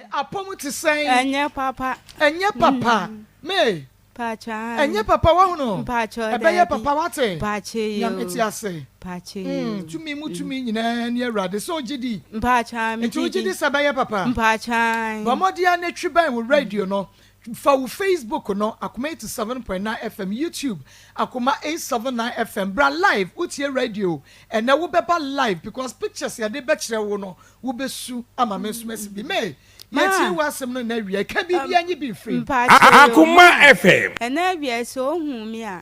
Apomu to say, Anya papa, me. Pacha, Anya papa, one Pacha, Abaya papa, what a Pachi, Yametiase, Pachi, to me, near rather so giddy. Pacha, And to this Abaya papa, Pacha, Bamodia Netriban with radio, no. For Facebook no Akoma 87.9 FM YouTube Akoma 879 FM bra live utie radio and now we be live because pictures ya dey betchre wo no wo besu ama mesumesi bi me yeti wasem no na wi ka bibia nyi bi free Akoma FM and na wi so hu mi a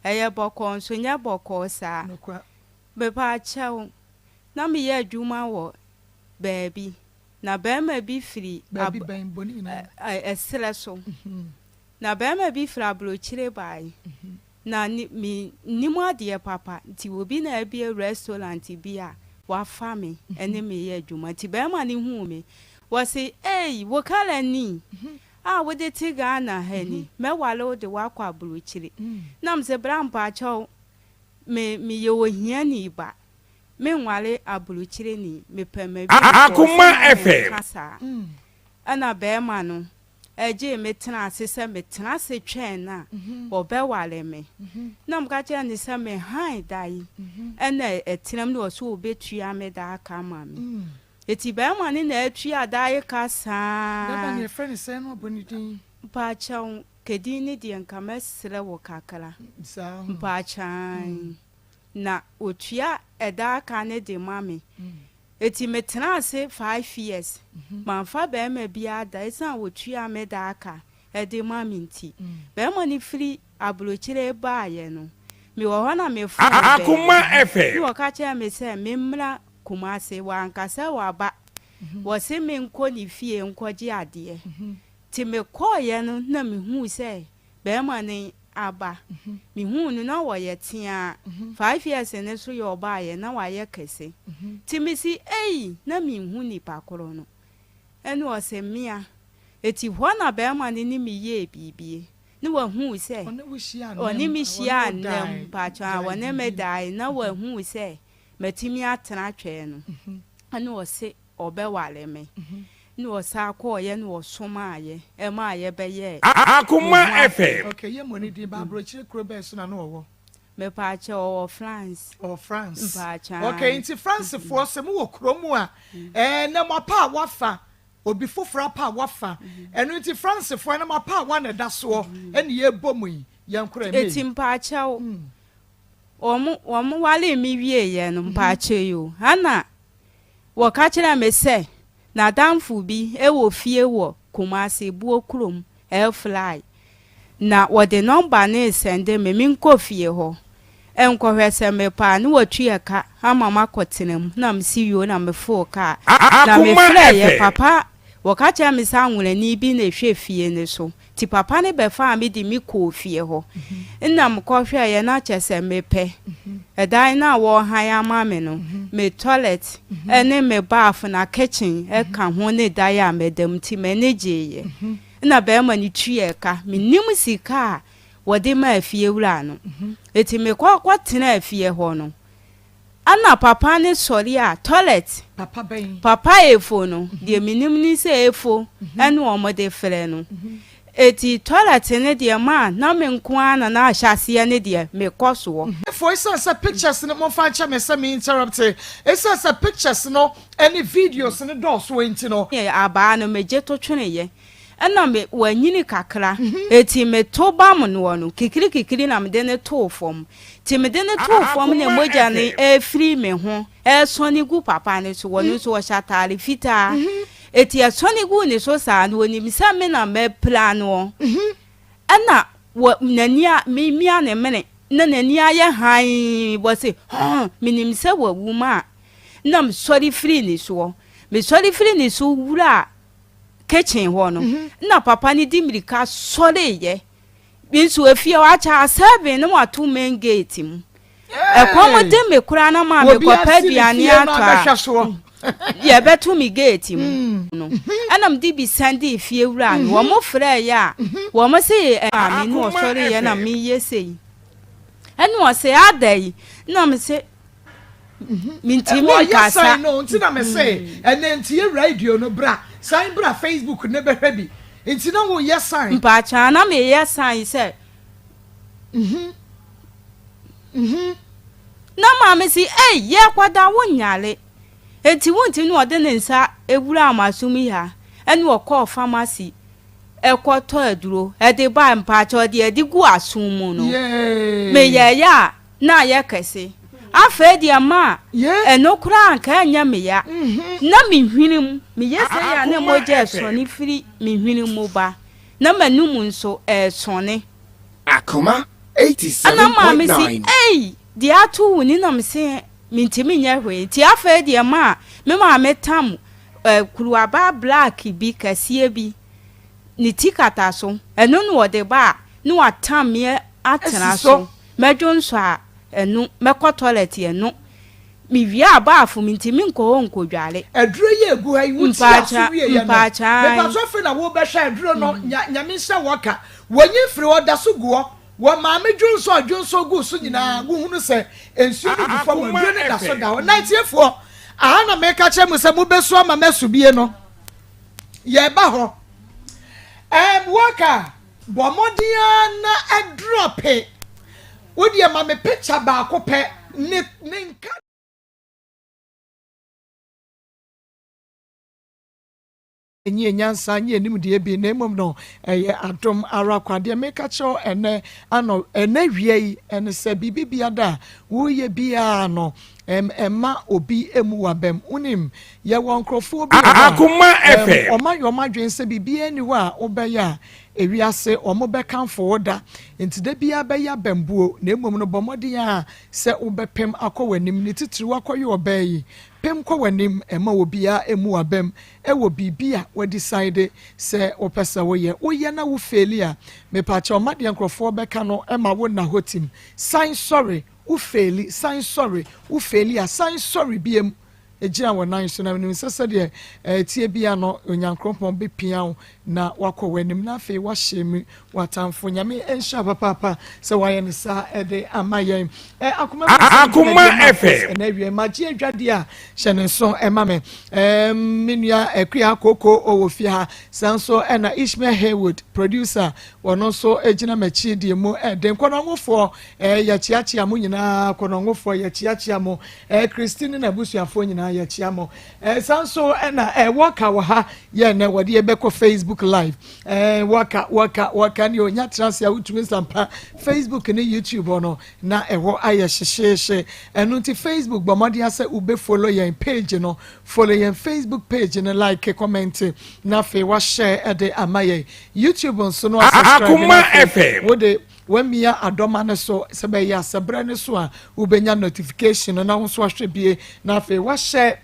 eye bokon so nya bokon sa be pa chew na me ye adwuma wo baby na bema bi free baby ben boni na esele so na bema bi free abrochire bai na ni mo ade papa ti obi na bi restaurant bi a wa fa me ene me ye adwuma ti bema ni hu me wo say wo kala ni wo de tiga na hani me wale de wa kwa abrochire na mse brampa chaw me ye wo hia ni ba menwale abuluchire ni mepema bi Akoma FM ana be ma no eje metena asese metena ase twen na obewale me na mka che ni se me han dai ena etinam no so obetua me da aka ma me eti be ma ni na atua dai ka sa da ba ne friend say no bonidin ba chaw kedi ni de nka mesre wo kakala sa ba chan na otua eda ka ne de mami eti metena ase 5 years manfa be ma bia da isa otua me da aka e de mami nti be ma ni free abrochire ba ye no me wo hona me fu Akoma FM ni wo ka che me se me mra kumase wa nkasa wa ba wo se me nko ni fie nkoje ade ti me ko ye no na me hu se be ma ni aba mi hunu na wo ye tia 5 years ne so yo ba ye na wa ye kese ti mi si na mi hu ni pakoro no enu o se mia eti ho na be ma ni mi ye bibie ni wa hu se oni mi shia nem pa cha wo ne me dai na wa hu se matimi atena twe no enu o se obe wale me no sako ye no soma ye e ma ye be ye Akoma FM okay ye money di ba brochire krobe so na no wo me pa che o France okay inti France for se mu wo kromu a na ma pa wafa obi fofora pa wafa eno inti France for na ma pa wa na da so ene ye bomu ye nkora me eti mpa che o mu wale mi wie ye no mpa che yo ana wo ka kira me se na damfu bi ewo fie wo Kumasi buo krom fly na wo de number na sende me nko fie ho enko hwese me pa na watue ka ama makotenam na msi yo na me fo ka na me fly ye papa wo ka cha me sa nwure ni bi na hwe fie ne so ti papa ne be fa me di mi ko fie ho nna m ko hwe ye na chese me pe edan na wo han ama me no me toilet ene me bath na kitchen e ka ho ne dai a medam ti me ne jeye na be ma ni tue ka me nim sika wo de ma afie wura no eti me kwa tena afie ho no ana papa ne sori a toilet papa efo no de me nim ni se efo ene o mo de fere no eti toilet ne de ma na me nko ana na ahyase ne de me koso for isa pictures no mo fa cha me se me interrupt isa pictures no any videos no do so enti no aba no meje to twene ye ena me wanyini kakra eti me to bam no kikiri na me de ne to fom ti me de ne to fom ne moja ne e free me ho e so ni gu papa ne so wonu so shatari fita eti asoni gu ni so sa no ni misa me na me plan wo ana wo nania me mia ne mene na nania ye han wo se minim se wo wuma na me sorry free ni so me sorry free ni so wura kitchen ho no na papa ni dimirika sorry ye bi so afia wa cha 7 no atu main gate mu e kwa de me kura na ma me kwa paduane atwa ye betu mi gate mu no anam di bi sande fie wura no wo mo frɛ ya wo mo se me no sorry ye na me ye sei enu o se adai na me se mintimi kasa no ntina me say enentie radio no bra sign bra Facebook ne be hwebi ntina wo yes sign mpacha na me yes sign say na ma me si ye kwada wonyale enti wonti no ode ne nsa ewura amasumi ha ene wo call pharmacy ekoto aduro ede ba mpacha ode edi gu asom mu no me ye ya na ye kese afa dia ma eno kura anka anya me ya na me hwinim me yese ya na moje soni firi me hwinim ba na manum nso sone Akoma 87.9 ana ma me si dia to woni na me se mintimi nya hwe ti afa dia ma me ma metam kuruaba black bi kasie bi ni tikata so eno no ode ba no atam me atena so medwo nso a enu mekọ toilet enu mi via baafu mintimi nko nkodwale aduro ye egu ha wuti aso wie ye no me pa so fe na wo be hwa aduro no nyame se woka wonyi firi oda so guo wo ma me dwonso gu so nyina gu hunu se ensu ni bifo mo aduro ne da so da wo na tiefo aha na me ka che mu se mu beso ama mesu bie no ye ba ho woka bomodia na adrope wodi ma me picture ba ko pe ne nka enye nyansa nye nim de bi na emom no adom ara kwade me ka cho ene ano ene wie ene se bibia da wo ye bia no emma obi emu wabem unim ye won krofo bi Akoma FM oma dwen se bibia ni wa obeya ewiase omo be kanfo woda enti bia be ya bambuo na emom no bomodi a se obepem akọwanim ni titiri wakoye obayi pem kwawanim ema obia emu wabem ewo bibia we decide se opesa woye na wo failure me pa cha omade nkrofo be ka no ema wo na hotim sign sorry u faili sign sorry u failure sign sorry biem ejira wonan so na nim sese de tie bia no onyankropon be pian na wakọ wanim na fe wa hyemi watamfo nyame ensha papa se waye ne sa ede amayen Akoma FM na wie magie adwade a hyene so emame menua akua koko owo ha sanso na Ishmael Haywood producer wono so ejina machi die mu den kono ngofo ya chiachia mu nyina kono ngofo ya chiachia mu Christine na busuafo nyina ya chiamo sanso na waka wa ha ye na wode ebeko Facebook live waka ni onya trans ya utumi sampa Facebook ni YouTube ono na ewo aye hyehyehye enu ti Facebook bomodi ase ube follow yen page no follow yen Facebook page no like comment na fe wa share ede amaye YouTube nso no subscribe Akoma FM wode wemia adoma ne so sebe ya sebre ne so a ubenya notification na ho so ahwe bie na fe wa share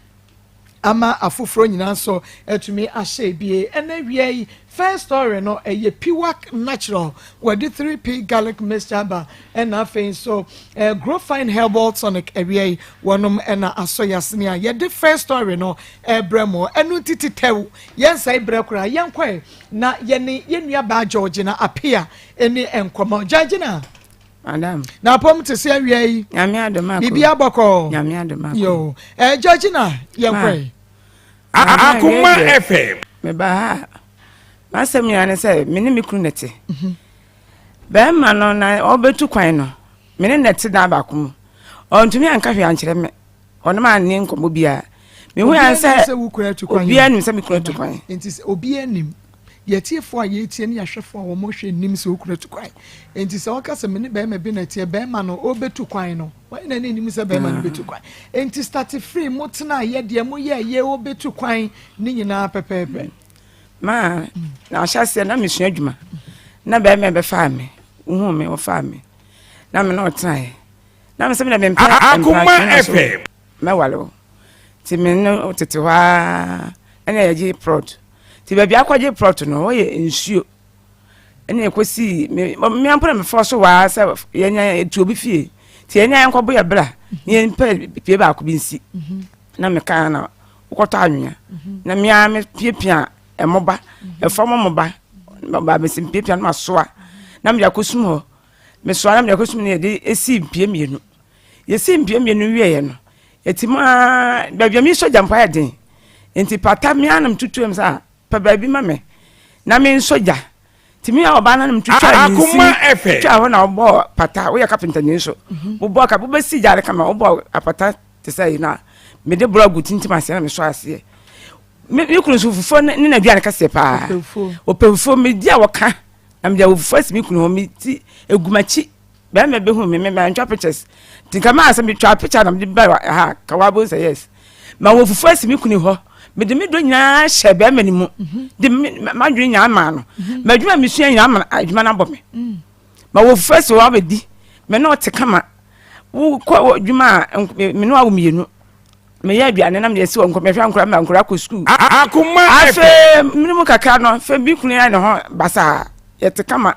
ama afufro nyina so etumi ahye bie ena wie first story no eye piwak natural with the 3p garlic mixture ba ena fe so grow fine herbal tonic ewie wonom ena asoyasne a ye the first story no ebremo enu tititew yensa ebrekura yenkwe na ye yenua ba George na apia eni enkomo George na Madam. Na pom te se awie Nyame adoma ko. Bibi aboko. Nyame adoma ko. Yo. George na yenkwe. Akoma FM Me ba ha. Masem nyane se me ne me kunu nete. Ba ma no na obetu kwan no. Me ne nete na ba ko mu. Ontumi anka hwe ankyere me. Ono ma ne nkomo bia. Me hu an se obi anim se me kunu tu kwan. Enti obi anim. Yetiefo a yetie ne yahwefo a wo mo hwe nim se okunu tu kwan. Enti se waka se me ne ba ma bi na tie ba ma no obetu kwan no. Why na nim se ba ma no betu kwan. Enti start free motena ye de mo ye obetu kwan ni nyina pepepe. Ma na ahase na mesua adwuma. Na ba ma be fa me. Uhu me wo fa me. Na me na otan. Na me se me na me mpa. Akoma FM Me walo. Ti me no tete wa ena ye prod. Ti ba bia kwaje prod no ye nsuo. Ena ekosi me ampona me fo so wa se ye nya etu obi fie. Ti ye nya enkobo ye bra. Ye mpa pie ba ko bi nsi. Na me kan na ukoto anwea. Na me pie emoba efomo moba ba me simpia na soa na me yakosum ho me soa na me yakosum ne de esi mpie mienu ye si mpie mienu wie ye no etima baabi mi so jampa ya den enti pata mi anam tutuem sa pa baabi ma me na me soja timi a oba nanam tutu Akoma FM tutu ho na obo pata wo ya carpenter ni so wo bo ka bo si jare kama wo bo apata te say na me de bro gutintima ase na me so ase me kunu so fufo ni na duane kase pa opemfo me dia wo ka am dia wo fufo ase me kunu ho me ti egumachi be me be hu me ntwa pictures tinka ma ase me twa picture na me ba ha ka wa bo say yes ma wo fufo ase me kunu ho me de me do nya hye be ma ni mu de ma dwen nya ma no ma dwuma me sua nya ma adwuma na bo me ma wo fufo ase wa be di me no te kama wo ko dwuma me no awo mienu me ya bia na me yesi won ko me hwa nkura ma nkura ko school Akoma afe minimum kakra no fe bi kunu ya ne ho basa yete kama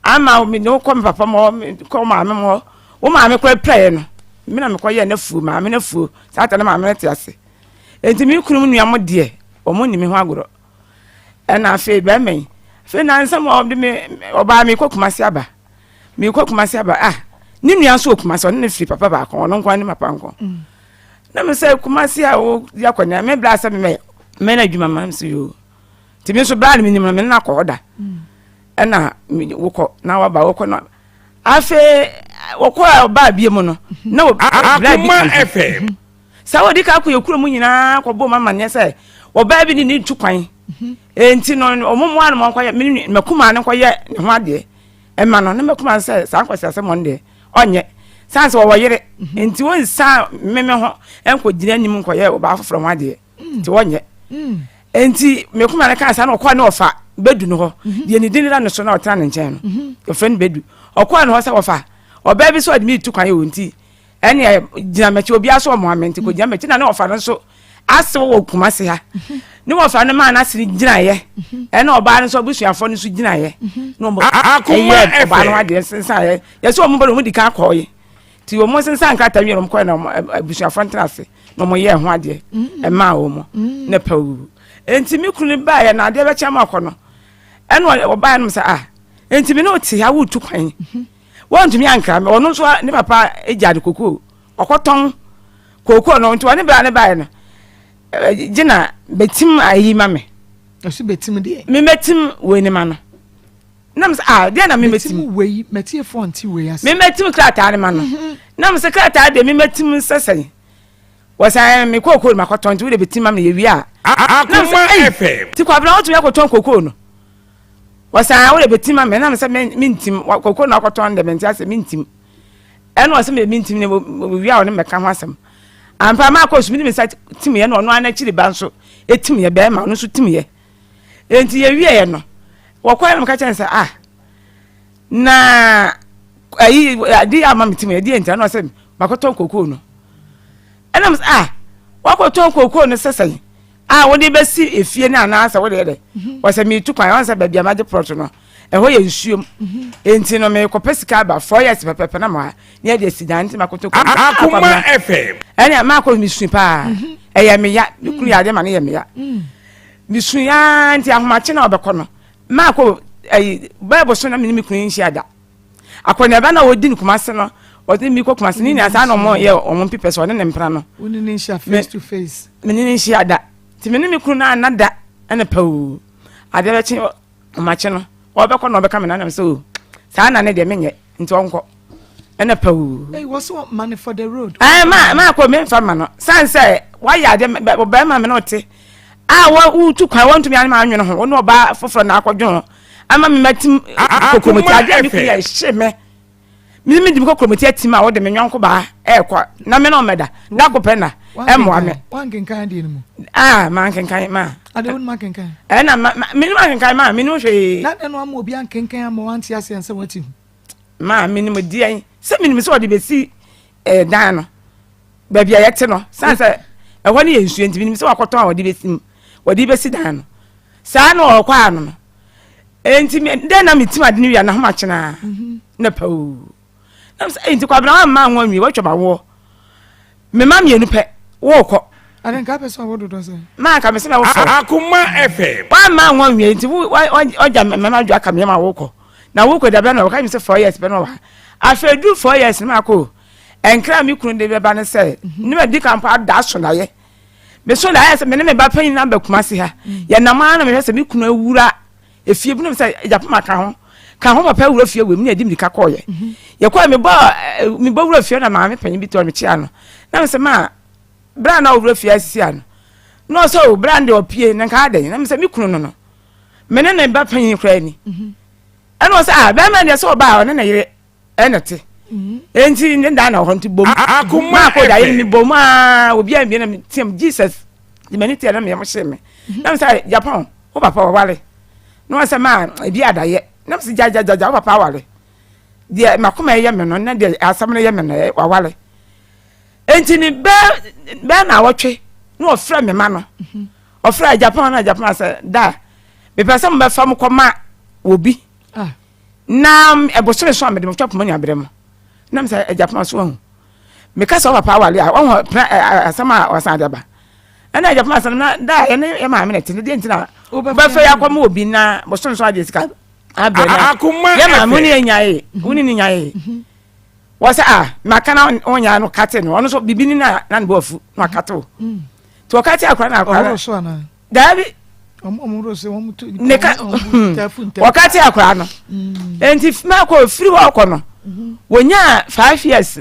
ama me no ko me papa mo ko ma me mo wo ma me ko pray no me na me ko ye na fu ma me na fu sata na ma me te ase enti mi kunu nua mo de o mo ni me ho agoro e na afe be men fe na nsam o de me oba me ko kumase aba me ko kumase aba ni nua so kumase on ne firi papa ba ko no nkwa ni papa nko na me say kumase a wo ya kwanya me bla sa me na dwuma ma mse yo ti me so bla ni nim me na ko oda e na wo ko na wa ba wo ko na afe wo ko ba bie mu no na wo Akoma FM sa wo di ka ko yekura mu nyina ko bo mama ne say wo ba bi ni tu kwan enti no omomo an mo kwaya me kuma ne kwaya ne ho ade e ma no ne me kuma say sa kwasa se mo nde onye sanse wo yere enti won sa meme ho enko gina nim nkoye wo ba foforo ho ade enti wonye enti me kuma ne ka sa na okwa ne ofa bedu no ho de ni dinira no so na otra ne nchen no o friend bedu okwa ne ho sa ofa oba bi so ade mi tu kwan ye wonti ene gina mechi obi aso mo amenti ko gina mechi na ne ofa no so ase wo kuma se ha ne ofa ne ma na se gina ye ene oba ne so busuafo ne so gina ye no mo Akoma FM ba no ade sensa ye so mo bo mo di ka koye ti wo mo sensa nkata wi rom ko na busuafo ntrase no mo ye ho ade e ma wo mo ne pawu enti mi kunu ba ye na ade be chama akono ene oba no sa enti mi no ti ha wo tu kwan won tumi ankra me ono so ne papa ejade kokoo okoton kokoo no nti woni bra ne ba ye no gina betim ayi mame asu betim de me metim we ni ma no nam sa de na me metim we metie fonti we ase me metim krata ne ma no nam se krata de me metim sesen wasa me kokoo ma koton ti we de betim mame ye wi a Akoma FM ti kwa bra otu ya koton kokoo no wasa we de betim mame nam se me ntim kokoo na koton de menti ase me ntim eno wasa me ntim ne wi a one meka ho asem ampa Maa Akos mi sa tim ye no no ana chiri ba nso etim ye be ma no so tim ye enti ye wie ye no wo kwa na ka chensa na ayi di ama mitim ye di enti na se makoton kokoo no enam wa koton kokoo no sesai wo de be si efie na na asa wo de de wo se mi tu kwan wo se ba bia ma de proto no ho ye nsuom enti no me kopesika ba 4 years pepepe na ma ne de sidan enti makoton Akoma FM ene Maa Akos mi sun pa eye me ya kuru ya de ma ne ye me ya mi sun ya nti ahomache na obekọ no Maa Akos bible so na me kuru nshi ada akona ba na wodi ni kuma se no wodi mi ko kuma se ni asa no mo ye omo pipe so ne mpra no woni ni nshi face to face me ni nshi ada ti me ni mi kuru na anada ene pawu ade be chi omache no obekọ no obeka me na so sa na ne de menye nti onko ene pawu hey what's what money for the road Maa Akos me fa ma no sanse wa ya de ba ma me no te wa utu kwa won tumi anima anwene ho no ba foforo na akwadwo ama me matim kokomoti ade mi kuya hye me dim kokomoti atima wo de me nwanko ba kwa na me no meda da ko pena mo ame wan kenkan de mu man kenkan ma ade won man kenkan na me no kenkan ma me no hwe na de no am obi an kenkan am wan ti ase ense wati ma me ni mo di an se me ni so de be si dan no ba bia yete no sanse ho ne yensu enti me ni so wakoton a wo de be si wadi be si dan no sa na okwa no enti den na mitim ade ni wi na ho ma chena na pawu na say enti kwa bra ma nwa nwi wo twaba wo me ma mienu pe wo ko ade nka pe so wo do say ma ka me se na wo fo Akoma FM wa ma nwa nwi enti oja me ma dwa ka me ma wo ko na wo ko da bra na wo ka mi se 4 years pe no wa afedu 4 years Maa Akos enkra mi kunu de beba ne se ne me di kampa da so na ye me so na ye se me ne me ba panyin na ba kuma se ha ye na ma na me se me kunu awura efie bu ne se Japan ka ho papa wura fie we me na di mi ka koye ye kwa me ba wura fie na ma me panyin bi to me chia no na me se ma bra na wura fie asisi ano no so brand opie na ka adan na me se me kunu no me ne ba panyin kra ni eno se ba ma ne so ba o ne na yire enete enti nda na ho nti bom Akoma ko da yiri mi bom obi an bi na tim Jesus di mani ti na me mo me na me say Japan o papa wale no say ma bi adaye na me say ja o papa wale di makoma ye me no na di asam na ye me no wale enti ni be na wotwe no ofra me ma no ofra Japan na Japan say da be pesa mo be fam ko ma obi na ebosore so amede mo twap mo nya brem na me say Japan so hu me ka so papa wale a won asama wasan deba na Japan san na da ye ne ma me ne tin de ntina ba fa ya kwa mo obi na bosore so ade sika abena Akoma ye ma mo ne nyae woni ni nyae wasa maka na onya no kate no ono so bibini na bo afu no kate o to kate akwa na akwa so ana da bi omuro se won mutu neka wakati akwa no enti ma ko free wa ko no wonya 5 years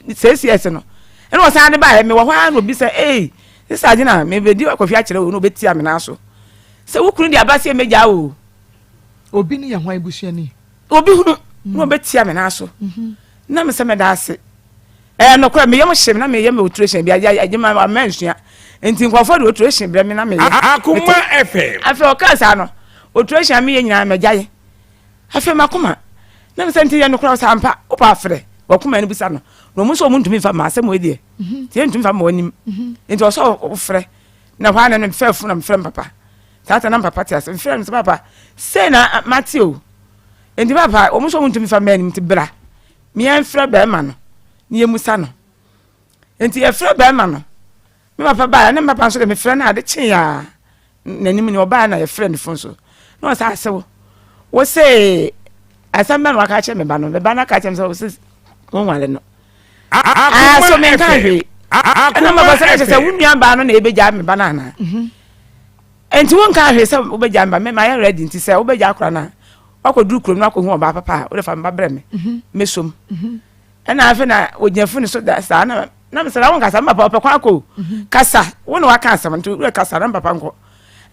6 years no eno wasa de ba me wo hwa no bi se this agina me be di akwa fi akere wo no beti amena so se wo kunu di abase meja o obi ni ya hwan ibusua ni obi hunu no beti amena so na me se me da ase no kwa me yem hye na me yem operation bi agema amensua enti nkofo de operation bre me na me ye Akoma FM afi o ka sa no operation me ye nyina me gyaye afi makoma na me senti ye no kra sa ampa o pa afre wakoma ni bisa no no mo so mo ntumi fa ma se mo edie tie ntumi fa ma onim enti o so o frɛ na hwa na me fefu na me frɛ papa tata na papa tia se me frɛ me papa se na Matthew enti papa o mo so mo ntumi fa ma ni mti bra me en frɛ ba ma no ni emusa no enti e frɛ ba ma no me papa ba na papa so de me frɛ na ade kyen ya nanim ni oba na ye frɛ ni fon so no sa asewo wo se asamba no aka che me ba no me ba na ka che me so won wale no so me kan hwe ana ma ba se wunua ba no na ebeja me ba na na enti won kan hwe se obeja me ba me ma ye ready nti se obeja akora na akoduru krom na akohu oba papa o de fa me ba bre me mesom ana afi na ogyafo ni so da sa na me sala won kasa me papa kwa ko kasa won wa kan asam nti we kasa na papa nko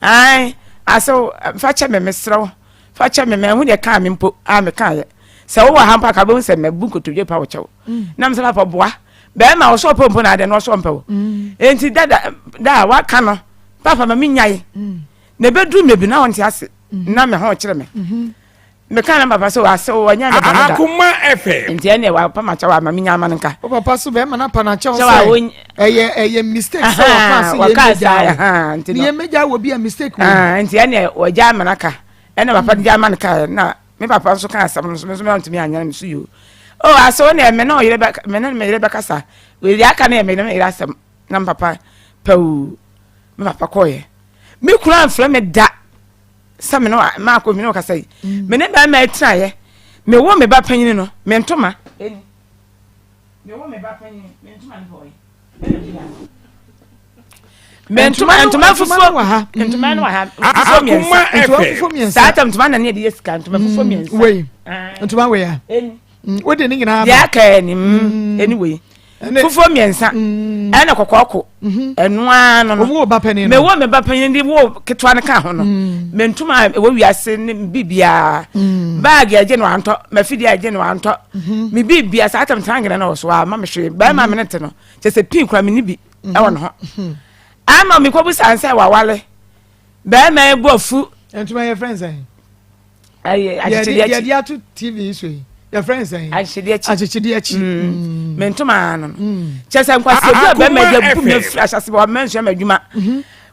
ai aso fa che me mesro fa che me hu de kan me mpo a me kan ye se wo ha mpa ka bo se me bu kotodwe pa wo chewo na me sala pa boa be ma wo so pompo na de no so mpa wo enti da wa kan no papa ma me nyae na bedu me bi na won ti ase na me ho kire me me kan na papa so aso wanya na da Akoma FM enti ene wa pa ma chawa ma me nya ma nka o papa so be ma na pa na chawo chawa say eye mistake so wa ka say enti ye meja wo bi a mistake wo enti ene wa ja ma naka ene papa ja ma nka na me papa so kan asam no so me ntumi anya me so yo o aso na me na o yire me na me yire kasa we ri aka na me na me yire asam na papa pau me papa koye me kura mfra me da same no ma ko mi no kasa yi me ne ba ma tra ye me wo me ba panyin no me ntoma eni me wo me ba panyin me ntoma ni boy me ntoma fufu wa ha ntoma no wa ha Akoma FM sa ta ntoma na ne de yeska ntoma fufu miensa we ntoma we ya eni wo de ni nyina ya ka ni anyway fufu miensa ana kokoko enu ano no wo ba pani me wo me ba pani ndi wo ketwa ne ka ho no me ntuma wo wiase ne bibia bag aje no anto mafidi aje no anto me bibia sa atam tangere na wo so ma me hwe ba ma me nete no che se pin kwa me ni bi e wo no ho ama me kwabu sansa wa wale ba ma e bofu ntuma your friends aye ya dia to TV so your friends achidi achi me ntuma no che se nkwase bi ba ma ja bu me ashase ba ma nso ma dwuma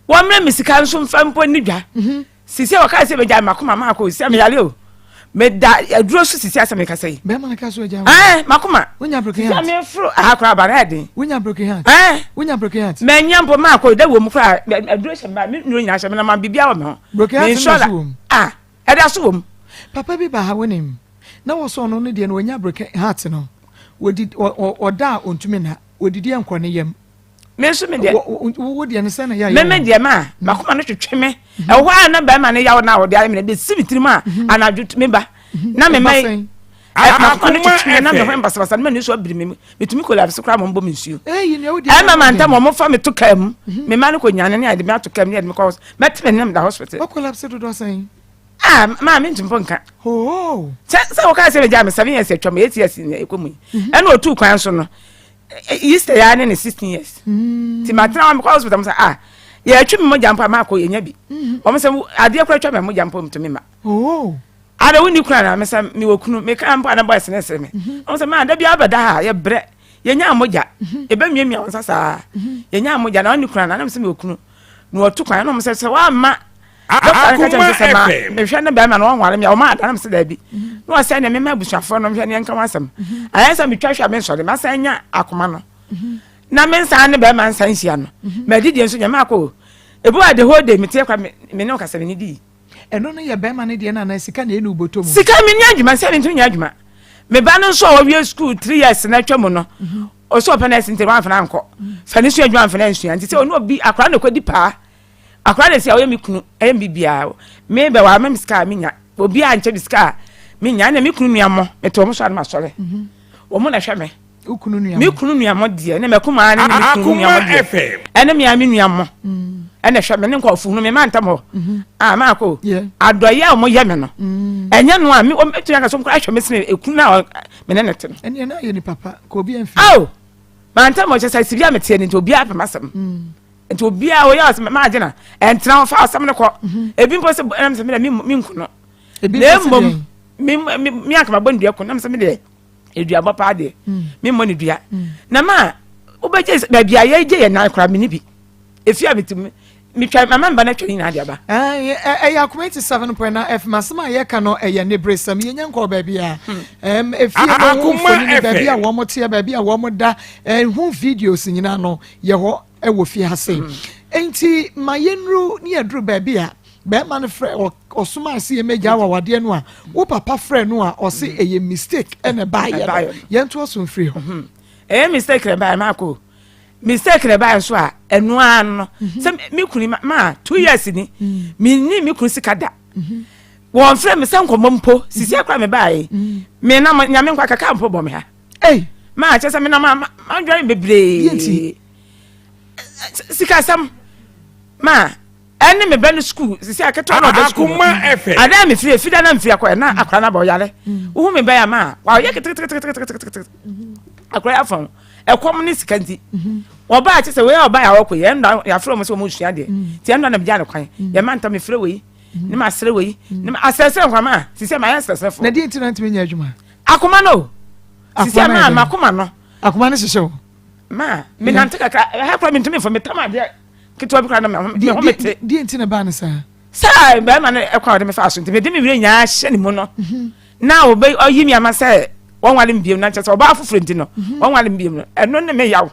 wo mre misika nso mfa mpo ni dwa sisi o ka se be ja makoma ma ko si am yale o me da aduro so sisi asem ka sei be man ka so ja makoma wonya broken heart me fro akra bare de wonya broken heart wonya broken heart me nyampo ma ko da wo mu fra aduro she ba me nuro nyina she me na ma bibia wo me ho broken heart so e da so wo papa bi ba ha wonim na wo so no ne de no wonya broken heart no did or da on to me. What did you and Corny yam? Mention me there. Would you understand? Yeah, Memon, dear ma, Makuma not to trim me. A while number man, now, the I be 70 ma, and I do to member. Now, me may. I can't remember some men who be me to me collapse to cram on bombs you. Eh, you know, I'm a man, more for me to come. Me man, and I demand to come near because met me in the hospital. What collapse to saying? Ah, mamma, into Ponka. Oh, so can I say, Jam 7 years, 8 years in a commune, and no 2 crowns on. Easter yarn in 16 years. Timothy calls with them, ah, yeah, trim more jump, Marco, in Yabi. Almost a dear crutch, I'm jump to me. Oh, I don't need cry, Miss Miwokunu, make a part of boys and SM. I was a man, there be other da, your bread, Yanya Moja, a baby on Sasa, Yanya Moja, only cry, and I'm some Mukunu. No, 2 cry, no, says, oh, ma. Me hwɛ ne bɛrima no ɔnware me ɔma adam se da bi no ɔsɛ ne mema busuafo no hwɛ ne nka wasɛm ayɛsɛ me twahwɛ me nsɔre ma sɛ nya akoma no na me nsa ne bɛrima nsa nhia no ma didi nso nyama akɔ ebu ade ho de me tie kwa me ne ɔkasa ne di ɛno no yɛ bɛrima ne deɛ na sika na enu botom sika me nya adwuma sɛ me nto nya adwuma me ba no nso ɔwie school 3 years na twɛ mu no ɔso ɔpɛ na sinte wan fana nkɔ fa ne so adwuma fana nsua nti sɛ ɔno obi akora na kɔdi paa akora de sia oye mi kunu e mi bia me be wa me ska mi nya obi a nche ska mi nya na mi kunu nuamo me to mo so adma sore wo mo na hwe me ukunu nuamo mi kunu nuamo de na me kuma na mi kunu nuamo de ene mi ami nuamo ene hwe me ne nkofu no me mantam ho ah ma ko adoye a mo ye me no enye no a mi o metu aka so mo hwe me sene ekunu na me ne nete ene na ye ni papa ko obi amfi aw mantam mo chesa sibia metie ni to obi a pamasem nti obi a oya ma agena entra fa asam ne ko ebi mpo se em se me mi nkuno na mi akama bondua ko na me se me de edua ba pa de mi mo ne dua na ma obeje ba bia ye je ye na kra me ni bi efi a bitim mi twa mama mba na twani na ade aba ya Akoma 87.9 FM asema ye ka no ye ne bresam ye nyanko ba bia efi Akoma ba bia wo mo tie ba bia wo mo da hu videos nyina no ye ho ewo fi hase enti mayenru ne adru ba bia be man frɛ osuma ase ye meja wawade no a wo papa frɛ no a ɔse eye mistake ene ba ye nto so mfiri ho mistake re ba ma ko mistake re ba so a enu an no se me kuni ma 2 years ni me kuni sikada won frɛ me se nkomompo sisi akra me ba yi me na nyame nkwa kaka mpo bɔ me ha ma che se me na ma dwan bebre sika sam ma ene me ben school sisi aketo na obe school ada me free fida na mfiri akwa na akra na ba yale wo me ba ya ma wa ye akra afon ekom ni sika nti oba a che se we oba ya woko ye nda ya frɛ mo se mo sua de ti enda na me ja ne kwan ye ma nta me frɛ we ni ma sere we ni ma asese nkwa ma sisi ma ya asese fo na di internet me nya adwuma akoma no sisi ma akoma no akoma ne hyehyɛ ma me nante kaka ha kwa me ntumi fo me tama de kitwa bi kwa na me ho mete di enti ba ne sa ba ma ne ekwa de me fa so nti me de me wire nya hye ne mu no na obe oyi mi ama se won wale mbiem na chese oba afoforo nti no won wale mbiem no eno ne me yaw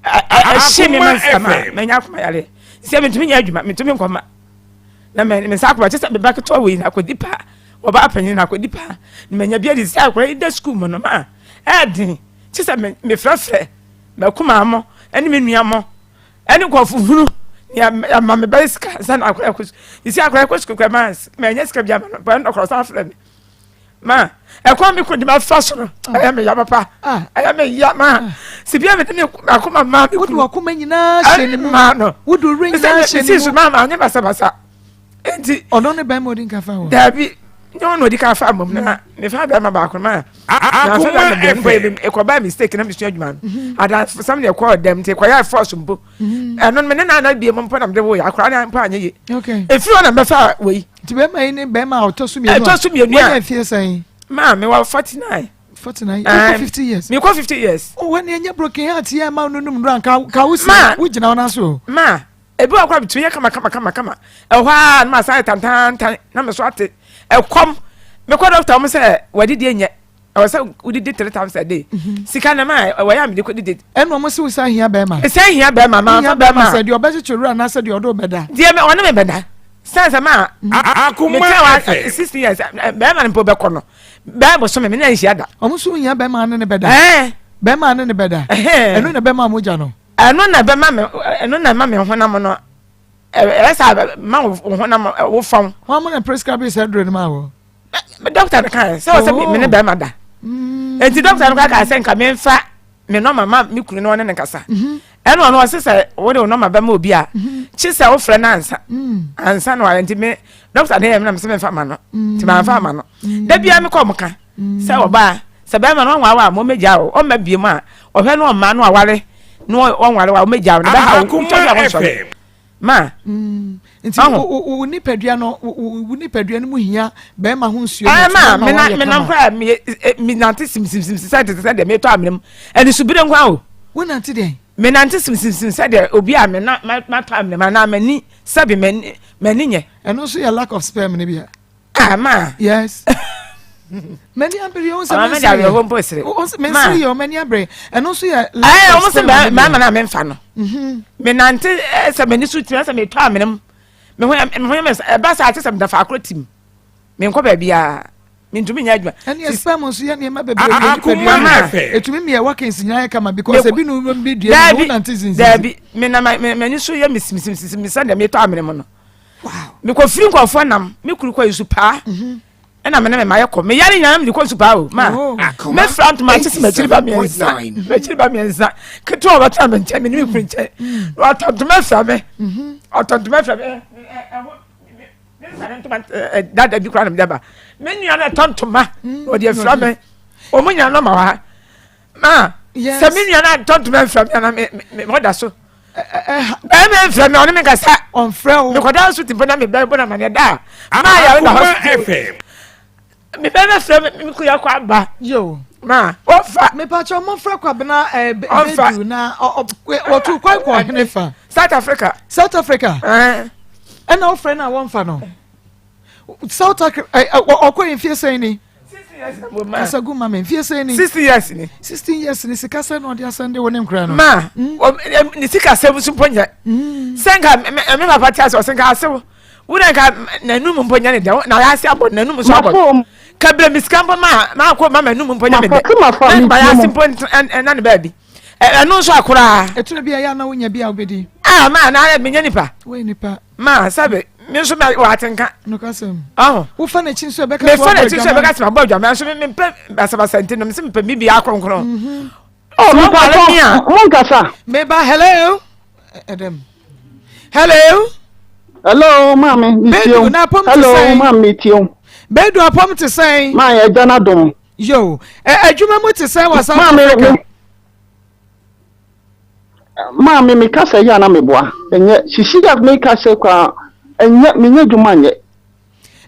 hye me man sama me nya akoma yale se me ntumi nya adwuma me ntumi nkoma na me sa akoma chese be ba kitwa we na akodi pa oba apanyin na akodi pa me nya bia di se akora ida school mo no ma edin chese me frafre me kuma mo eni me nua mo eni kofuhunu ya ma me basic san akora ko isi akora ko skukwa ma me nya ska bia ma ba ndokoro sa frɛ me ma ekwa mi ko di ma fa so aya me ya papa aya me ya ma si bia me de akoma ma bi wudu akoma nyina hye ne mu ma no wudu ring na hye ne mu ma anya basa enti ono ne ba mo din ka fa ho dabi no di ka fa mom na me fa ba ma ba ko ma Akoma FM ekoba mistake na misua adwuma ada some dey call them te kwaya force mbo eno me na bia mo mpo na mde wo ya akora na mpa anya ye okay efi ona me fa we ti be ma ni be ma otosu mi ya fie say ma me wa 49 you go 50 years me go 50 years oh when enya broken heart ya ma no num ran ka wusi wo gina ona so ma ebi akora bitu ya kama ehwa na ma sai tan na me so ate ekom me ko doctor mo say wadi die nye I was we did 3 times a day. Sikana ma we am de ko did. Eno mo se we say hia be ma. Say hia be ma ma fa be ma. Say the obesi churu na say the odo beda. Die me ona me beda. sense ma Akoma 16 years be man po be kono be bo so me na nhia da omuso nya be man ne beda be man ne beda eno na be man moja no eno na be ma me eno na ma me honam no esa ma honam wo fam wa mo na prescribe is headroom ma wo doctor kan say o say me ne be ma da enti doctor no ka say nka me mfa me no mama me kunu no ne nkasa eno no say say wo de no ma be ma obi a chi say wo frɛ na ansa no enti me doctor dey me say me mfa ma no ti ma mfa ma no da bia me kom ka say oba say be ma no wa mo meja o ma bie ma o hwe no ma no aware no o nware wa o meja no ba ha o ma nti o ni pedua no o ni pedua no mu hia be ma ho nsuo ma me na kwa me nante sim say de me to amnem eni subire nkwa o wo nante de me nante sim say de obi a me na ma to amnem na mani sabi mani nye eno so your lack of sperm ne bia ma yes many abre on say me da ho mposire me say yo many abre eno so your o mo say ma na me mfa no me nante say mani su tira say me to amnem me ho ba sa ate say me da fa akrotim me nko ba bia me ntumi nya adwa ene sperm so ya ne ma bebre etumi me work insinya kama because e bi no bi dua no nante zinzi da bi me na mani so ya me say da me to amnem no wow me ko firi ko fo nam me kuru ko yusu pa ena me na me mayeko me yare nyam de ko supa o ma me front ma tisi me chiri ba me enza keto o bata me nche me ni kuru nche o tonto me fra me o tonto me fra me dada bi kura me daba me nua na tonto ma o de fra me o mo nya no ma se me nua na tonto me fra me na me moda so me fra me oni me gasa on fra o me koda so tipo na me ba na me da ma ya na FM me bebe fra me ku ya kwa ba yo ma o fa me pa cho mo fra kwa bena bedu na o tu kwa hnefa South Africa and our friend na one fa no South Africa o in fie say ni 16 years na ma asa gu ma me fie say ni 16 years ni 16 years ni sika say no dia sande wonem kra no ma ni sika sebu su ponya senga me papa tia so senga asewo wuna ka nanum mponya ne de na ya se abo nanum so abo kabla miskambo ma ko ma nanum mponya me de ba ya simpo na ne baby eno so akura etuna bia ya na wonya bia obedi ma na me nya nipa we nipa ma sabe me so ma wa tenka no kasem wo fa na chin so be ka me fa na chin so be ka ma bodwa me so me pe basaba sente no me se me pe bibia akronkron me pa mon kasa me ba hello Adam hello mami Bedu na pom to say hello mami tio Bedu apom to say ma ya jana dom yo adwuma mo to say wasa mami me kasa ya na me boa enye shishiga me kasa kwa enye menye dwuma nye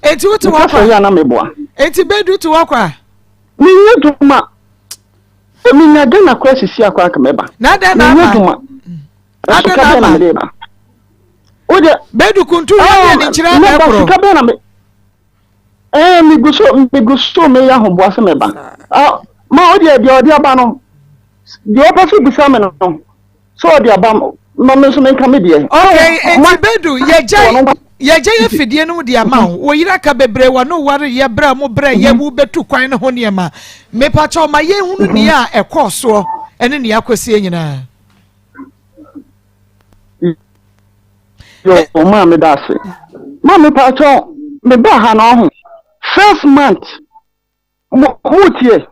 enti wo to kasa ya na me boa enti Bedu to wakwa menye dwuma eminya de na kwa sisi akwa aka meba na da na menye dwuma asuka na me ba oje Bedu kuntu ya ni nchira na ekro asuka be na me miguso me ya ho boa se meba ma oje bi odi aba no di opa fi bisa me no so odi aba no me so me nka me die okay enti Bedu ye fidie no di ama wo yira ka bebre wa no ware ye bra mo bra ye bu betu kwan no ho ne ma me pa cho ma ye hunu ni a ekoso ene ne akwese nyina yo ma me da se ma me pa cho me ba ha no ho first month mo tie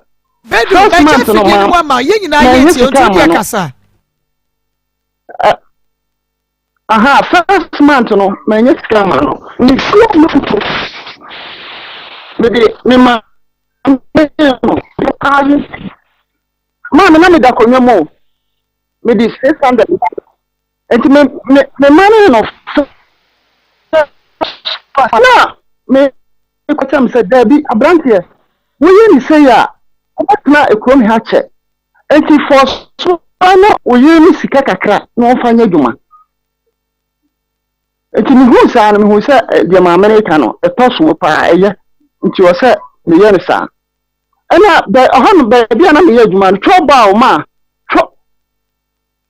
Bedu e je fidie no wa ma ye nyina ye tie o tu dia kasa first month no menye scam no ni flow no me ma ma me na me da konwa mo me di 600 enti me money no na me ko tam se dabi abrantie wo ye ni say ya obetna ekonomi ha che enti for so no wo ye ni sika kakra no fanya dwuma enti ni hu sa na me hu se de ma America no etoso pa eye nti wo se me ye ni sa ana be ohon be bia na me ye dwuma no choba o ma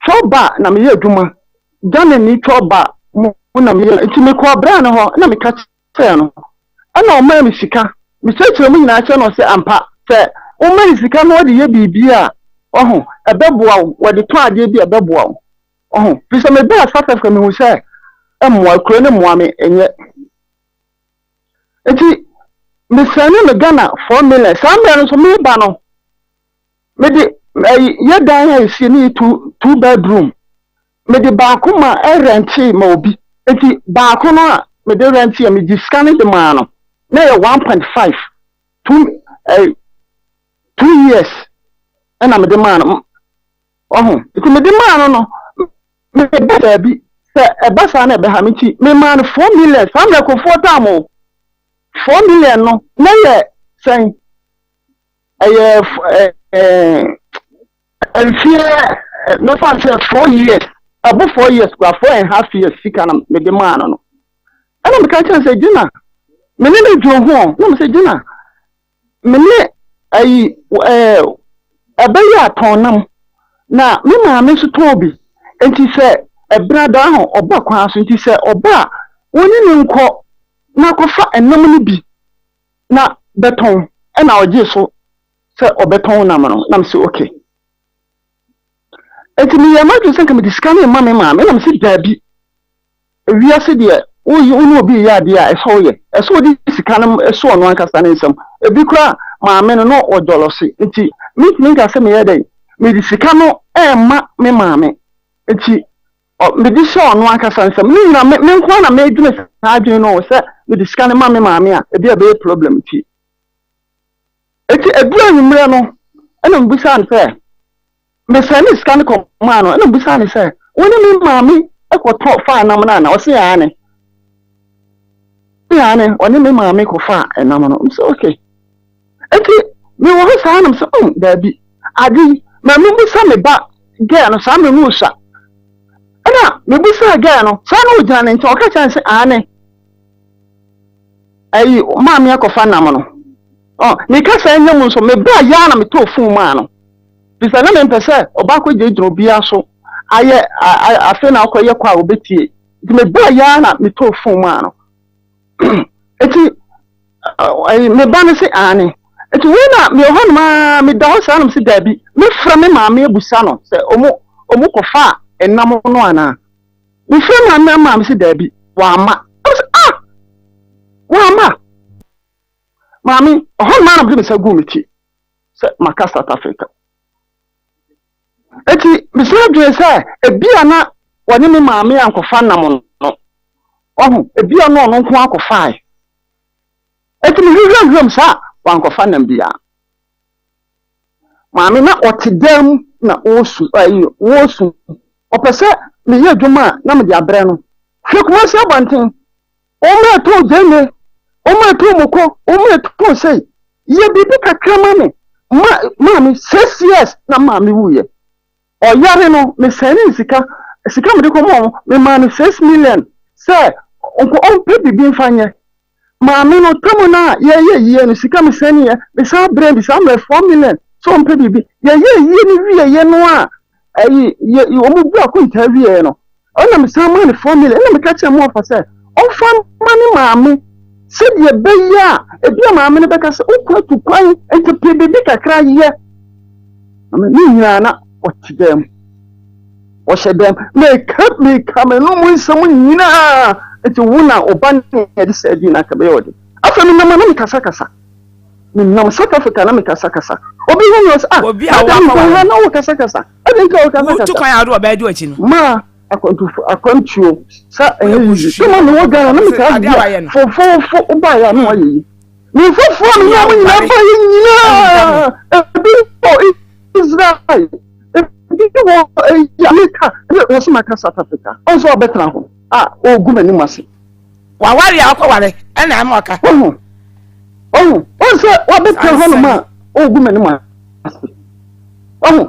choba na me ye dwuma jane ni choba mo una me enti me ko bra no ho na me ka tse no ana o ma me sika me cheche mu nyina che no se ampa se o ma sika no de ye bibi a oho ebeboa wo de to ade bi ebeboa oho fi se me ba South Africa me hu se emwa kro ne moa me enye enti me sane me Ghana 4 million sambe no so me ba no me de ye dan ha isi ni two bedroom me de ba kuma renti ma obi enti ba ko no a me de renti a me di scan de ma no na ye 1.5 2 years and me de ma no enti me de ma no me be bi se e ba sa na be ha me ti me ma no 4 million sambe ko 4 time 4 million no na ye sen and fear no fancy 4 years above 4 years 4.5 years sika na me de man no ana me kan say Gina me ne dwo ho no me say Gina me ne ayi abayi atonam na me ma me so tobi enti say e brada ho oba kwa so enti say oba woni ne nko na kofa enam no bi na beton e na oje so say obeton na no na me say okay enti me yamadu say me discount ma me na me say dabi wiase de unu obi ya de a eso ye eso di sika na eso no ankasa na nsam ebi kra ma me no odolosi enti me nka say me ye dey me di sika no ma me ma me enti me di so no ankasa nsam ni na me nko na me dwene sa adwene no say me di sika na ma me ma me a ebi be problem ti enti ebu anumre no ena mbusa an say me sani scan ko ma no ena mbusa an say woni me ma me ekoto fa anam na o se ya ne oni me ma me ko fa enam no so okay enti me wo sa anam so dabi adi ma me mbusa me ba ge no sa me mu sa ana me mbusa ge no sa no ujana ne nti o ka chan se ane ayi ma me ko fa nam no ni ka sa nyam so me ba ya na me to fu ma no bisa na me mpese oba ko je dro bia so aye afi na akoye kwa obetie me ba ya na me to fu ma no eti me ba ne se ane eti we na me ho ma me da ho sa na se dabi me fra me ma me ebusa no se omu ko fa enam no ana me fra ma me se dabi wa ma wa ma mami ho ma na bi me sa gu me ti se maka South Africa eti me so dwe se ebia na woni me ma me ankofa nam no ebia no no nko akofa eti me hwehwem sa wankofa nam bia mami na otidam na wosu opese me ye dwuma na me di abre no hwekuma se abanten o me to jene o me to moko o me to sei ye bibi kakra ma me 6 years na ma me wuye o yare no me sani sika me de ko mo me ma no 6 million say on pe bibi mfanye ma me no tomo na ye no sika me sani ye me sa brand sa me 4 million so on pe bibi ye ni wiye no a ayi o mu bu akọ interview no ona me sa ma ni 4 million na me ka che mo fa say on fa mani ma me se de be ya e bi ma me ne be ka se o kwa tu kwan ente pe bibi kakra ye ni nyina na otidem o shedem me come no mu nsam nyina enti wona oban ya di se di na ka be yodi afa mi na me kasa mi na South Africa na me kasa obi hu no obi a wa na wo kasa ade nka wo kasa tu kwan ado ba edu achi no ma akwantuo sa tuma no ga na me ka fo oba ya no ayi mi fo mi ya nyina ba nyina ebi Israel America was my South Africa also better ho ogumani mase wa ware akware na am aka so wa better ho no ma ogumani mase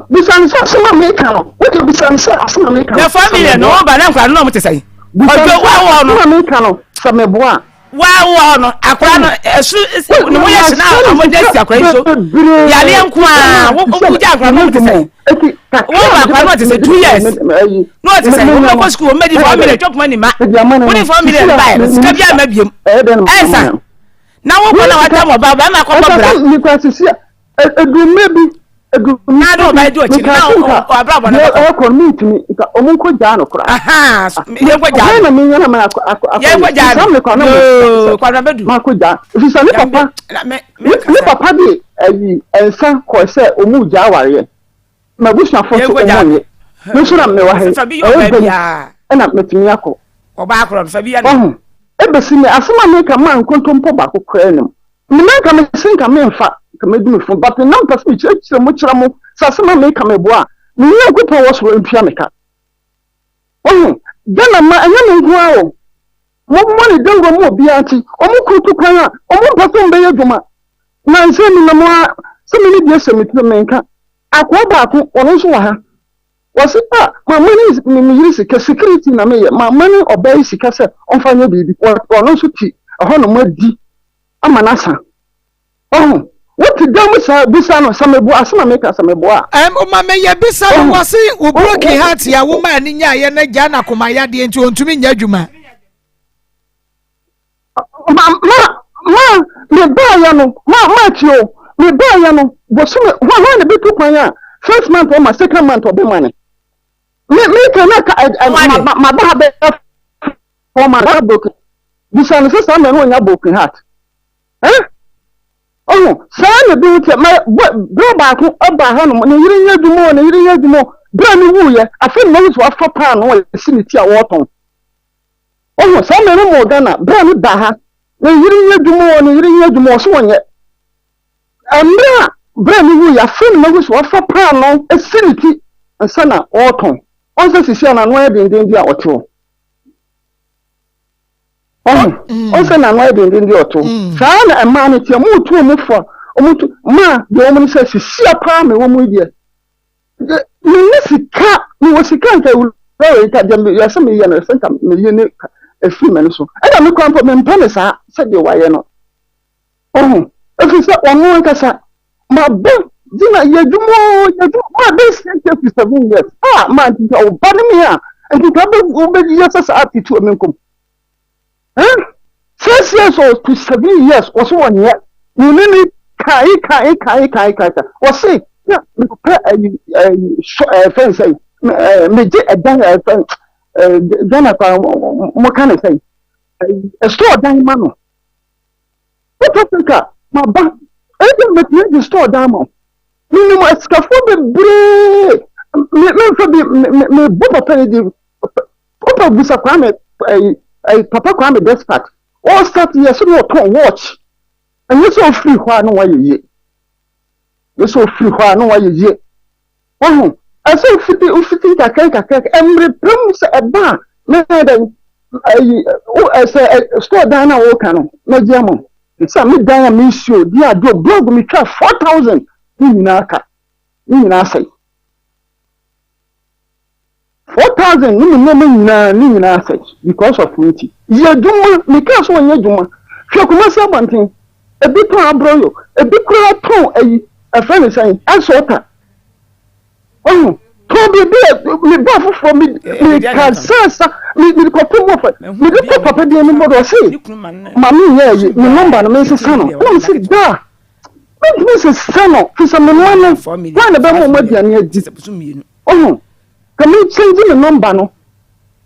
bisan sa sama America no what bisan sa sama America the family no ba na nkwa no mo te sai ojo wa no America no sa meboa Wow, no, akwa no no mo yes na amodesi akwa so. Yale enko wo ja akwa no te say. Wo akwa no te say 2 years. No te say wo go school me di family chop money ma. Wo di family buy, sika bia ma biem. Esa. Na wo ko na wata mo ba ma ko bra. Ni kwa sisi edu mebi na do ba do chi na o abra bo na o ko meet mi ka o mun ko ja no kra aha ye ko ja na mi nyana ma ye ko ja no kwa na bedu ma ko ja fi sa ni papa ni papa bi ayi ensa ko se o mu ja ware ma bu sha foto o mo ye no so na me wa he e na metimi akọ o ba akọ fa bi ya no e be si me asema me ka ma nkontompo ba ko kra nim me na ka me sin ka me mfa kamedumi fun but na mpase chire mo chira mo sasema me kamebo a me ye gupa wo so mpia meka gana ma anya me nko awo mo ni dengo mo bia ti o mo kutu kan a o mo mpase mbe ye dwuma na nse mi na mo a se me ni bia se me tire menka akwa ba ko ono so wa ha wasi pa ma mani mi yiri sika security na me ye ma mani obey sika se onfa nya bibi ono so ti ho no ma di amanasa what did say bisa no samebu asema meka samebu a o ma me ye bisa no wasi u broken heart ya wo ma ni nya ye na gya na koma ya de enti ontumi nya adwuma me ba ya no ma tio me ba ya no bo so me ho na bitu kwan a first month or my second month or be money me ka na ka ma ba be for my broken bisa no say me no nya broken heart say bi wuce bro ba ku oba ha no ne yiri nya dumo bro ni wu ye afi no so afa pan no siniti a woton say me no mo gana bro ni da ha ne yiri nya dumo so wonye amra bro ni wu ya afi no so afa pan no siniti nsana woton say sisi na no e denden dia oto say na no e denden dia oto saa na ema ne tie mu tu mu fo omutu ma de omu se sisi apa me wo mu die ni sika ni wo sika nka wu ka de ya se me ye no se nka me ye ne efi me no so e da me kwan po me mpane saa se de wa ye no efi se onu nka sa ma be dina ye jumo ma be se 7 years ma ti o ba me a enti ka be o be ye se sa ati tu me nkom 6 years or to 7 years or so one year you need kai or say yeah me friend say me je edan dana kwa mo kan say a store dan ma no what africa ma ba e de me store dan ma ni mo escafo be bre me fa bi me bo papa ni di papa busa kwa me papa kwa me despot all start yes no to watch and you so free kwa no why ye you so free kwa no why ye I so fiti kaka emre prum se eba na den store down na wo kan no jamo it's a me dan me show dia do blog me try 4,000 ni na say 4,000 ni na say because of me ye duma me ka so ye duma hwe kuma se bantin e bi to abroyo e bi kura ton a friend saying ansota to be me ba for me can sense me ko to mo fa me ko papa de ni mo do say mami ye me number no me se sano no se da me se sano fi so me no na be mo ma dia ne adi come change me number no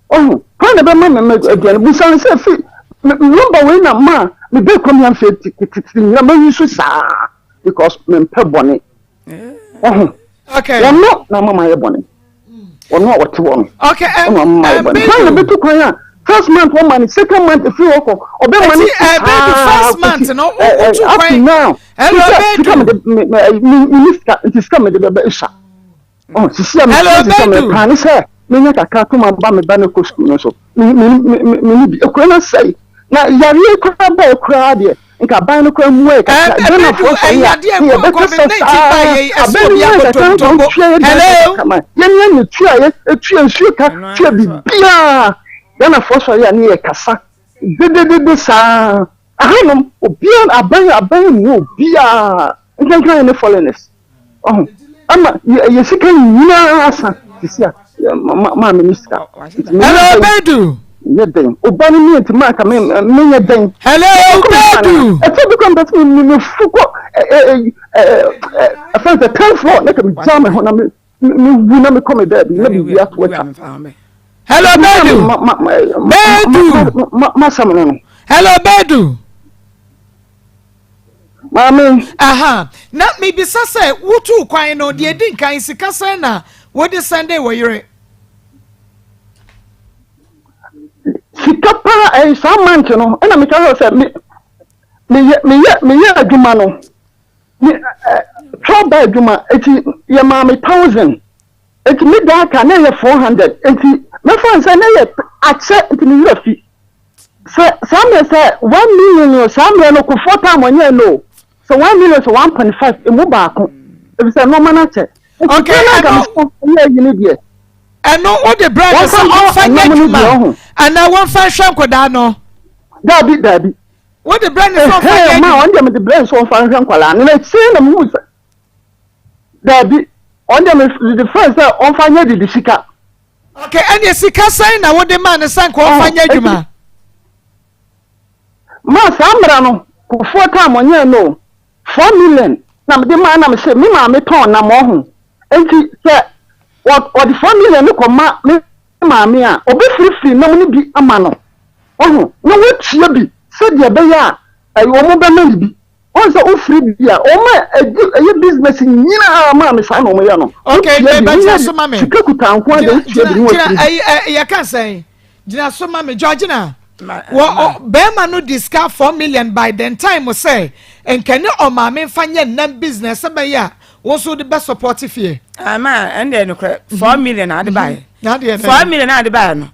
how na be ma me aduane bu san se fi number we na ma me be come am fe titi na ma yusu sa because me mpe bone okay no na mama ye bone ono what won okay how na be to kwan first month one money second month if you oko obe money baby first month no to kwan now hello baby minister it is come the be isha sisi am kan say me kaka to mamba me ba na ko school no so me bi ekwana say na yare kwa ba kwa de nka ban no kwa mu e kaka na for say ya de ko be say abeli akotonto hello yen ni tua ye tua nsuo ka tua bibia na for say ya ni e kasa de sa ahanum obia aban ni obia nkan ne foreigners ama ye sika nyina asa tisia ma minister hello Bedu ye den obani ni ntima ka me ye den hello Bedu e to become that me fuko after the 10th floor na ka jam ho na me na me come there na be ya to hello Bedu Bedu ma hello Bedu Mami aha na me bisa say wutu kwan no de din kan sika say na wo de Sunday wo yire sikapa some month no na me ka say me adwuma no me trouble adwuma eti ye mami 1000 eti me da ka na ye 400 eti me fan say na ye ache eti me yafi some say 1 million some no ko 4 time onye no so 1 million so 1.5 emu baako if say no man che okay eno wo de brand so on fanya juma ana won fa hwankoda no dabi wo de brand so fanya ma on dem de brand so fa hwankola na say na mu dabi on dem the first on fanya de sika okay any sika say na wo de man san ko fanya juma ma samra no ko 4 time onye no 4 million na me de man na me say me ma me ton na mo ho enti say what the 4 million ko ma me ma me a obi free na mo ni bi ama no no wo tie bi se de be ya ayi wo mo be na bi on say o free bi a o ma ayi business nyina ma me sa no mo ya no okay me ba so ma me sikakuta anko de tie bi ni ya kan say jina so ma me George na wo be ma no discount 4 million by then time o say enkene o ma me fanye na business be ya wo so the best support fee ama ende no 4 million ade bae na de 4 million ade bae no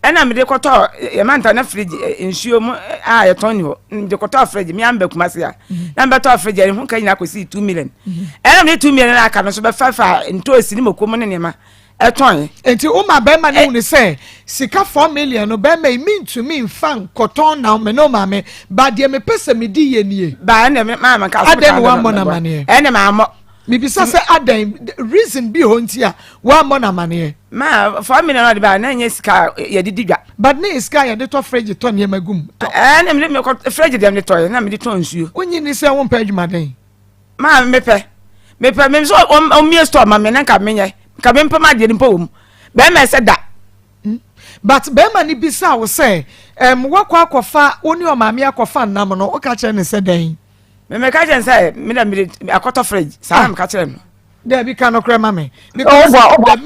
ena me de koto ye manta na fridge nsuo mu a ye ton ho de koto fridge mi amba kumase ya na mba to fridge ho kan nyina kosi 2 million ena me 2 million aka no so be fafa nto esi ni makomo ne nema eton enti o ma be ma ne uni say sika 4 million no be me mean to me fan koton na me no ma me ba de me pese me di ye nie ba ena me ma ka so aden wa mo na mane ena ma mo mi bisa say aden reason bi ho ntia wa mo na mane ma 4 million ade ba na nya sika ye dididwa but ne sika ye de to fridge to ne magum ena me ko fridge dem ne to na me de to nsuo onyi ni say won pa adwuma den ma me so o mi store ma me na ka me nye ka me mpa ma de mpa wo mu be me se da but be ma ni bisa wo say wakwa akofa oni o ma me akofa nam no o ka kire ne se den me ka jen say me da me akoto fridge sa me ka kire no there be kan okra ma me because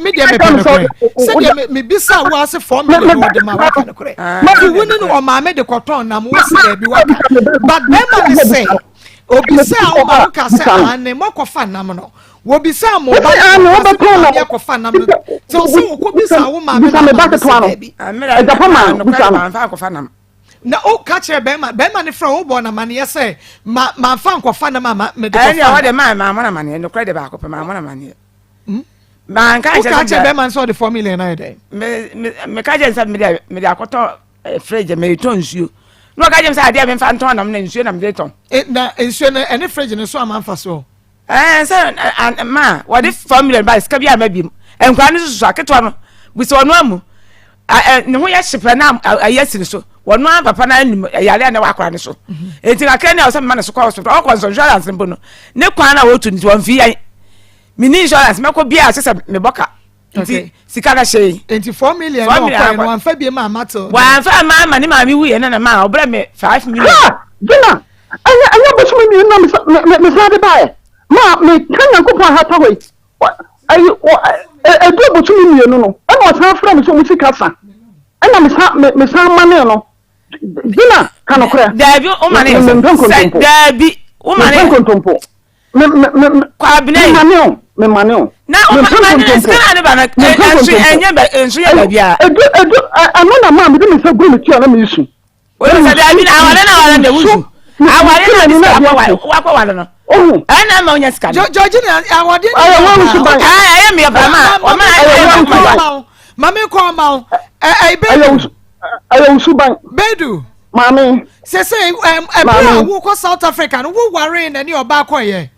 me dey me pen okra say dey me bisa wo ase 4 million wo de ma wa kan okra ma di woni no o ma me de koton nam wo se dey bi wa but be ma ni say obisa o ma wo ka say ane mo kofa nam no wo bisa mo ba no wo beton na kofa nam no so wo ko bisa wo ma me me ba ke to ano e da pama bisa ma fa kofa nam na o ka kire be ma ni fra wo bo na mane say ma fa kofa nam ma me de kofa kofa wo de ma na mane no kra de ba kofa ma na mane ma ka kire be man so de 4 million na dey me ka jen say me de akoto fridge me to nsuo no ka jem say ade me fa nton nam na nsuo na me de ton na nsuo na ene fridge no so amanfa so say ma what if 4 million by ska bia ma bim enkwa ne susu aketo no buso ono amu ne ho ya hyepe na ayesi so wono papa na anim yale na wakora ne so enti ka kene o se ma ne so kwa hospital o konso insurance mbo no ne kwa na wotu nti won fi yan mini insurance me ko bia asese me boka enti sika na shey enti 4 million no kwa no anfa bia ma mato wa fa ma ni ma mi wu ye na ma obra me 5 million gina anya bo so mi na me sa de bae ma me kanya ko pa ha ta hoi ayi do bo so mi no no e mo sa fra me so mu sika fa ena me sa mane no gina kan okra dabi o mane dabi o mane kontompo me kwa bine me mane na o mane skana ne ba na ensu ya bia edu amana ma me de me sa gru me tia na me isu o se dabi na wala na wusu awale na ska kwa wala no ana ma onya ska George na awade aye me ba ma o ma mame ko ma ayo usu ban Bedu Mami. Say who ko South Africa no who worry na ni oba koye.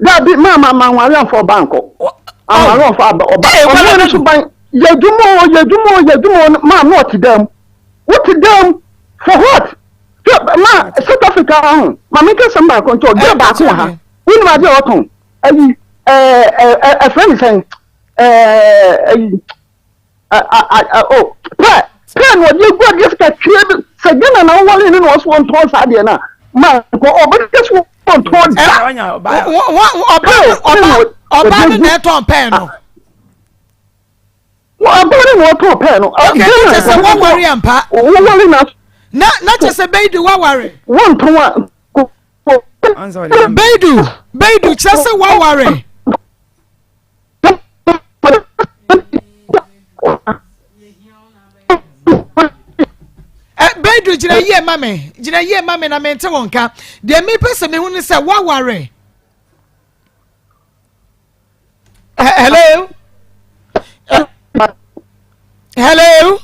That be mama man for banko. I'm run for oba. Oba so ban yedumo ma not to them. What to them for what? Ma South Africa mami ke some bank control dey back ha. We no dey oton. A friend is saying oh pen what you go just get create say gana na wale ni no so on ton sa de na ma ko oba just on ton da oba ni na ton pen no oba ni no ton pen no okay just say one worry ampa worry na just say Beidu one worry one ton Beidu just say one worry Beidu jina ye mame na mente wonka de me pese me hunu se wa ware hello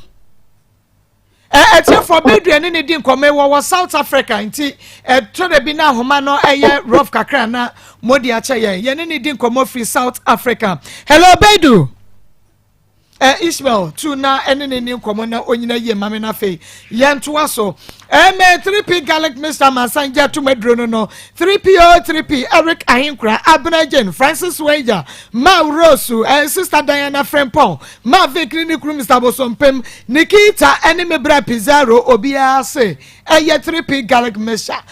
eti for Beidu ene ne di nkome wo South Africa nti to de bi na homa no eye rough kakra na modi ache ye ne di nkomo free South Africa hello Beidu Ishmael tu na ene ne nkomo na onyina ye mame na fe yento aso me 3p garlic Mr. Masanja to medro no 3p Eric Ahinkra Abnajen Francis Wager Ma Rosu Sister Diana Frempon Ma Vicri ni kru Mr. Bosompem Nikita enemy bra Pizarro obia se 3p garlic Mr.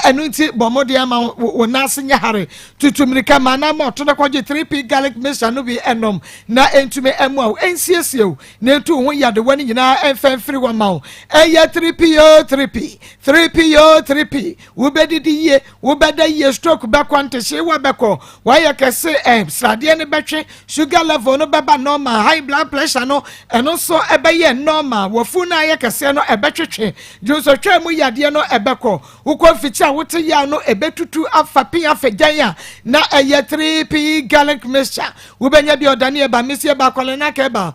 Enuti bomodia ma wonase nya hare tutumrika mana mo to na kwaje 3p garlic Mr. no bi enom na entume emu ensiesiew na entu ho yade wani nyina enfenfiri wa ma 3p 3p ubedidi ye ubeda ye stroke bakwante she wa beko why kese srade ne betwe sugar level no beba normal high blood pressure no eno so ebeye normal wofu na ye kese no ebetwetwe jonso twa mu yade no ebeko ukọ fiti a wote ya no ebetutu afapi afegan na 3p garlic mixture ubenya bi odane eba mesie ba kwalena ka eba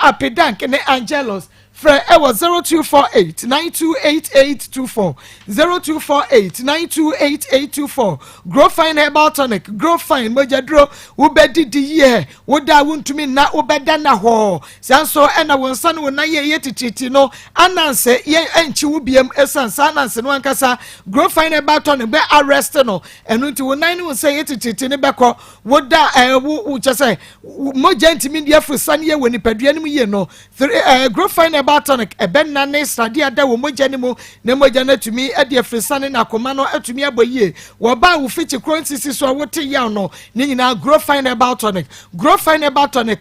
apidank ne angelos Fred, was 0248-928824. 0248-928824. Grow fine herbal tonic. Grow fine mojadro. Ubedi di ye. Woda wuntu mi na ubeda na ho. Sanso ena wonsan wona ye tititi no. Ananse ye enchi ubiem esansa ananse no ankasa. Grow fine herbal tonic be arrest no. Enunti wona ni wonse ye tititi ne beko. Woda wo chese mojanti mi dia frusan ye woni padua ni mu ye no. Grow fine Tonic eben na ne srade ada wo moja ni mu ne moja na tumi e de frisane na Akoma no atumi aboyie wo ba wo fiti kronsi so wote ya no ne nyina grow fine about tonic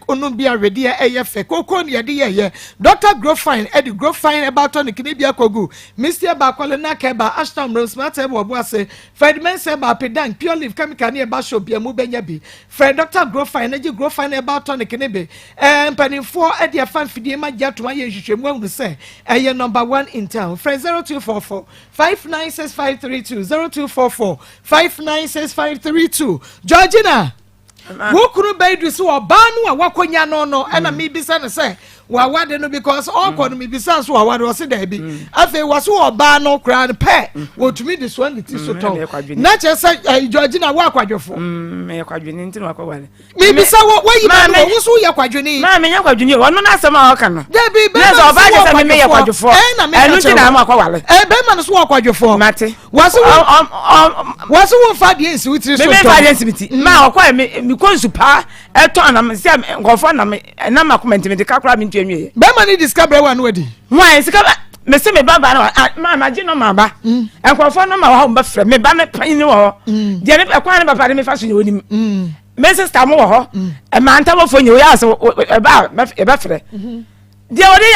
onum bia rede e fe koko ne de ye Dr. Grow fine e de grow fine about tonic ne bia kogu Mr. Bakwale na keba Ashton Rose mate bo ase Fred Mense ba pedan pure leaf chemical ne ba shop bia mu benya bi Fred Dr. Grow fine e de grow fine about tonic ne be mpanifo e de fan fidie ma gyato aye hwehwemu say number 1 in town. Friend 0244 596532 0244 596532. Georgina, who could Beidu so a banu a wakonya no and a me be son say. Wa wade no because all kon me bisa so wa do se da bi afi waso oba no kra pe wo tumi this one it so to na che say Georgina wa kwadwofo me kwadwini nti no akwale me bisa wo yi ma wo so ya kwadwini ma me nya kwadwini wo no asem a oka no da bi be so oba je say me ya kwadwofo enu nti na ma akwale be ma no so wa kwadwofo mate waso wo fa de nsi witiri so to me fa de nsi biti ma okwa me konsu pa eto na me se ngofo na me na ma comment me de kakra me be mani discover one wedi why sika me se me baba na ma je no ma ba enkofo no ma wa ba frɛ me ba me pan ni wo de ne ekwan ne baba de me fa so nyoni me sister mo wo ho e ma nta wo fo nyi wo ya so e ba frɛ de o de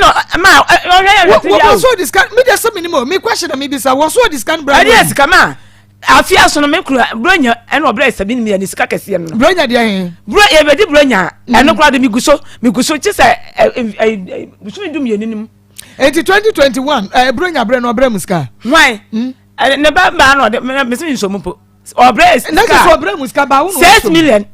no ma o ya so discuss me de so minimum me question na me bisa wo so discuss brand yes kama afia so no me kru bronya ene obra 7 million ni sika kese no bronya de hen bro e be di bronya ene kru de miguso chi se buso dum yenim enti 2021 bronya bre no obra muska why ne ba no de me se nso mpo obra na so obra muska ba wo 6 million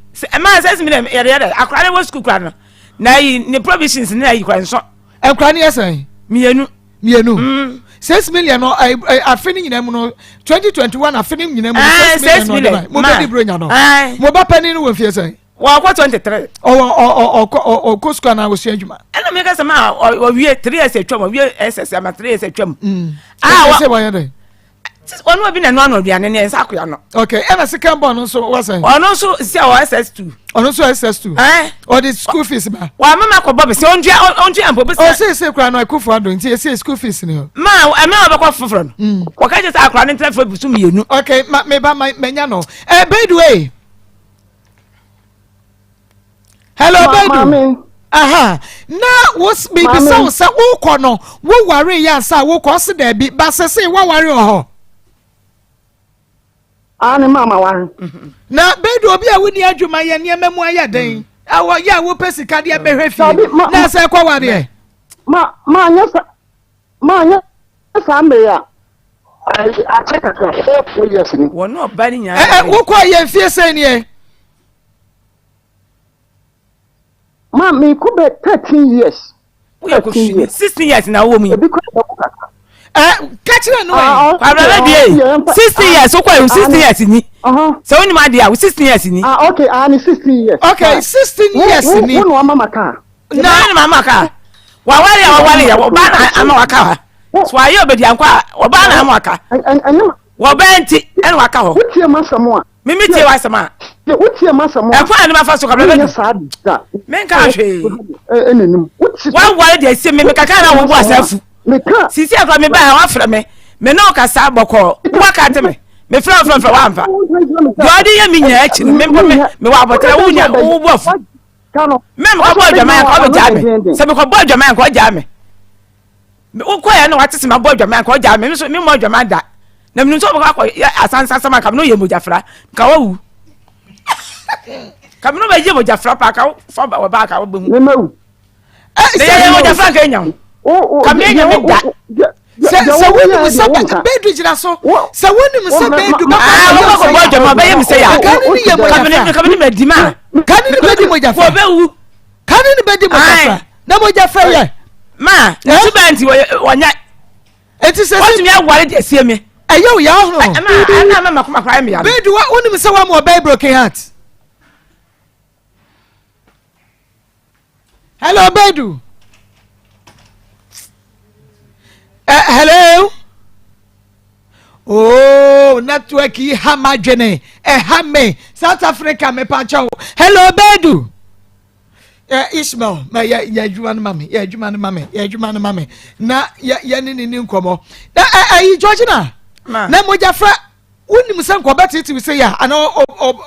ma 6 million ya akra ne wo school kra no na yi ne provisions na yi kra nso enkra ne yesen mienu 6 million no afeni nyina mu no 2021 afeni nyina mu 6 million mo be di bronya no mo ba pani no wo fie say wa kwa 23 o kosko na wo sia adwuma ana me ka se ma o wie 3 years atwam o wie ss ama 3 years atwam wa se wa yede onu obi na no aduane ne ensa akoya no okay ena second born no so wa say onu so si o ss2 onu so ss2 or the school fees ba wa mama ko bobe se onju ampo be se kura no akufo ado nti se school fees ni ma ame obekwa foforo no wa ka je sa akura ne trafo busu mienu okay me ba menya no by the way hello Bedu aha na was baby so sa wo ko no wo ware ya sa wo ko se da bi ba se wo ware ho ani mama ware na Bedu obi a woni adwuma ye ne memu aya den awo ya wo pesika de be hwe fi na se ko ware ma nya sa me ya a check ka yes ni wo no ba ni nya wo ko ye fie se ni ma me could be 13 years. We are 16 years now, woman. Catch it, no. 16 years, okay, 16 years in it. So, when my dear, 16 years in it. Okay, I'm 16 years. Okay, 16 years in it. No, Mama car. No, Mama car. Why, I'm not a car. So, I hear, but the uncle, or Bana Maka. And well, Benty, and Waka. What's your master more? Mimiti wa sama. What's your master more? I find my first to men country. One why they say me kakana wo boasafu. Sisi akwa me ba wa fra me. Me no kasa boko. Waka te me. Me fra wa amfa. Jodi ye me nya achi me wa botra wo nya wo bofu. Me ko bo adwaman ko be ja me. Se me ko bo adwaman ko ja me. Me ko ya no watese ma bo adwaman ko ja me. Me so me mo adwaman da. Na minu so bako asansa sama kam no ye mojafra ka wawu kam no ba ye mojafra pa ka fo ba ka wo be hu Me mawu. ye mojafra ka nya kam ye nya me da se woni mo se Bedu jira so se woni mo se Bedu ba ko bo jama ba ye mi se ya kan ni ye mojafra kam ni me di ma kan ni be di mojafra fo be wu kan ni be di mojafra na mojafra ye ma ntu ba nti wo nya enti se what me aware de sie me ayo ya ho ana makoma kwa me ya Bedu wa onim se wa mo by broken heart hello Bedu hello oh network yi hamadwene hame South Africa me pa chawo hello Bedu Ishmael ma ya adwuma no mame ya adwuma no mame na ya ni nkomo ayi Georgina na mojafra unim se nko betiti we say ya ana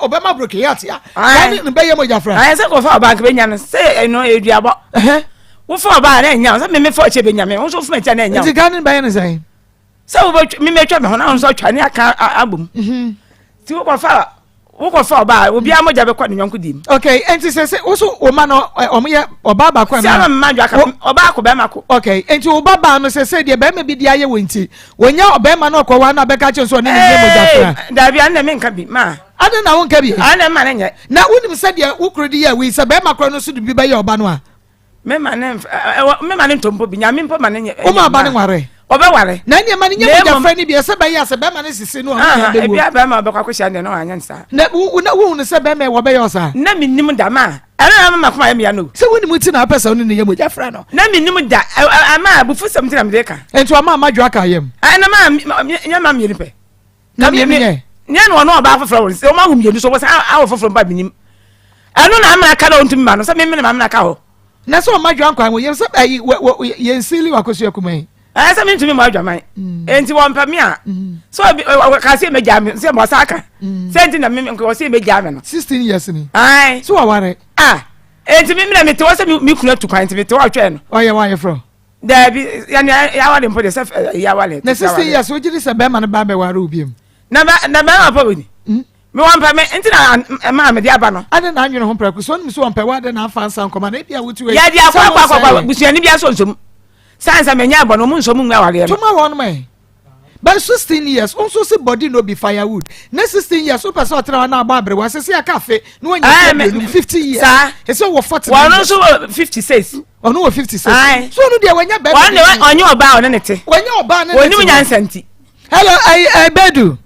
obema broke yat ya yani be ye mojafra ai se ko fa bank be nya no se no eduabo wo fa ba na nya se me fa che be nya me wo so fu me cha na nya ndi gani be ye say se wo me me twa me ho na so twa ne aka abum ti wo ko fa ba obi amoja be kwa ne nyonko dim okay enti se wo so o ma no omoye oba ba kwa na se ma dwa ka oba ko be ma ko okay enti oba ba no se de be ma bi dia ye wonti wonya oba ma no ko wa na be ka che so ne ne mojafra da bia na me nka bi ma ade na won ka bi ana ma na nya na wonim se de wo krodi ye wi se be ma kro no so de bi be ye oba no a me ma ne ntompo bi nya me mpo ma ne nya o ma ba ne ware oba ware na ne ma ne nya mojafra ni bi se be ya se be ma ne sisi no ha e bia ba ma be kwa kwhia ne no anya nsa na wo ne se be ma wo be ye osa na minnim da ma ana ma makoma ya no se wonim ti na pesa no ne ye mojafra no na minnim da ama bufu sam ti na me ka enti o ma madwa ka yem ana ma nya ma me pe na me nye nya no no ba foforo se o ma hu mienu so wo sa awo foforo ba minim anu na amana ka do ntumi ma no se me na amana ka ho na so madwa nkwa wo yem se ayi ye nsili wakosu akumai se me ntumi ma adwaman enti wo mpa me a so ka se me gya me se mo sa ka se enti na me ko se me gya me no 16 years ni ai so ware enti me na me te wo se me kunu tu kwan enti me te wo twa no oye from da bi ya wale mpo de se ya wale na 16 years wo jiri se be ma ne ba be ware obiem na ba pa boni me wan pa me enti na ma me dia ba no ade na anwene ho praku so nim so wan pa wa de na afa nsan koma na bia wotu ya dia kwa busuani bia so nsom sansa me nya abo no mu nsom nwa wale tuma won me but 16 years also say body no be firewood na 16 years so person otra na agba abre wa sese aka fe no anya 50 years e so wo 40 wa no so 56 ono wo 56 so no dia wanya be onye oba ono nete wanya oba ne woni nyansanti hello I bedu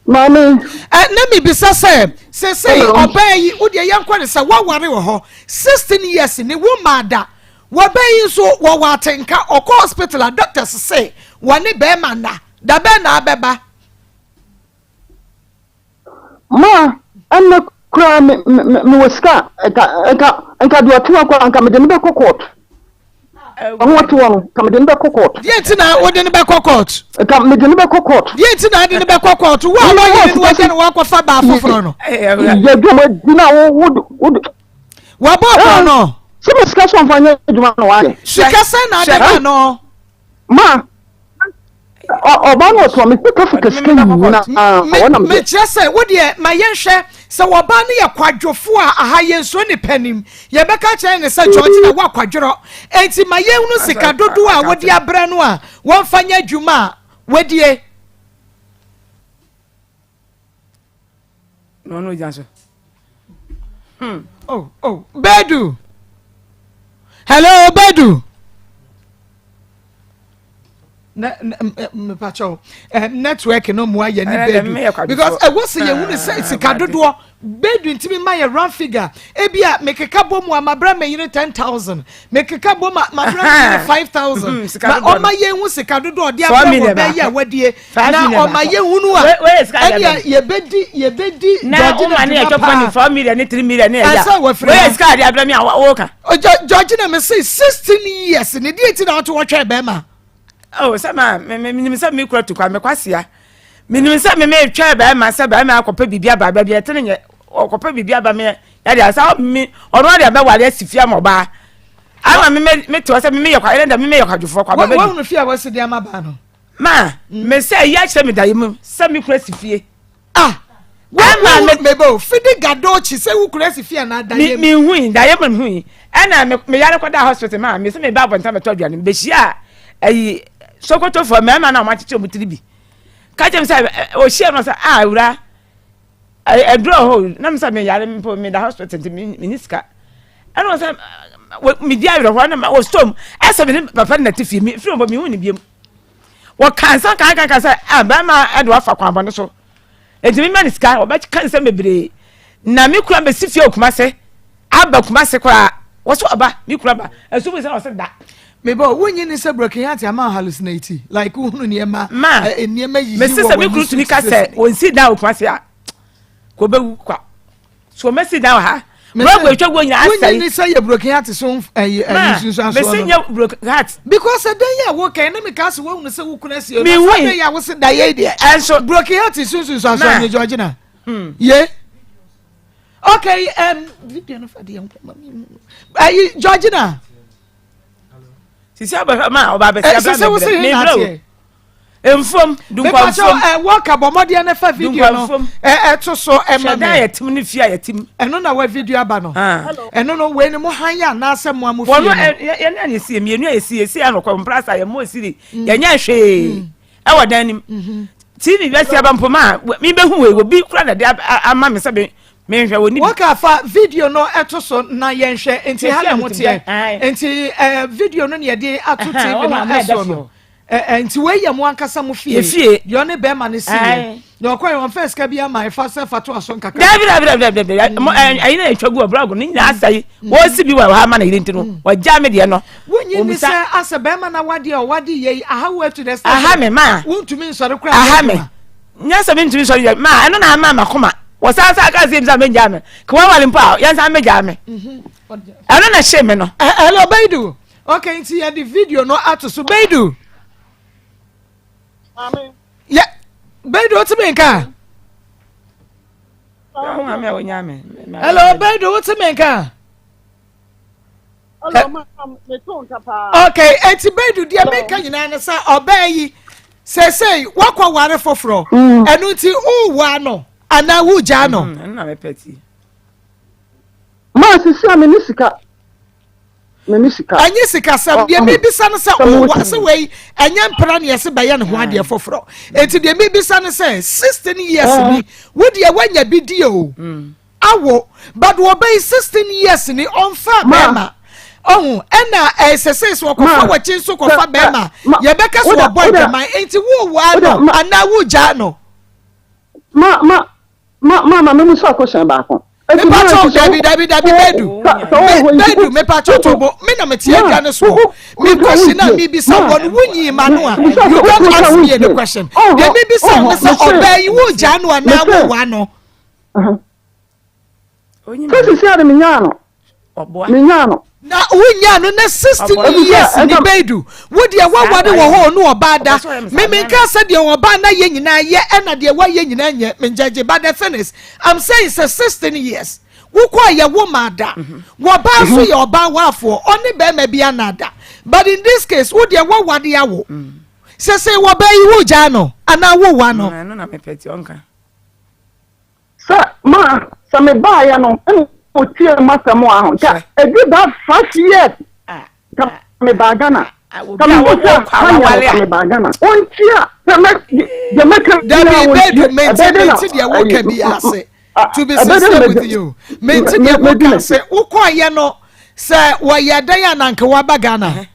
Mami. Na mi bisa say oba yi wo dia yankwa ne say wa ware wo ho 16 years ni wo mada wo ba yi so wo watenka okọ hospital doctors say woni be man na da be na abeba Ma anna kura me waska eka do atu akwa anka me de be court Ọhụrụ tụọ nụ ka me de be court die ntina wo de ne be court ka me de be court die ntina de ne be court wo lo yi ni wo de ne wa kwa fa ba foforo no ye do mo dina wa bo no se me ska so mfanya eduma no wa sika se na de no ma ọba no to me ka fika sika yi na wona me chese wo de ma yenhwe se wo ba ne ye kwadwofo a aha yenso ne panim ye beka kire ne se George na wa kwadworo enti ma yenhunu sika dodo a wo de abra no a won fanya adwuma wo de no janso oh Bedu hello Bedu me pacho network no mo aye ni Bedu because I was say you say sika dodo Bedu ntimi ma ye round figure ebia mekeka bom amabra me 10,000 mekeka bom amabra 5,000 na o ma ye hu sika dodo de abra wo be ye wadie na o ma ye hunu a ebia ye bedi na o ma ne e chopani 4 million ni 3 million ya we sika de abra me a wo ka George na me say 16 years ni die ti na auto wo twa be ma oh sama me say me kura to kwa me kwasia me say me twa ba ma say ba ma akopa bibia ba ba bia tene nye akopa bibia ba me ya de asa me ono de ba wale asifia mo ba ama me to say me yakwa enda me yakwa dufo kwa ba ba wo no fia wo se de ama ba no ma me say ya kire me dayemu say me kura sifie wa me bebo fidi gadochi say wo kura sifie na dayemu me hui dayemu hui ana me yare kwa da hospital ma me say me ba bonta me to aduane be hia ayi Sokoto for me na ma chiche mutiri bi ka jem say o share no say wura I draw hole na me say me yare me me da hospital me niska and was me dia we ho na o storm ese me papa na tifi me free me hu ni biem wo kansan kan say ba ma e do afa kwan bo so enti me niska o ba kan say mebre na me kura be sifie okuma se aba kuma se kwa wo so aba me kura ba esu be say o se da Mebo wonyi ni se broken heart am hallucinate like unu niema niema yi me se me kuru tuni ka se on sit down kwase a ko bewu kwa so me sit down ha bro go twa nya asai wonyi ni se ye broken heart so sunsun aso me se nya broken heart because the day ya wo kan na me ka se wo unu se wo kuna se me day ya wo se da ye dia and so broken heart sunsun aso ni George na ye okay video no fa dia George na sisi aba ma oba be sia bra me bro enfom dunkwa enfom work abomode na fa video no to so ma da yetim ni fia yetim eno na wa video aba no eno no we ni mo hanya na asem mo fia no ye na yesie mienu yesie anokwa mprasa ye mo siri ye nya hwe e wodan nim tv be sia ba mpoma mi be hu we obi kura na de ama me se me hwe woni work afa video no to so na ye hwe enti ha na motie enti video no ne ye de ato tv na eso no enti we ye mo ankasa mo fie yo ne be ma ne si yo kwa yon first ka bia my first fato aso nkaka dabi ayi na etwagu obrago ni nya asai wo si bi wa ha ma na yirenti no wa ja me de no wonyi ni se asa be ma na wade o wade ye aha we to the station aha me ma wontumi nsore kra aha me nya se me ntumi nsore ma eno na ama makoma wo sa ka se mza me jame kwa wale mpa yan sa me jame eno na shame no hello Baidu okay nti ya the video no ato so Baidu Amen. Yeah, Baidu what's me nka? Hello, Baidu what's me nka? Hello, me ton kapa. Okay, enti Baidu dia me kan nyina na sa obayi. Say wakwa ware foforo. Enu nti uwa no, ana wuja no. Na me peti. Ma sisi amenisika. Menisika. Anyi sika sam de me bisa no se o se we anya mpra ne yese baye ne ho ade foforo enti de me bisa no se 16 years ni wo de wanya bi di o awo but wo be 16 years ni onfa bema oh ena SSS wo kofa wachi so kofa bema ye beka so boy man enti wo wa no ana wo ja no ma me so question ba kon me pacho David bedu me pacho tobo me na metie adwa ne so me question na me bi someone wunyi ma no a you don't ask me the question dey me bi say say obey wo ja no ana wo wa no Kasi siya mi nyano. Mi nyano. Na unya no na 16 years ni bedu. Wo de wa wade wo ho no obada. Me nka say de oba na ye nyina ye na de wa ye nyina nye me judge but the finish. I'm saying it's 16 years. Wo kwa ye wo mada. Wo ba so ye oba wafo. Oni be ma bia nada. But in this case wo de wa wade ya wo. Say wo ba yi wo ja no ana wo wa no. No na me peti onka. Sa ma sa me ba ya no o tie masa mo ahun ja e do that 5 years me ba Ghana ka me wo me ba Ghana on tia sa me de me ka David maintain the work be ase to be sincere with you maintain the work say ukoye no say wo ya dan ya nanka wa ba Ghana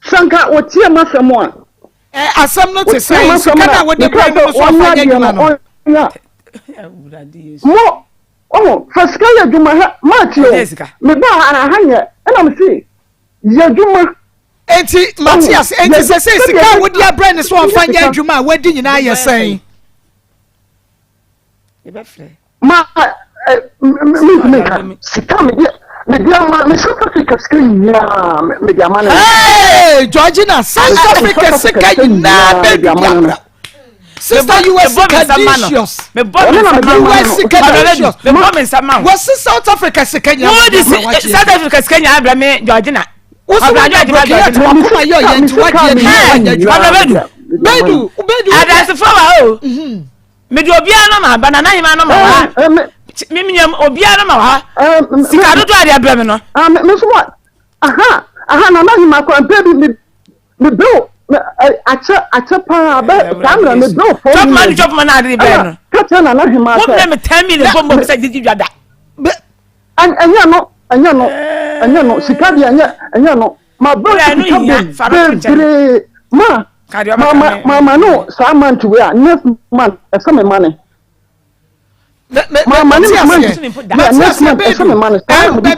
sanka o tie masa mo asem no te say kana wo de brand no so fa nyuma no mo faska ya juma ha matio me ba ara hanye na me si ya juma enti Matthias enti se sika wo dia brand so fa nya juma wadi nyina ye sen e be frɛ ma me sika me dia ma me South Africa screen ya me dia ma hey Georgina South Africa sika nyina be dia Sister, you were conditions. Me bomb was South Africa Kenya? What is South Africa Kenya? Abraham Georgina. What's the Bedu. That's the flower. Me do Obiano, banana, man. Mimium Obiano, Sicado to Abraham. Miss what? Aha, no, my baby, me do. Acha pa ba camera me do for chop man adi be no catch na na him what name 10 million bomb say did you da anya no sika bi anya no ma bro ma no sa man to we next month some money baby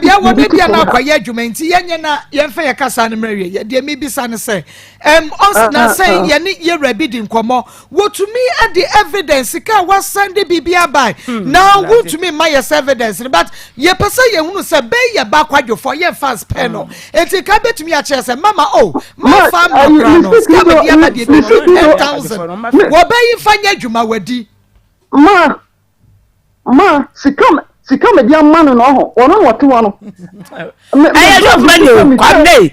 I want to be an acquire jumanti yenye na yemfa ye kasa ne mrewe ye de me bisa ne say us na say ye ne ye rabidi nkomo wo to me at the evidence ka was send bibia by now wo to me my evidence but ye pese ye hunu say be ye ba kwadwo for ye fast penal enti ka betumi a chere say mama my family no ska be dia ma de 10,000 wo be yi fanya dwuma wadi ma sika me dia ma no ho ono wote wono I don't money kwade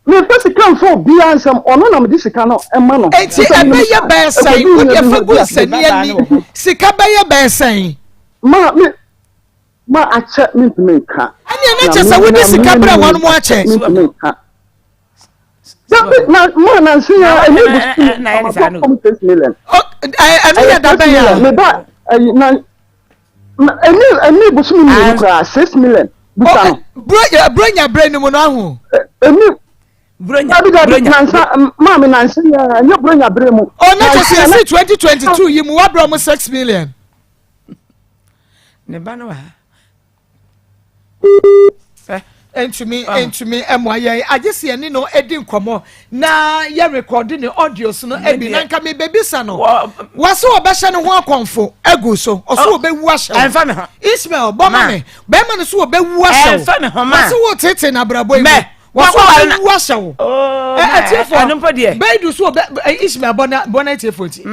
me first come for bia ansem ono na me di sika no e ma no enti ebe ye be say wo de fagu sani ani sika be ye be say ma ache me ka ani na che say wo di sika bra wono mo ache na see ya na 6 million ani da be ya me ba na eni busumi ni kura 6 million buta no bronya brain mu no ahu eni bronya nansa mama nansa ya nya bronya brain mu na just say 2022 yi mu wa bro mu 6 million ne ba no ha entumi emwaye agese ye ni no edi nkomo na ye recording the audios no ebi na nka me bebisa no wase obehye ne ho akonfo egu so oso obewu ahye enfa me ho Ismail boma me be ma ne so obewu ahye enfa me ho ma wase wo tete na brabo yi wase obewu ahye wo etiefo anumpo de bedu so Ismail bona etiefo ti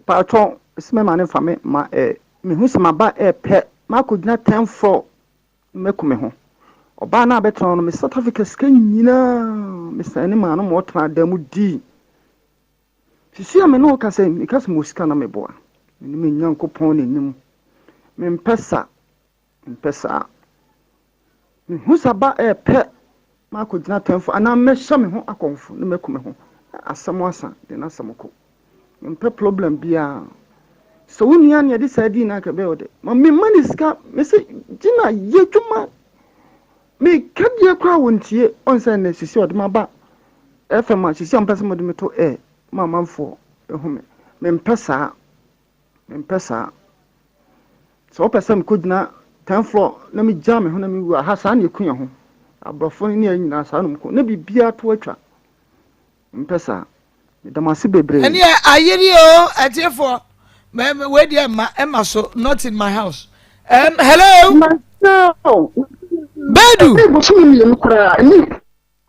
pa ton Ismail ma ne fa me ma me hu sama ba pe ma ko gina 10-4 mekume ho oba na beton no me South Africa ska nyina me sane ma no mo tena damu di sisi ame no ka se me kase mo sika na me boa ni me nyankopon ne nim me mpesa me husaba pe ma ko gina tanfo ana me hye me ho akonfo ne mekume ho asamo asa de na asamoko me problem bia so when you are deciding na ka be ode ma me money ska me say gina ye twuma me kadie kwa wontie on say na sisi ode ma ba FM sisi am pese mo de me to ma manfo ehu me mpesa so pese me ko gina 10 floor na me jam ho na me wu ha sa na ekunya ho abrofo ni anyina sa no ko na bibia to atwa mpesa me damase bebre and yeah ayeri o atiefo me we dey ma so not in my house hello Bedu e bo sumi mi no kra ni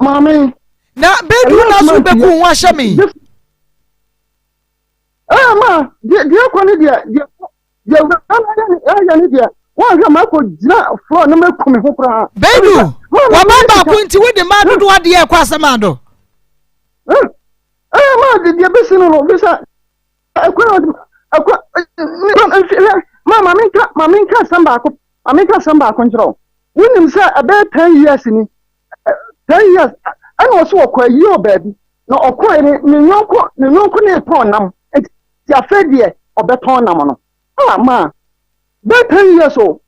mama na Bedu na so be ku ho ahye me ma dia kwa ni dia ya ni dia wa hwa ma ko jina floor na me kumi ho kra Bedu wa ba ku nti we de ma dodo ade e kwa asema do ma dia be sino no be sa akwa maminka samba ko njro wonim say about 10 years ni 10 years ana oso okwa yi obabi na okwa ni nyonko na ton nam ti afedie obeton nam no ma be 10 years o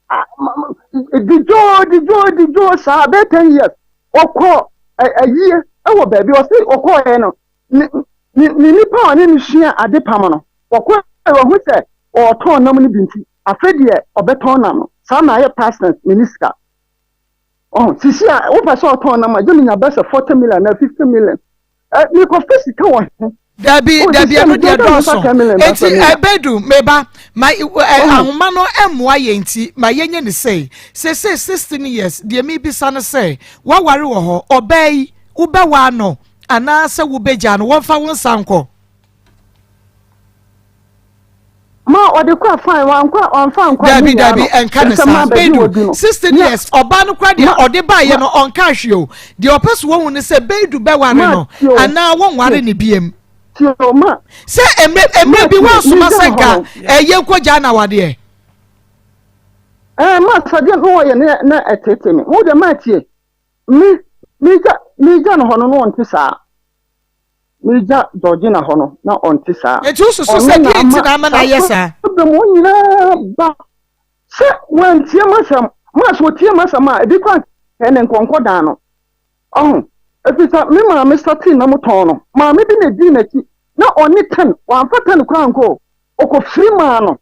dijo sa be 10 years okwa ayi ewo baby o say okwa e no ni nipa oni ni hia ade pam no okwa hu say o ton nam ni binti afedie obeton nam no sa na ye pastor minister sisi a wo pa so ton nam aje nya best 40 million na 50 million ni ko fesi ka wo Dabi anu de donso enti Bedu meba my ahoma no emwa ye nti ma yenye ni say 16 years de mi bisa no say wa ware wo ho obai wo be wa no ana se wo beja no wo fa won sanko ma ode kwa fine wan kwa on fan kwa dabi enka ne sa Bedu 16 years oba no kwa de ode ba ye no on ka hwe o de opeso wo ne se Bedu be ware no ana won ware ne biem ma se emre bi wan suma senka ye nkoja na wade ma sade no ye na etete me wo de ma tie mi ja no hono no onti sa mi ja doji na hono na onti sa e tu so security na ma na yesa be mo nyina ba se wan tie masam ma so tie masam a bi kwa ene nkonko dan no efisa me ma me start na mo ton no ma me bi na di na ti na oni 10 wan fa 10 kwa nko oko free man no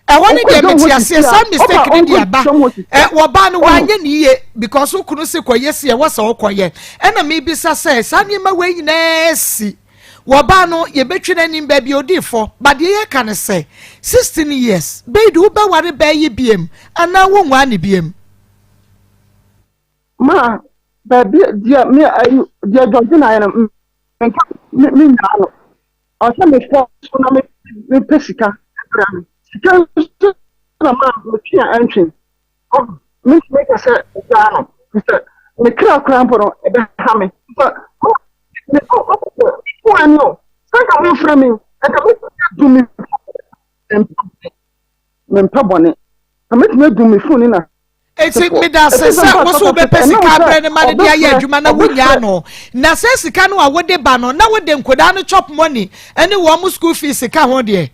e woni de metiase some mistake ni dia ba wo ba no wanye ni ye because ukunu se koyesi e wasa okoye ena me bi sa say sani ma we nyina si wo ba no ye betwe na nim ba bi odifo ba de ye kan say 16 years Bedu ba ware ba ye biem ana wo nwa ne biem ma ba bi dia me ayu dia doji na yana me nyano o se me fo so na me pesika sika na ma me tia antwen me make say no me kra krampo no e be ha me me ko ano saka mo fra me e ka me do me mpabone me do me phone na eti me da se wo so be pesika bre ne ma de dia ye adwuma na wonya no na se sika no a wode ba no na wode nkoda no chop money ene wo mu school fees ka ho de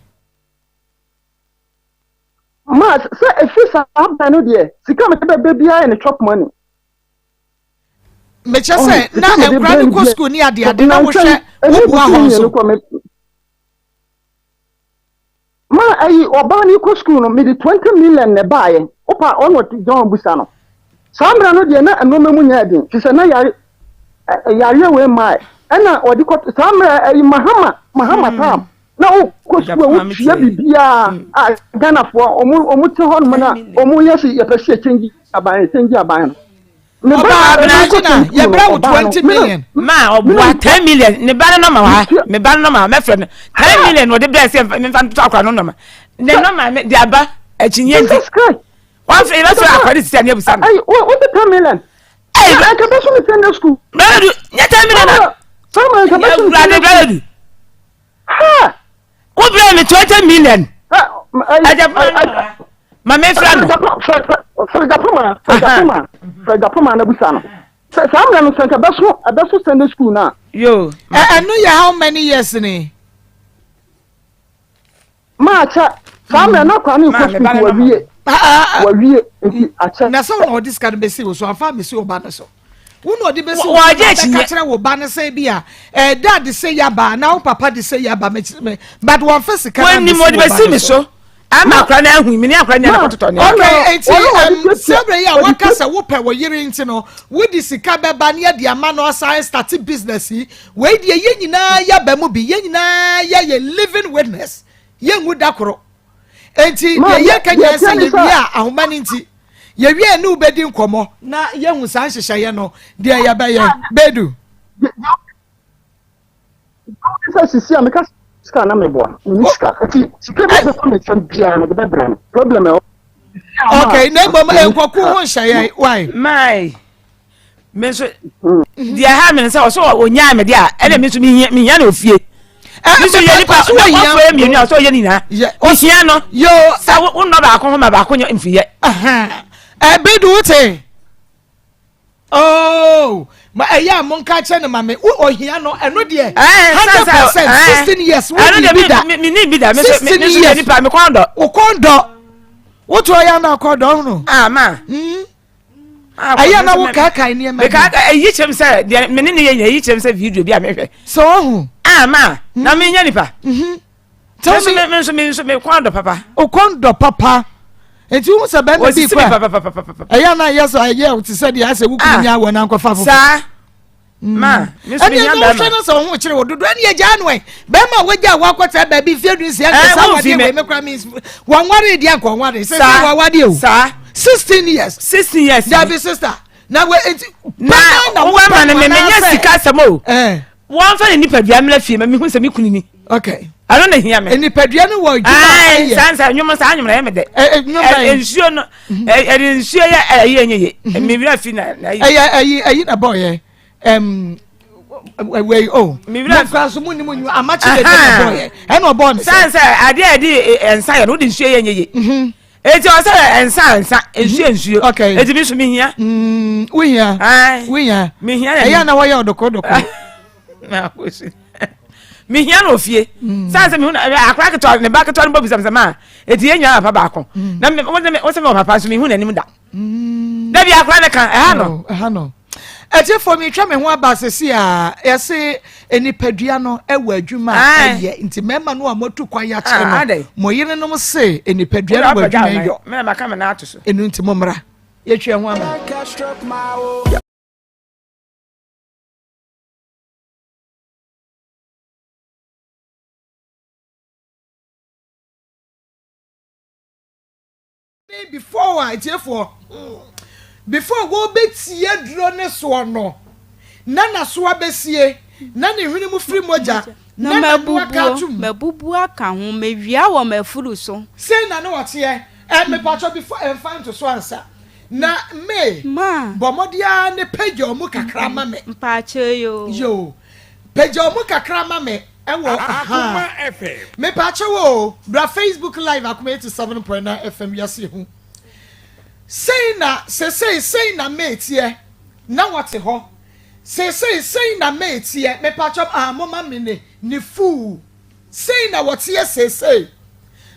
ma se efisa abda no de sika me be bia ne chop money me che se na enkura no ko school ni ade na wo hwe wo bua ho so ma ayi oba ni ko school no me de 20 million ne baaye opa ono ti John Busa no sambra no de na enoma mu nya din ti se na yare we mai ena odi ko sambra ayi mahama tam na o ko school wo tia bibia a Ghana fo omu ti hon na omu yesi ye pese change aban me ba na ye bra 20 million ma obua 10 million ne ba no ma wa me ba no ma me frɛ no 10 million wo de bless me fa to akwa no ma ne no ma de aba achinye ndi one free let's akwari sisi ani ebusa ay what the 10 million ay I can be so in school brother nya 10 million na so I can be so brother ha wo bra me 20 million ma me fra no Fregapoma na busa no samra no sanka beso Sunday school na yo anu ya how many years ni Macha, family na kwa ni ko fi wawie enti acha. Na so no this can be see so afa me see oba na so. Wo no de be see wo je chinye ka kire wo ba na say bia dad say yaba na wo papa de say yaba me but one face ka when ni mo de be see me so ama akra na ahu me ni akra na kototo ne okay enti sebre ya waka say wo pe wo yire nti no wo di sika beba na de ama no assign start business yi we de ye nyina ya ba mu bi ye nyina ye living witness ye ngu dakoro enti ye kanya say ye bia ahoma ni nti ye wie ne ubedi nkomo na ye hu san hyehye no de ya ba ye bedu sisi ameka ska na mebo niska ati sikebe se ko me bia no de bra problem e okay na mama enkoku ho hye why my me so dia ha me say so onya me dia e na me so me hia na ofie me so ye nipa so ye mi ni so ye ni na o hia no yo sa wo no ba ko ho ma ba ko mfiye bedu wote oh ma eya monka che ne mame ohia no eno de 100% 16 years we ni bi da me so ni pa me kondo o kondo woto ya na kondo no ma aya na wo kaka ni ma me kaka yi chem se me ni ye yi chem se video bi a me hwe so hu ma na me nya nipa tell me kondo papa o kondo papa enti wo se ben bi kwa aya na yes aya o ti se dia se wuku nya wo na nkwa fafo sa ma me so nya da ma na so ho kire wo dodo ani ya ja no e be ma waja wa kwata ba bi fie dun se ya sa wa de we me kwa mi won ware dia ko ware se wa wade o sa 16 years da be sister na we enti na wo ma na me nya sika samo won fa ni nipa bia mla fie ma me hu se me kunini okay I don't hear me. Any pedriano was Sansa, you must hang him. Ensure no, ensure ye, maybe I feel a boy. Way oh, maybe I found some money when you are much boy. I know born Sansa, I did and say, I wouldn't share ye. It's also and Sansa, and she, okay, it's a me here. We are, me here, I know why you're the code. Me here no fie sanse me akra ke to ne ba ke to no bisam sama etie nya papa ba ko na me wo se me papa so me hu nanim da da bi akra ne kan ha no eje for me twa me ho abasesi a yese enipadua no ewa adwuma aye nti mema no amotu kwan ya che no mo yire no mo se enipadua no adwuma yo me ma ka me na ato so enu nti mo mra ye twa ho ama before I therefore before go betie dro ne so no na so abesie na ne hwene mu firi moja na mabubu aka ho mewia wo mafuru so say na no wote me patcho before and find to so answer na me bomodia ne page o mu kakra ma me mpache yo page o mu kakra ma me ewo Akoma FM me patcho wo bra Facebook live Akoma 87.9 FM yasi hu say na mate ye na what ho say na mate ye me patcho mama me ni fool say na what ye say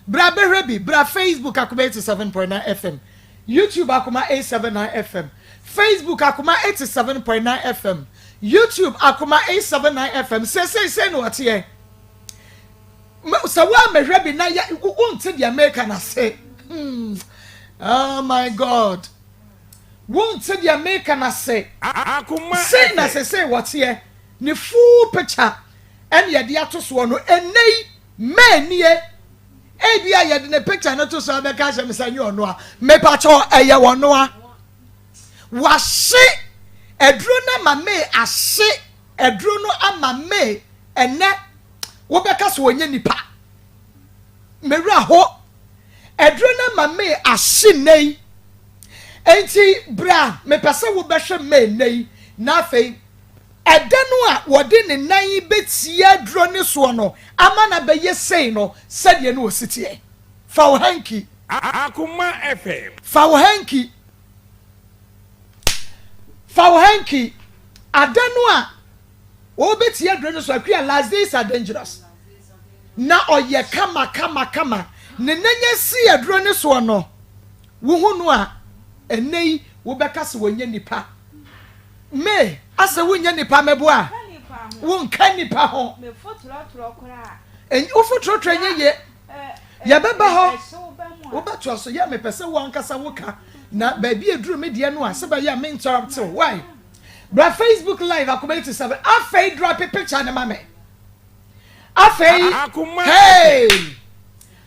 bra behwe bi bra Facebook Akoma 87.9 FM YouTube Akoma 879 FM Facebook Akoma 87.9 FM YouTube Akoma 879 FM say no what ye so wa mehwe bi na ya wonte the America na say oh my God wonte the America na say Akoma say na say what ye ni full picture and ye dia to so no enei manie ebia ye de ne picture no to so abeka se me sanyo ono a me pa cho eye wono a wa hye edro na ma me ahye edro no ama me ene wo beka so onye nipa mewura ho edro na ma me ahye nei enti bra me pese wo behwe me nei na fei edenu a wode ne nan betia dro ne so no ama na be yesei no sade no ositie fa wo hanki Akoma FM fa wo hanki adenu a wo betia dro ne so akua last days are dangerous na oye kama ne nanya si aduro ne so no wo hu no a enei wo beka se wonye nipa me asa wonye nipa mebo a wo nka nipa ho me fotoro kora en wo fotoro trenye ye ya beba ho wo beto so ya me pese wo ankasa wo ka na ba bi eduro me de no a se ba ya me interrupt why bra Facebook live Akoma 87 afei drop a picture na mame afei hey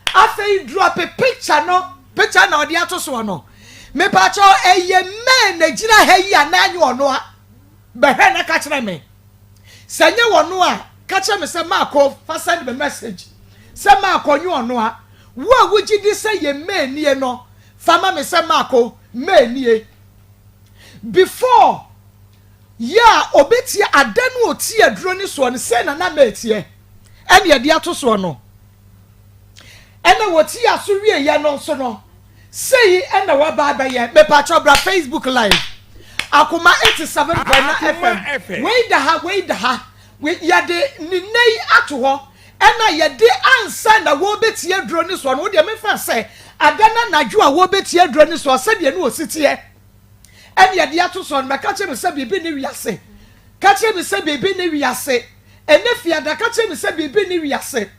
afei drop a picture na odi ato so no me pa cho eye men na gina ha yi ananyo ono a be he na ka kire me sanye wono a ka kire me se Maa Akos fa send me message se Maa Akos nyu ono a wo wugidi se ye men nie no fa ma me se Maa Akos men nie before ya obeti adanu oti aduro ni so no se na metie ene ye dia to so no ene woti aso wie ye no so no sei ene wa ba ba ye me pa chobra Facebook live Akoma 87.9 FM we da ha we ya de ni nei ato ho ena ye de ansa na wo beti aduro ni so no wo de me fa se adana nadwo a wo beti aduro ni so se de no ositiye ene ye dia to so no ka che me se bibi ni wiase ka che me se bibi ni wiase ene fiada ka che me se bibi ni wiase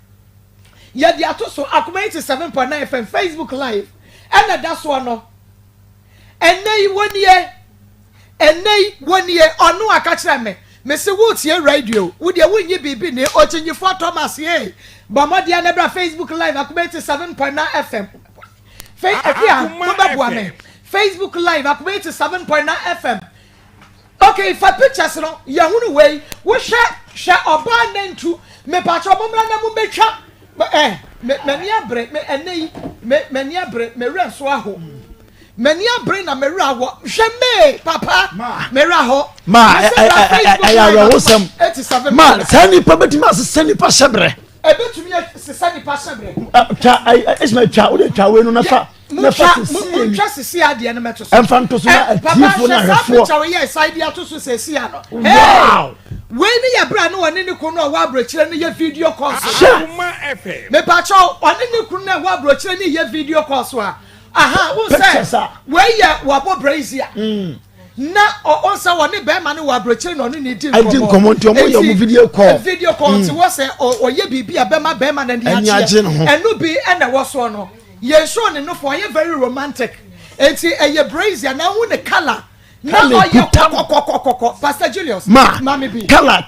ye dia to so Akoma 87.9 FM Facebook live ene da so no ene woni onu aka kire me se wo tie radio wo de wonyi bibi ni o chinyi for Thomas ye ba mo dia na bra Facebook live Akoma 87.9 FM Facebook live Akoma 87.9 FM okay for pictures no ye hunu we wo hwe oba nantu me pa cho bomra na mu betwa me abre me enei me ni abre me renso aho many a brain and Mera Shame, Papa, Mera ho, I was some 87 man, Sandy Property Master, Sandy Passabre. I bet to me, Sandy Passabre. It's my child, a child, no, just to see the animators. I'm fantastic. Papa, yes, idea to say, Siano. Wow. When you brand no one in the corner, Wabra, and your video course. Me pacho, one in the corner, Wabra, and your video course. Aha, who says, where ya wabo brazier? Na also one be man who are broaching on in it. I didn't come on to your video call. Video call to was or ye be a bema beman and the and no be and there was one. Ye shown enough for you very romantic. And see a brazier now who the color. Pastor Julius, Mammy B. Color,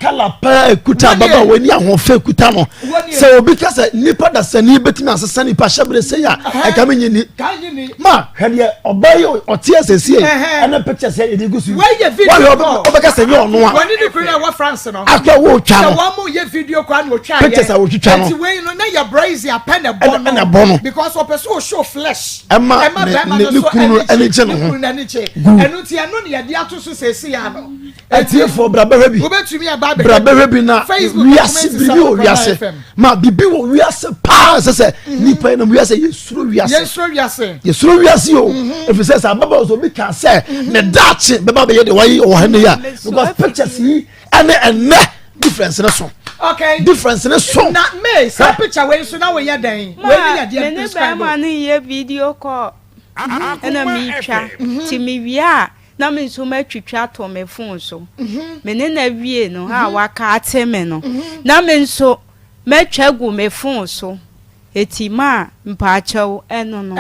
kuta baba when you are fake kutano. So because nipa da sani betina as sani pashabre say I come in ma had ye obey or tears and a picture say it goes where your video because you know when you create what France no after wo channel one more your video can will try pictures I will channel way no your brazy a pen a bono because of person show flesh Emma and ya dia to so sesi ya no etie for brabe bi wo betumi aba brabe bi na wiase bibi o wiase ma bibi wo wiase pa se nipa na wiase yesuro wiase o if says ababa so bi kan say ne dachi beba be de wai o hane ya because pictures yi ene difference na so okay difference na so na me sa picture we so na we ya dan we ya dia describe ma ni ye video call ena mi twa ti mi wia na me so matwitwa to me phone so me ne na wie no ha waka ateme no na me so matwa gu me phone so etima mpachaw eno no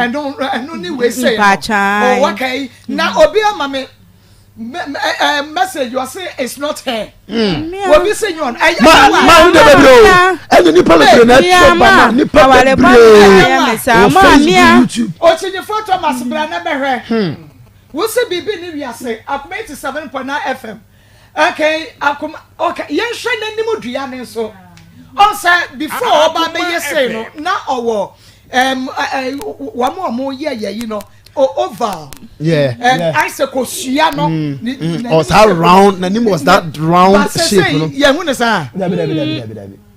ni we say mpacha oh okay na obi ama me message you say it's not her obi say you on ma de bro eno ni pala na twa ni pala ma mia o chinye photo mas bra na behwe we say bibi ni wiase Akoma 87.9 FM okay Akoma okay yen hwe nanim dua ne so on say before oba be say no na owo wamo ye you know oval I say ko sua no was how round nanim was that round shape no ye hu ne sa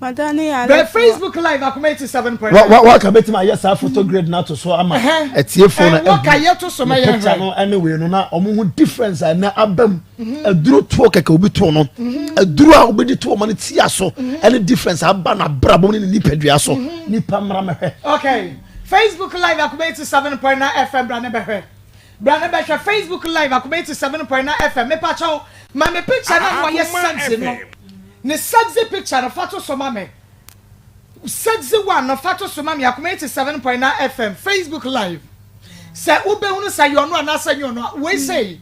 Madani ya. The Facebook live Akoma 87.9. What can beti ma yes photo grade na to so ama etie phone what can you to so my no anyway no na omo difference na abam aduro to keke obi to no aduro a obi to omo ne tia so any difference aba na brabo ne nipadua so nipa mra mehwe. Okay, Facebook live Akoma 87.9 FM brane behwe Facebook live Akoma 87.9 FM me pa cho ma me picture na wo yes sense no ne sexy picture na photo so mame sexy one na photo so mame Akoma 87.9 FM Facebook live say ube hunu say you no anasa you no we say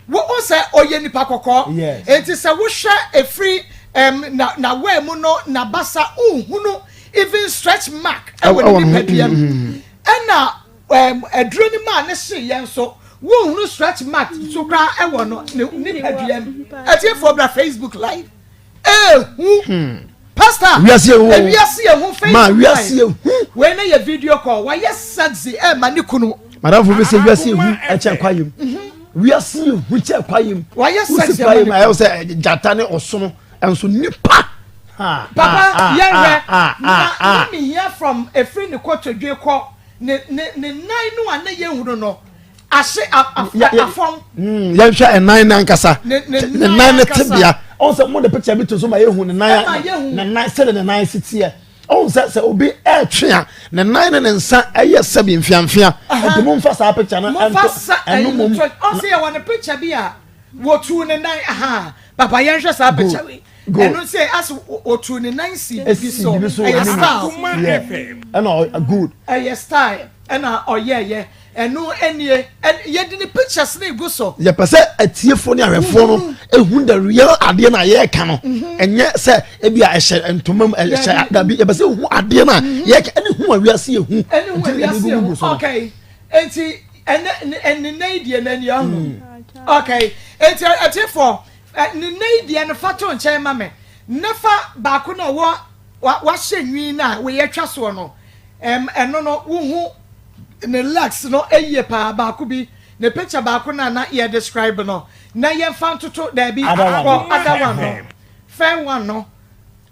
wo say oye nipa kokko enti say wo hwe a free na we mu no na basa hunu even stretch mark e wo ni padua and na aduro ni ma ne hye yen so wo hunu stretch mark so kra e wo no ni padua ati for bra Facebook live Pastor, we are seeing who Facebook. When a video call, why yes, sexy, manikunu. Madam, we say we are seeing who I check him. We are seeing who check him. Why yes, sexy, I also Jatane or Sono and so nipa. Papa, yeah, let me hear from a friend who caught a gay call. Ne 9 one year who don't know. I say a phone. Yansha and 9 kasa. Ne 9 tibia. Also, more the picture bit to so my own na 7 and 9 sits here. Oh, that's a obi air tria. The 9 and son, a year 7 fianfia. The moon first our picture and also, I want a picture be a what 2 and 9. Aha, Papa Yansha's our picture. And don't say us or 2 and 9 seats. So, and all good. A style and oh, yeah. And no any and yet in the picture slave go so ya pese atie phone ahwefo no ehun the real ade na ye ka no enye se e bia ehye entomam ehye da bi e pese hu ade na ye ka ene hu awiase ehu okay enti and naidie na ni ahu okay enti atie for ni naidie na fato nchen ma me nafa ba ko no wo hye nwi na we ye twa so no eno no wo hu ne lax no eye pa ba ku bi ne picture ba ku na ye describe no na ye fan toto da bi other one no fair one no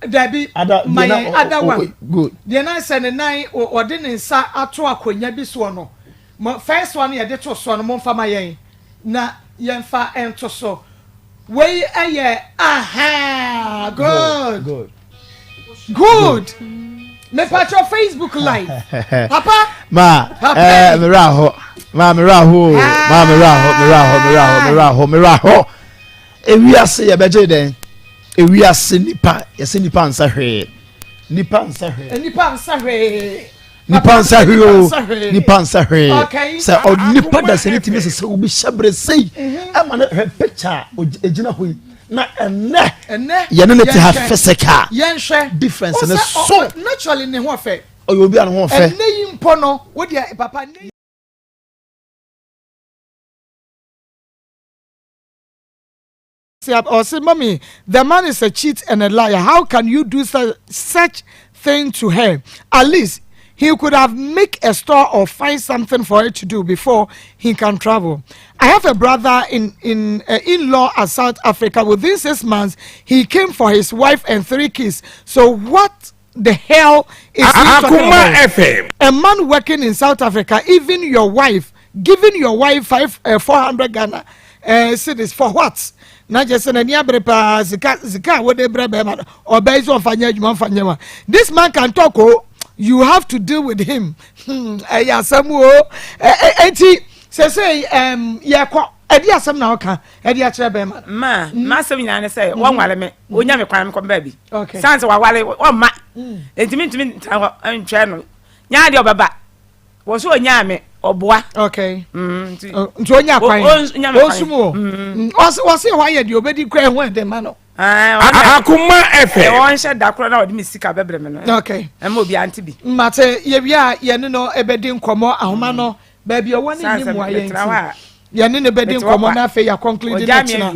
da bi my other one good the na say ne nine ode ne nsa ato akonya bi so no first one ye de to so no mo fa ma yen na ye fa ento so we eye aha good me patch your Facebook live papa miraho ewiase ye beje den ewiase nipa yese nipa ansahwe nipa ansahwe say o nipa da se nitimi se obi hyabre sei ama na picture ejina hoyi na enne ye ne te ha physical yenhwe difference na so naturally ne ho afa obi an ho afa enne yimpo no wo dia papa ne or say mommy the man is a cheat and a liar, how can you do such thing to her? At least he could have make a store or find something for her to do before he can travel. I have a brother in-law at South Africa. Within 6 months, he came for his wife and 3 kids. So what the hell is Akoma FM? A man working in South Africa, even your wife, giving your wife 400 Ghana cedis for what? Not just an aniabre zika what they brebe or based on fanya. This man can talk. Oh, you have to deal with him. Yeah, Samuel. Say, yeah, Edia some now can Edia Trebe ma Master say, one while me, when you crime come baby. Okay, sounds while oh, ma, it means to me, I'm channel. Yadia Baba was so yame or boy. Okay, Joya, was it why you already crying when the man. Akoma FM. One shot that crowd out Missika Bebremeno. Okay, and will be anti. Mate, ye no, a bedding como, Ahumano, baby, one in yɛne ne bɛdi nkɔmmɔ na afei yɛakɔnclude no kyena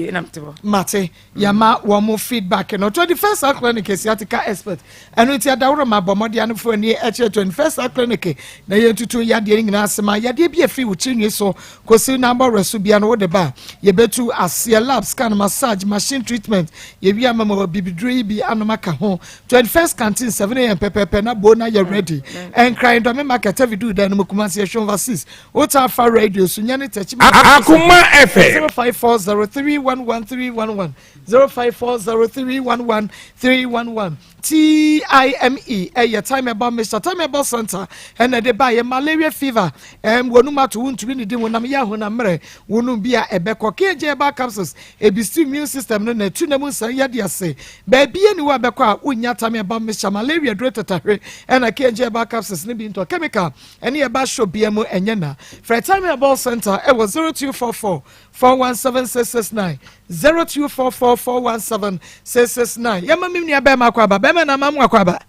mate yɛma wɔ mo feedback no 21st clinic asiatica expert ɛno nti adaworo ma bɔmmɔde anofo ani ɛkyerɛ 21st clinic na yɛntutu yadeɛ no nyinaa asɛm a yadeɛ bi afiri wo kyinwi so kɔsi na abɔwerɛ so bia no wode ba yɛbɛtu aseɛ lab scan massage machine treatment yɛwi ama ma bibiduro yi bi anoma ka ho 21st canteen 7am pɛpɛpɛ na bo na yɛ ready ɛnkran dɔme market avidu da no mu kumase yɛhwɛ overseas wota fa radio so nyane tɛkyi Akoma FM 0540311311 0540311311 TIME time about Mr. Time about Center and the buy malaria fever wonuma to wuntumi ni di wonam ya ho na mre wonu bia ebekọ KJ ba capsules ebisti immune system no na tu na mu san ya de ase ba bia ni wa bekọ a unya time about Mr. malaria dro tatahwe and KJ ba capsules ni bi into chemical and e ba show bia mu enye na for Time about Center it was 0244 417 0244 417 yama mi ni abema kwaba bema na mamu kwaba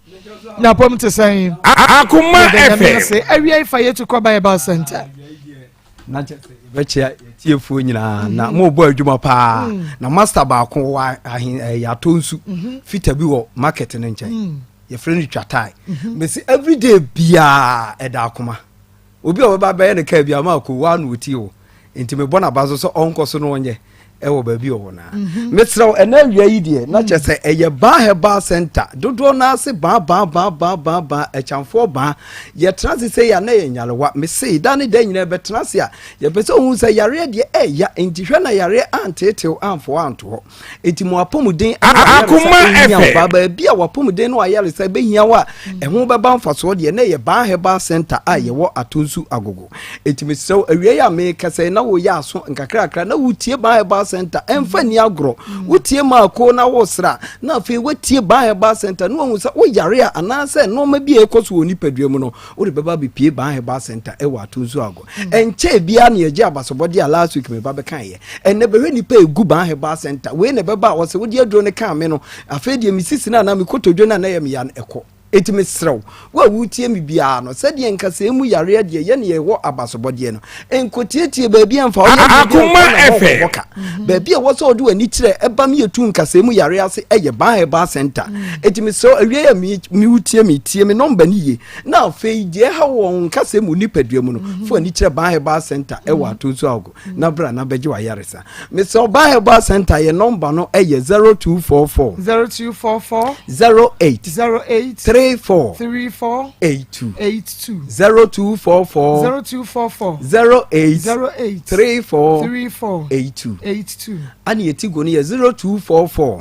na pom te san Akoma FM awia ifa yetu kwaba about center na beche tiefu nyina na mo bo adwuma pa na master ba ko wa ya tonsu fita bi wo market ne nchen ye friend twatai me say everyday bia eda Akoma obi o ba ba ye ne ka bia ma ko wa no ti o enti me bona bazo so onko so no onye ewo ba bi o na metraw ena wia yi de na chese eye ba heba center dodo na ase ba e chamfo ba ye transi se ya na ye nyalewa me se da ne da nyina be transi a ye be so hu se yare de ya enti hwe na yare antetew amfo anto ho enti mo apomuden Akoma FM ba bi a wapomuden no ayare se be hia wa eho be ba mfaso de na ye ba heba center a ye wo atonsu agogo enti me so awie ya me kase na wo ya so nkakrakra na wutie ba heba center emfa ni agro wutie ma ko na wo sra na fe watie ba heba center no hu se wo yare a anase no ma bi ekoso oni paduam no wo de beba bi pie ba heba center e wa atonsu ago enche bia na ye je abasobode a last week me ba be kan ye enne be hwe ni pa egu ba heba center we ne beba wo se wo de adro ne kan me no afa de misisi na me kotodwo na ye me ya eko etime srew wa wutie mi bia no se de nkase mu yare de ye ne ye wo abasobode no enkotiatie ba bia mfa Akoma FM ba bia wo so de wani kire eba me yetu nkase mu yare ase eye ba heba center etime srew awie ya mi wutie mi tie mi number ni ye na fe je ha wo nkase mu nipaduam no fo ani kire ba heba center e wa tozu ago na bra na beje wa yare sa me so ba heba center ye number no eye 0244 08 34 82 0244 08 34 82 ani etigo ni 0244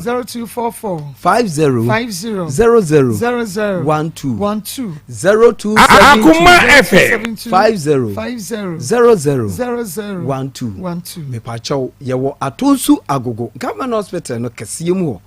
50 00 12 Akoma FM 50 00 12 me pacho ye wo atonsu agogo government hospital no kasiem ho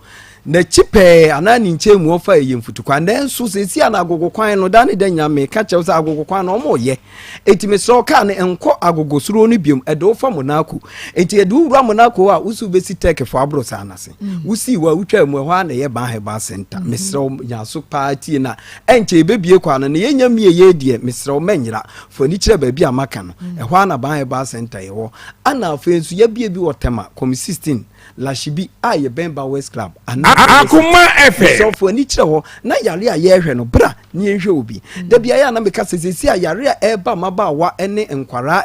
na chipe anani nchemu ofa yemfutukwa ndenso sesi ana agogo kwan no dane da nyame ka chew sa agogo kwan no mo ye etime so ka ne enko agogo suro no biom edo fa monako enti edu wura monako a usu besi tek fo abro sa anase usi wa utwa mu ho na ye ba heba center mesro nyaso party na enche bebie kwa no ne yenya mie ye die mesro manyira fo ni kire ba bi amaka no ho na ba heba center ye ho ana afensu ye bie bi wotema com 16 Lashibi aye Bemba West Club Akoma FM so for ni kire ho na yare a ye hwe no bra ni ehwe obi da bia ya na meka sesesi a yare a eba mabawa ene enkwara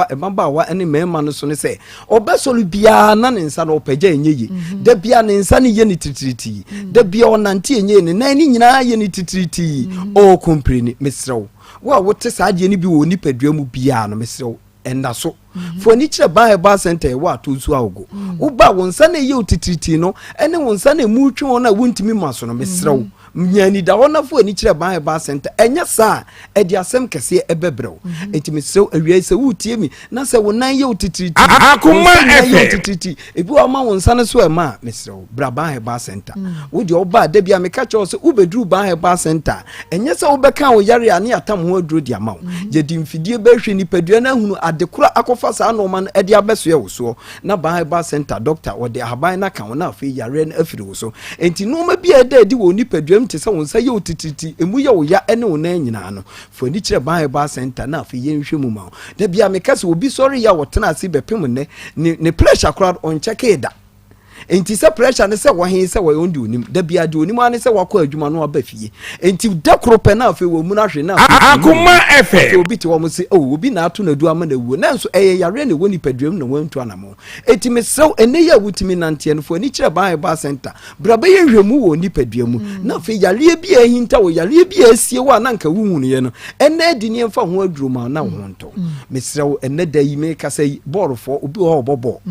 emabawa ene mema no so ne se obesolu bia na ne nsa no opagya enyeyi da bia ne nsa ne ye ni titiriti da bia onante enye ne na ni nyina ye ni titiriti o kompreni mesrew wa wote saadie ni bi wo ni paduamu bia no mesrew enda so for ni kire ba heba center wa tonsu ago uba wonsa na ye otitiriti no ene wonsa na mu twe won na wontimi maso no mesrew nyani da wona fo ni kire ba heba center enya sa edi asem kese ebebrew etimi sew awie se wutie mi na se wonan ye otitiriti Akoma otitiriti ebi o ma wonsa na so ema mesrew bra ba heba center wodi oba da bia me ka che so ubedru ba heba center enya se ubeka wo yare ane atam ho aduro dia ma je di mfidie be hwe ni padua na hunu adekura akofa sa no man edi abeso ye wo so na ba heba center doctor wo de haban na kan na afi yare na afiri wo so enti no ma bia da di wo ni padua wonte sɛ won sa ye otititi emu ye wo ya ene wo na nyina no fo ni kire ban ba center na afei ye nhwɛ mu ma da bia me kase obi sorry ya wotena ase bepem ne pressure crowd on check da enti se pressure ne se wo hen se wo ondi onim da bia de onim ane se wakɔ adwuma no aba fie enti da kro pe na afei wo mu na hwe na Akoma FM obi te wo mo se obi na ato na du ama na wuo nanso yare ne woni paduam na wantu anamo enti me sew ene ya wutimi nante no fo ni kire ban ba center bra be ye hwemu wo ni paduam na afei yare bi ahinta wo yare bi asie wo ananka wuhu ne ye no ene di ne mfa ho aduru ma na wo nto me sew ene da yi me kasa ball fo obi ho bobo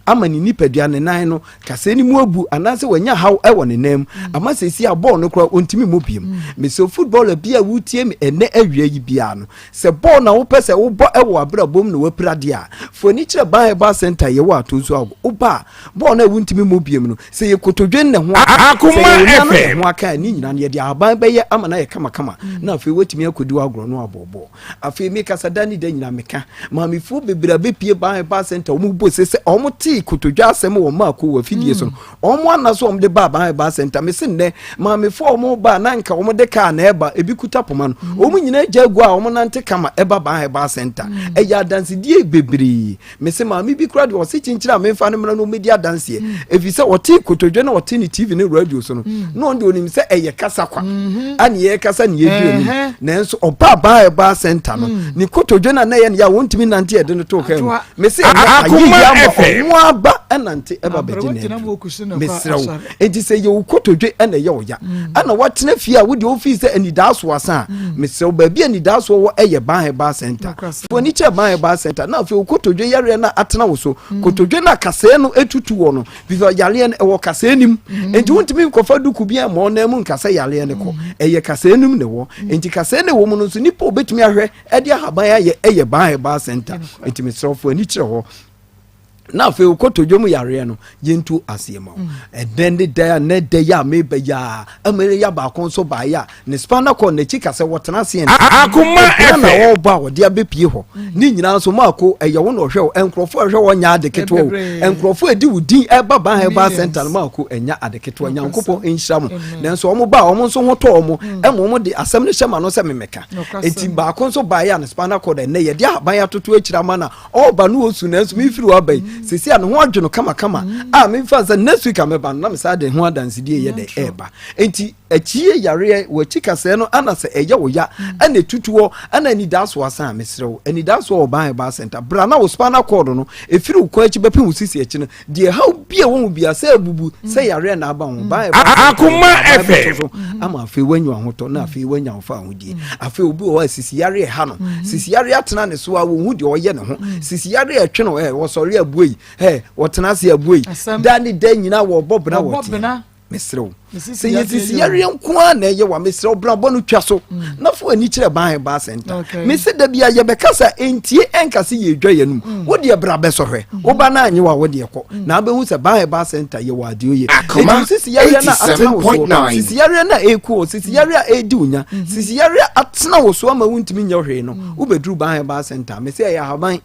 ama ni padua ne nan no kase ni mu abu anase wanya haw e woni nam ama sesi a ball no kra ontimi mu biem me so footballer bia wutie me ene awia yi bia no se ball na wo pese wo bo e wo abra bom na wapirade a foni kire ba center ye wo atonso ago oba ball na wuntimi mu biem no se ye kotodwe ne ho Akoma FM ho aka ni nyina ne de aban be ye ama na ye kama na afi wetimi akodi agro no abobo afi me kasa dani da nyina meka ma me fu bebra be pie ba center wo mu bo se omo ti kotodwe asem wo ma ko wa fidie so omo anaso om de ba center me sin ne ma me fo omo ba na nka omo de ka na eba ebi kuta poma no omo nyina jagu a omo nante kama eba ba center ya dance die bebre me se ma me bi kura de o se chinchira me fa no mra no media dance efi se oti kotodwe na oti ni TV ne radio so no no ndo onim se eye kasa kwa ani ye kasa ni ye bi na nso oba ba center no ni kotodwe na ye ya wontimi nante ye de no to ka me se Akoma FM mo aba enante eba beje mesrawo enti se ye ukotodwe ena ye oya ana watena fie a wo de office anidaso asa mesrawo ba bia anidaso wo eye ba center fo ni che ba center na fe ukotodwe yare na atena wo so kotodwe na kase no etutu wo no bizo yare na wo kase nim enti wontimi nkofa duku bia mo na mu nkase yare ne ko eye kase nim ne wo enti kase ne wo mu no so nipa obetumi ahwe e de haban ya eye ba center enti mesrawo fo ni kire ho na fe ukotodwe mu yare no yentu asiema edende da ne de ya meba ya amere ya ba kon so ba ya ne spana kon ne chika se wotena se en Akoma FM na wo ba wo de abepie ho ni nyina so mako eye wo no hwe enkrofo hwe wo nya adeketo enkrofo edi wudin eba ba center mako enya adeketo nyankopon enhyiram nanso omo ba omo so hoto omo emo de asem ne hyema no se memeka enti ba kon so ba ya ne spana kon ne ye de aban ya toto akirama na oba no osu nanso mi firi wa bai sisi an ho adwono kama me fa za next week ameba na me sa de ho adanse die ye de eba enti achie yare wo chikase no ana se eye wo ya ana tutuo ana ni daso asa mesrew ani daso wo ba center bra na wo spana code no efiri wo kwachi bepe wo sisi echi no de how bia wo bia se abubu se yare na aba wo ba Akoma FM ama afi wanyu ahoto na afi wanya wo fa ho die afi obi wo sisi yare ha no sisi yare atena ne so a wo hu de oye ne ho sisi yare atwe no wo sori abuoi wotena se abuoi dani dan nyina wo bobna wote mesrew se yesi yare nko na ye wa mesrew bra bonu twa so na fo ani kire ba center me se da bia ye bekasa entie enkase ye dwa yanum wo de bra be so hwe wo ba na anyi wa wo de ko na be hu se ba center ye wa de oye sisi yare na atena wo so sisi yare na eku sisi yare a edi unya sisi yare atena wo so ama wuntimi nya hwe no wo bedru ba center me se ya haban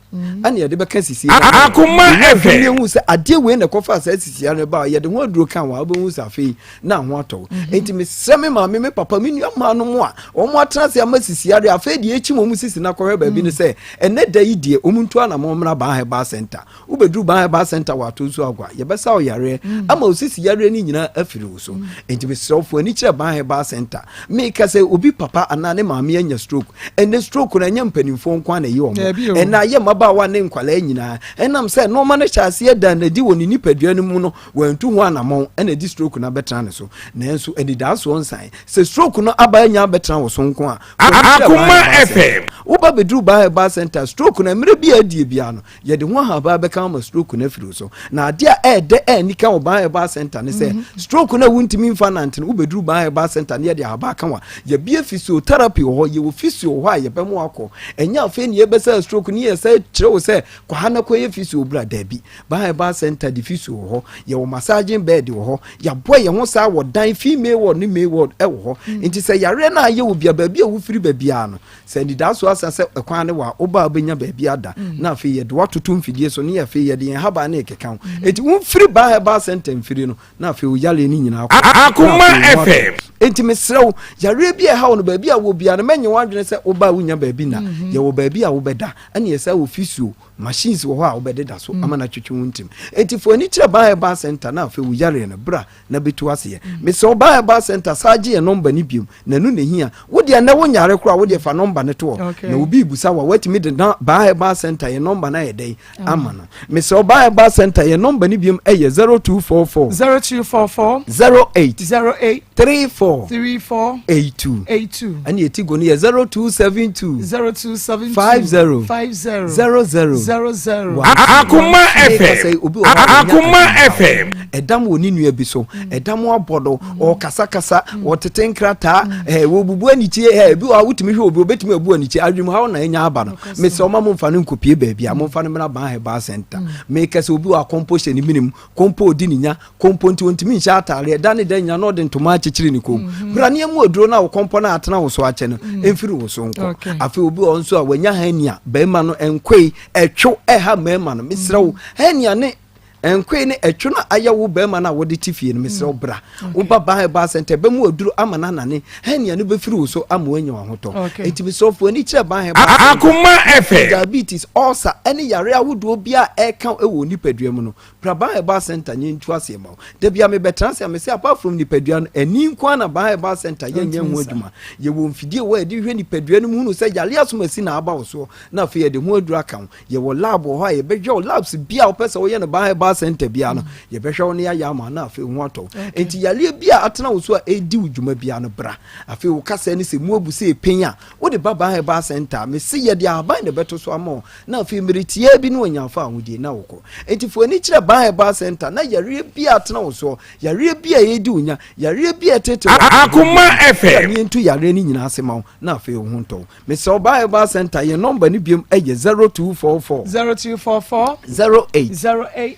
ane ye de be ka sisi Akoma FM hu se ade we na kofa sa sisi yare ba ye de ho aduro kan wa be hu se afei na ho ato enti me seme ma me papa me nua ma no mo a o mo atena se amasisi yare afa de echi mo mu sisi na kɔhwe ba bi ne se ene da yi die o mu ntu ana mo mra ba center wo bedru ba center wa to so agwa ye besa o yare ama o sisi yare ni nyina afiri wo so enti me srofo ani kire ba center me ka se obi papa ana ne maame anya stroke ene stroke na nya mpanimfo nkwa na yi o mo ena ye maba wa ne nkwala nyina enam se no ma ne chase da na di woni nipadua no mu no wantu ho anamon ena di stroke na betra ne so nanso enidaso onsan se stroke no aba nya betra wo so nko a Akoma FM wo ba bedru ba center stroke na mre bia die bia no ye de ho ha ba be kan ma stroke na firi so na ade a ede ni kan wo ba center ne se stroke na wuntimi infanant wo bedru ba center ne ye de aba kan wa ye bia physiotherapy wo ye wo physio ho a ye be mo akọ enya afa ni ye be se stroke ni ye se kire wo se kwa ha na ko ye physio bra da bi ba center di physio ho ye wo massaging bed wo ho ya boy ye ho sa wo dan female ward ni male ward e wo ho nti se yare na ye wo bia ba bia wo firi ba bia no se ndi da so asa se ekwan ne wa oba obenya ba bia da na afa ye de watoto mfidie so ne afa ye de haba na ekeka enti wo firi ba center mfiri no na afa wo yale ni nyina Akoma FM enti mesrew yare bi e ha no ba bi a wo bia no menye wadwene se wo ba wunya ba bi na ye wo ba bi a wo beda ane ye sa wo fisuo machines wo ho a wo bededa so amana twetwe wontim enti fo ani kire ba ba center na afi wo yare no bra na betu ase ye me se ba ba center saje ye number ni biom na nu ne hia wo de na wo nyare kora wo de fa number ne to na obi busa wa watimi de na ba center ye number na ye dey amana me se ba center ye number ni biom eye 0244 08 34 82 and ye tigo ni 0272 50 00 Akoma FM Akoma FM edam woni nua bi so edam abodo o kasa o tetenkrata wo bubu anitie bi wa wutimi hwe obi obetimi abu anitie adwum ha na enya aba no me se o ma mo mfa no nkopie baabi a mo mfa no mena ba center me kase obi wa composition ni minim compo odi ninya compo nti wontimi ncha atare eda ne da nya no de ntoma akekire ni kom brane mu oduro na wo compo na atena wo so ache no emfiri wo so nko afi obi on so a wanya hania ba ma no enkwei etwo ha ma no misrew hania ne enkwe ne etwo na ayawo ba ma na wode tifie no misrew bra wo baba ba center ba mu oduro amana nane hania no befiri wo so amwanya wa hoto enti bisofo ani kire ba Akoma FM diabetes ulcer any yare awodo bia eka ewo nipadua mu no praba ba center nyentu ase ma da bia me betrans me say apart from nipadua no ani nko na ba center yenye ho aduma ye wo mfidie wo edi hwe nipadua no mu no say yale asomasi na aba wo so na fe ye de ho adura kan ye wo lab ho ye behwe labs bia wo pese wo ye na ba center bia no ye behwe wo ne ya ama na fe ho ato enti yale bia atena wo so a edi udwuma bia no bra afi wo kasa ni se mu abu se penya wo de ba center me se ye de aban de beto so amo na fe meritie bi no nyamfa ahudie na wo ko enti fo ani kire ba center na yare bia atena wo so yare bia ye di unya yare bia tete Akoma FM ni ntu yare ni nyina asema na fe wo hunto me se ba center ye number ni biem eye 0244 08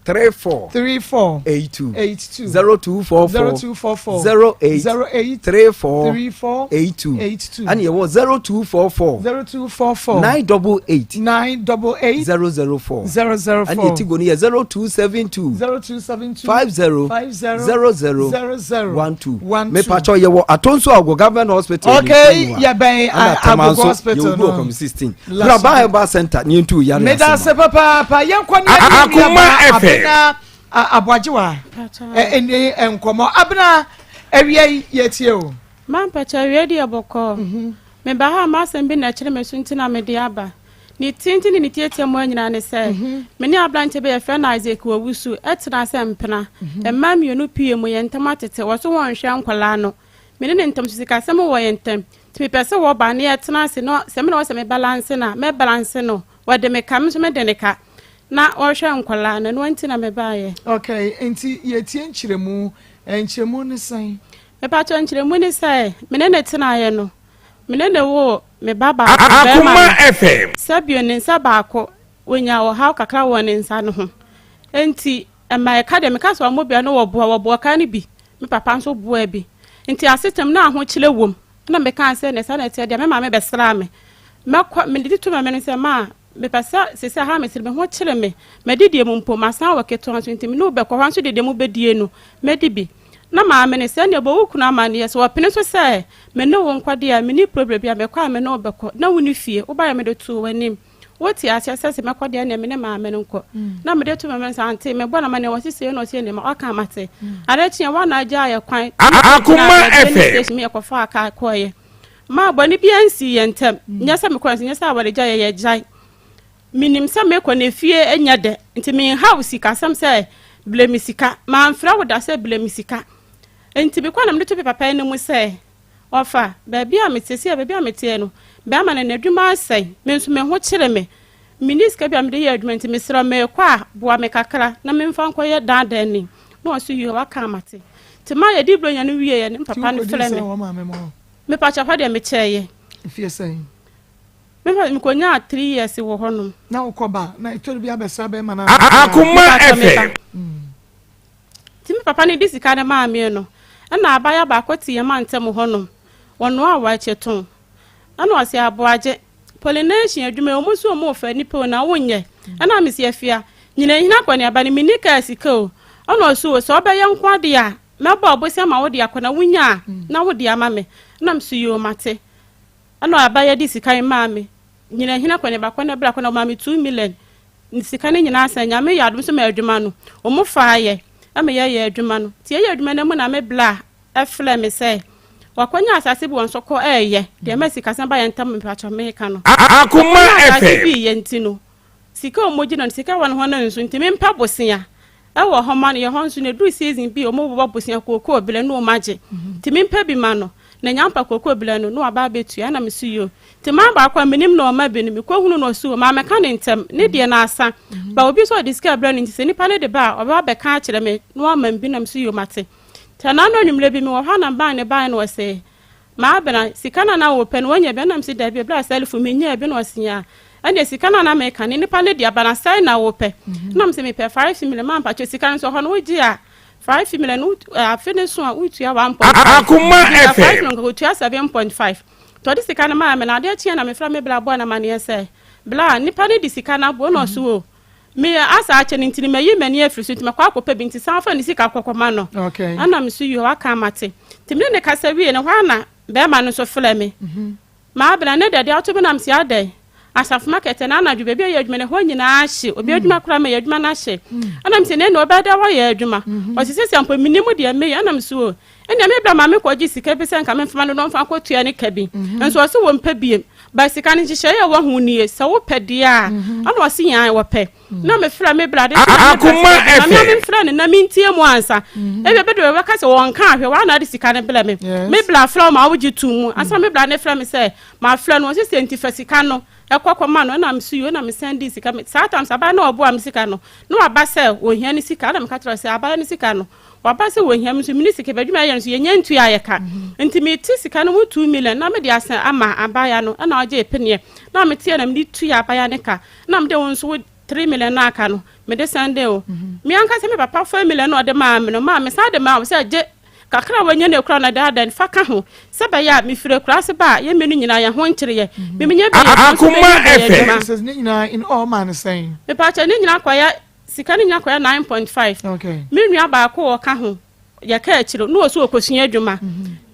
34 82 0244 08 34 82 and ye was 0244 988 004 and ye tigo ni 0272 50 00 me pacho ye wo atonso ago government hospital okay ya ben ago hospital no come 16 ba center ni ntu yare me da se papa yenkwa ni Akoma FM na aboajewa enkomo abna awie yetie o man pacha ready aboko me ba ha ma sem bi na kire me sunti na me de aba ni tinti ni tietie mo anyina ne se me ni ablante be ye friend Isaac wawusu etra se mpena emma mienu pie mo ye ntama tete wo so won hwe ankwala no me ne ntam sika sem wo ye ntam ti me pese wo ba ne etra se no se me no se me balance no wo de me kam so me de ne ka na ohwe nkwala na no anti na me baaye okay enti yetie nchiremu ne san me pa cho nchiremu ne sai me ne tena ye no me ne wo me baba Akoma FM sabio ne nsa baako wonya wo ha kakra wo ne nsa no ho enti ema ka de me ka so amobia no wo boa ka ne bi me papa nso boa bi enti asetem na ho kile wom na me kan se ne sa na tie de me ma me besra me me didi to me ne se ma me pasa se se ha me sire me ho kire me didi mu mpo masan wo keto nso enti me no be ko hanso didi mu bedie no me dibi na ma me ne se ne bo wukuna ma ne so wapene so se me no wo nkwade a me ni problem bia me kwa me no be ko na woni fie wo ba ya me de to wanim woti asia se me kwade na me ne ma me nko na me de to me sa ante me bona ma ne wo sise no se ne ma aka mate are tia wa na aja ya kwan Akoma FM me ko fa aka koye ma boni bia nsi ye ntem nya se me kwan nya se awale ja ye jai minim se me ko ne fie enya de nti me house ka sam se blemisika ma amfra wo da se blemisika enti be kwa na me to papa ne mu se ofa baabi a metesi a baabi a metie no be ama na nadwuma asai me nso me ho kire me miniska bi am de ye adwuma enti me sra me kwa boa me kakra na me mfa nkoye dan ni na o so yi wa ka mate ti ma ye di bro nya no wie ye ne papa ne fele me pa cha fa de me cheye fie sai me ko nya 3 years wo hono na ukoba na itori bi abesa be mana Akoma FM ti me papa ne disika na ma me no na abaya ba kwati ye ma ntem hono wono a wa cheton ana wase aboaje pollination adwuma omusu omo fa nipa na wonye ana mesi afia nyina hina kwani aba ne minika sika o ana so so obaye nkwade a meba obosia ma wodi akona wunya na wodi ama me na msuyo mate ana abaya di sika ma me nyina hina kwene ba kwene bra kwene ma me 2 million sika ne nyina asanya me yadum so ma adwuma no o mo faaye ama ye adwuma no tie ye adwuma na mu na me bla efle me say wakwanya asase bi wonso ko eye de ma sika san ba ye ntam mpacho me ka no Akoma FM bi ye ntino sika omoji na sika wan ho na nsu ntimi mpa bosia ewo ho ma no ye ho nsu ne du season bi o mo bo bosia kokoo bele no maje ntimi mpa bi ma no na nyampa kokoo bele no aba betu ya na mesuyo tima ba kwa menim na o ma bi no me kohunu no su ma meka ne ntem ne de na asa ba obi so diska bele no ntise nipa ne de ba oba be ka kire me no ama bi na mesuyo mate tana no nyumle bi me wo ha na ba ne ba no se ma bena sikana na wo pen wanya be na msi da bi bla self me nya bi no sia ande sikana na me kan nipa ne de abana sai na wo pe na msi me pe 5 million man pa cho sikana so ho no wogi a 5 million afene so a utua 1.5 Akoma FM no go tua 7.5 to di sikana ma me na de chia na me fra me bla bo na mane se bla nipa ne di sikana bo no so o me asa ache ni ntini me yi mani afiri so ntime kwa akopa bi nti sanfa ni sika akokoma no okay ana me so yo aka mate timne ne kasa wie ne hwa na be ma no so fle me ma bla ne de auto bi na msi ade asaf market na na dwube bi ye adwuma ne ho nyina ahye obi adwuma kura me ye adwuma na ahye ana mse ne no obeda wa ye adwuma o sisi sampo minimu de me ana mso enya me bla ma me ko gi sika bi se nka me fama no mfa ko tua ne kabi enso o se wo mpa biem ba sika ne hye ye wo hu nie se wo pede a ana o se yan wo pe na me fra me bla de Akoma FM me fra ne na mintie mu ansa e be bedo we ka se won ka ahwe wa na de sika ne bla me bla fra ma wo gi tu mu ansa me bla ne fra me se ma fra no o se senti sika no ekwakoma no na msuyo na mesendi sika sometimes aba na obo am sika no no aba se ohia ni sika na mekatro se aba ni sika no waba se ohia msu mini sika badwuma ye nso ye nyantu ayeka nti me ti sika no 2 million na me de asan ama abaya no na oje epene na me tie na me di tu ya abaya ne ka na me de wonso 3 million na aka no me de sande o me anka se me papa 4 million no de ma me no ma me sa de ma se je kakra wanya ne kura na da fa ka ho se ba ya me fire kura se ba ye menu nyina ya ho nkire ye me nya be Akoma FM says nyina in all man saying me pa cha ne nyina kwa ya sika ne nyina kwa ya 9.5 okay me nua ba ko o ka ho ya ka akiro no so okosua adwuma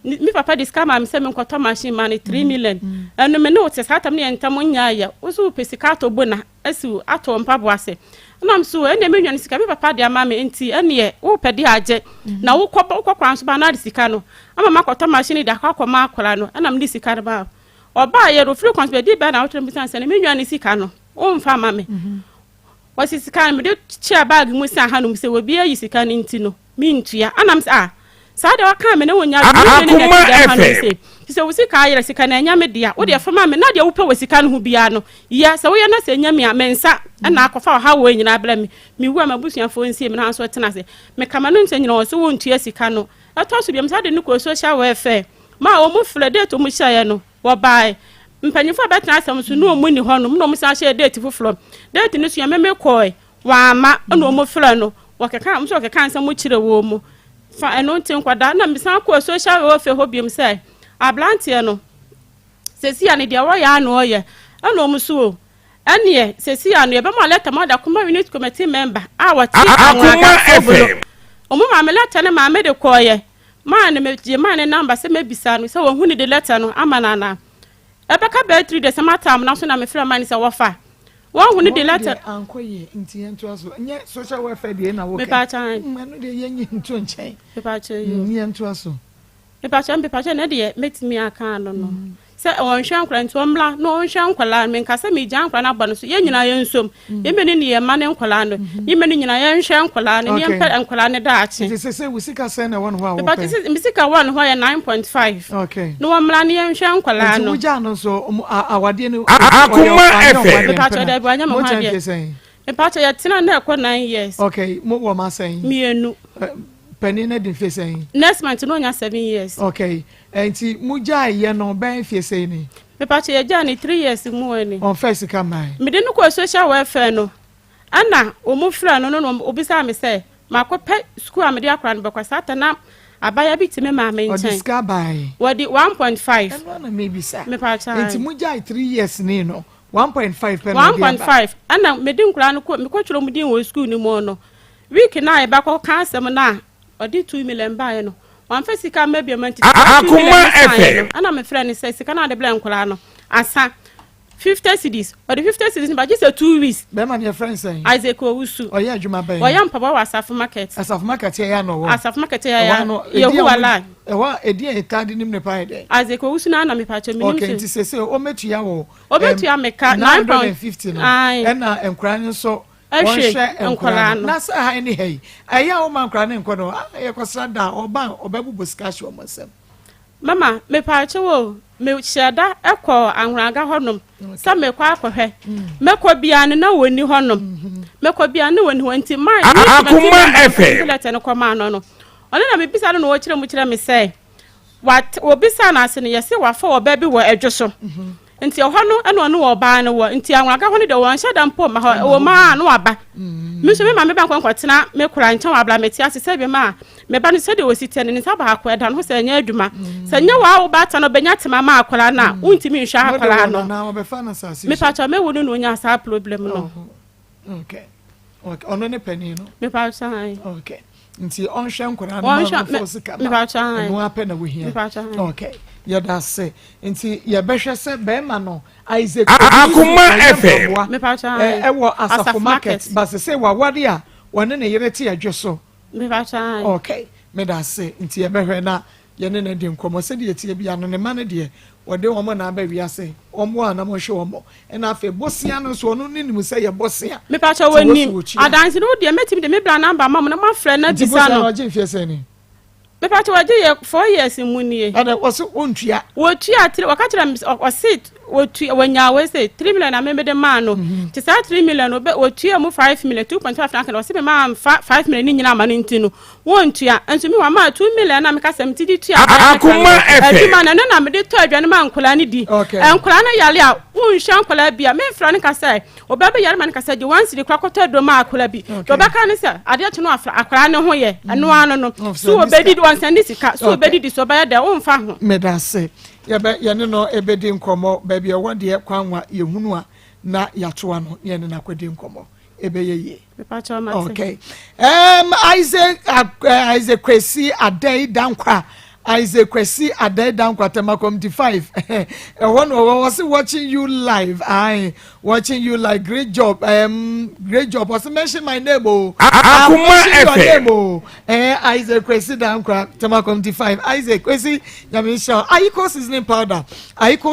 mi papa diska ma me se me nkoto machine man 3 million eno me no te satam ne entam nya ya wo so pesika to bona asiu ato mpabo ase nam so ene me nua sika mi papa de ama me enti ene wo pede age na wo kwakwa so ba na sika no ama makoto machine de akwa akwara no ana me di sika ba oba ye ro free conspe di ba na wotre mi sanse me nua ne sika no wo mfa ma me wasi sika me de chia bag mu sa hanum se wo bia yi sika ne enti no mi ntua anam sa sada waka me ne wonya Akoma FM se wo sika ayere sika na nya me dia wo de fama me na de wo pe wo sika no hu bia no ya se wo ye na se nya me amensa na akofa ha wo nyina bla me wu amabusuafo nsie me na so tena se me kama no nse nyina wo so wo ntua sika no ato so bia me sada ne ko social welfare ma o mu fle date o mu hyaye no wo bai mpanyifo betena asam so no mu ni ho no no mu sa hye date fuflo date ne so ya me koi wa ma no o mu fle no wo keka mu so keka ansam mu kire wo mu fa eno ntin kwada na mbisan ko social welfare ho biem say ablantie no sesi ya ne de wo ya no ye ana omuso ene sesi ya no ye be mo letter mo da kuma unit committee member a wati Akoma FM omu ma me letter ne ma me de ko ye ma ne me je ma ne number se me bisa no se wo hu ni de letter no amanana e be ka be 3 de se matam na so na me fra man se wo fa wo hu ni de letter ankoye nti ento aso nye social welfare de na wo me pa chan manu de yenyi nto nchen me pa chan nye ento aso me pa chan na de metimi aka no no se won hwan kwra nto mla no hwan kwala me nka se me jan kwra na ba no so ye nyina ye nsom ye meni ne ye ma ne kwala no ye meni nyina ye hwan kwala ne ye mpa kwala ne da achi se wusika se na won ho a wo but se misika won ho ye 9.5 okay no mla ne ye hwan kwala no wuja no so awade ne Akoma FM me pa chan da bua nya mo ha de me pa chan ye tena na ekọ 9 years okay mo wo ma saying mienu penny na din face saying next month no nya 7 years okay enti muja ye no ben fie say ni me pa chan ye ja ni 3 years mu ani on first come my me de no ko social welfare no ana o mu fra no obisa me say makope school amede akra no bekwa satana abaya bi time ma me nchen odiska bai wodi 1.5 and one maybe sir me pa chan enti muja 3 years ni no 1.5 pen 1.5 ana me din kura no ko me ko tworo mu din wo school ni mo no week na e ba ko kansem na odi 2 million buy no wan fa sika maybe amount Akoma FM ana me friend say sika na de bla nkola no asa 50 cedis or the 50 cedis but just 2 weeks be man your friend saying Isaac Owusu oya adwuma ban oya mpaba wa Asaf market ya no Asaf market ya yehu wala ewa edi e card nim ne pa de Isaac Owusu na me pa che minim okay nti se o metua wo obetua meka 950 no na enkra nso ehwe enkola no na sa ha ni hey aya o man kra ne enko no ye kwasra da oba obabu boskashi o masem mama me pa che wo me sheda ekọ anwuraga honom sa me kwa akohwe me ko bia ne na woni honom me ko bia ne woni wanti mai Akoma FM lete ne ko ma no no ona na me bisa no wo kire mu kire me say what obisa na ase ne yese wafa oba bi wo adwoso nti ho no eno no oba ne wo nti anwuraga ho ne de won sheda mpo ma ho wo ma no aba me so me ma me ba nkwankwatina me kura ncha wa bla meti ase se bi ma me ba no se de osite ne nsa ba akwa da no se nya adwuma se nya wa wo ba ta no benya tema ma akwala na untimi nhwa akwala no na wo be fa na sase me pa cha me wo no nya sa problem no okay ono ne pani no me pa cha okay nti on hwe nkora no fo sika me pa cha no apɛ na wo hia me pa cha okay yada se nti ye behwe se be ma no Isaac Akoma FM me pa cha wo Asafo market but se wa wade a wone ne yere te adwoso me pa cha okay me da se nti ye behwe na ye ne na di nkomo se de tie bia no ne ma ne de wode wo mo na ba wiase omo ana mo hwe omo na afa bosia no so no ninim se ye bosia me pa cha woni adanse no de metim de me bra number ma mo na ma frɛ na bisa no oje mfie se ni me pa cha waje ye 4 years munie ada woso ontua wotua 3 wakatira osit wotua wanyawe say 3 million na me de ma no ti sa 3 million wotua mu 5 million 2.5 franc na wose me ma 5 million ni nyina ma no ntino wontua enso mi wa ma 2 million na me ka sem ti di tua Akoma FM ma na me de to adwane ma nkola ni di nkola na yale a wonhwa nkola bia me mfra ne ka say oba be yare ma ne ka say je wansi di kwakoto do ma akola bi oba ka ne say ade ache no afra akola ne ho ye eno ano no so obedi di wansandi sika so obedi di so ba ya da wonfa ho me da se ye ne no ebedi nkomo ba bia wo de kwanwa ye hunu a na yatoa no ye ne na kwedi nkomo ebeye ye okay Isaac Kwesi Adai Dankwa Isaac Kwesi Adai Dankwa Temakom 5 one was watching you live watching you like great job was mention my name Akoma FM Isaac Kwesi Dankwa Temakom 5 Isaac Kwesi Yamisha Akos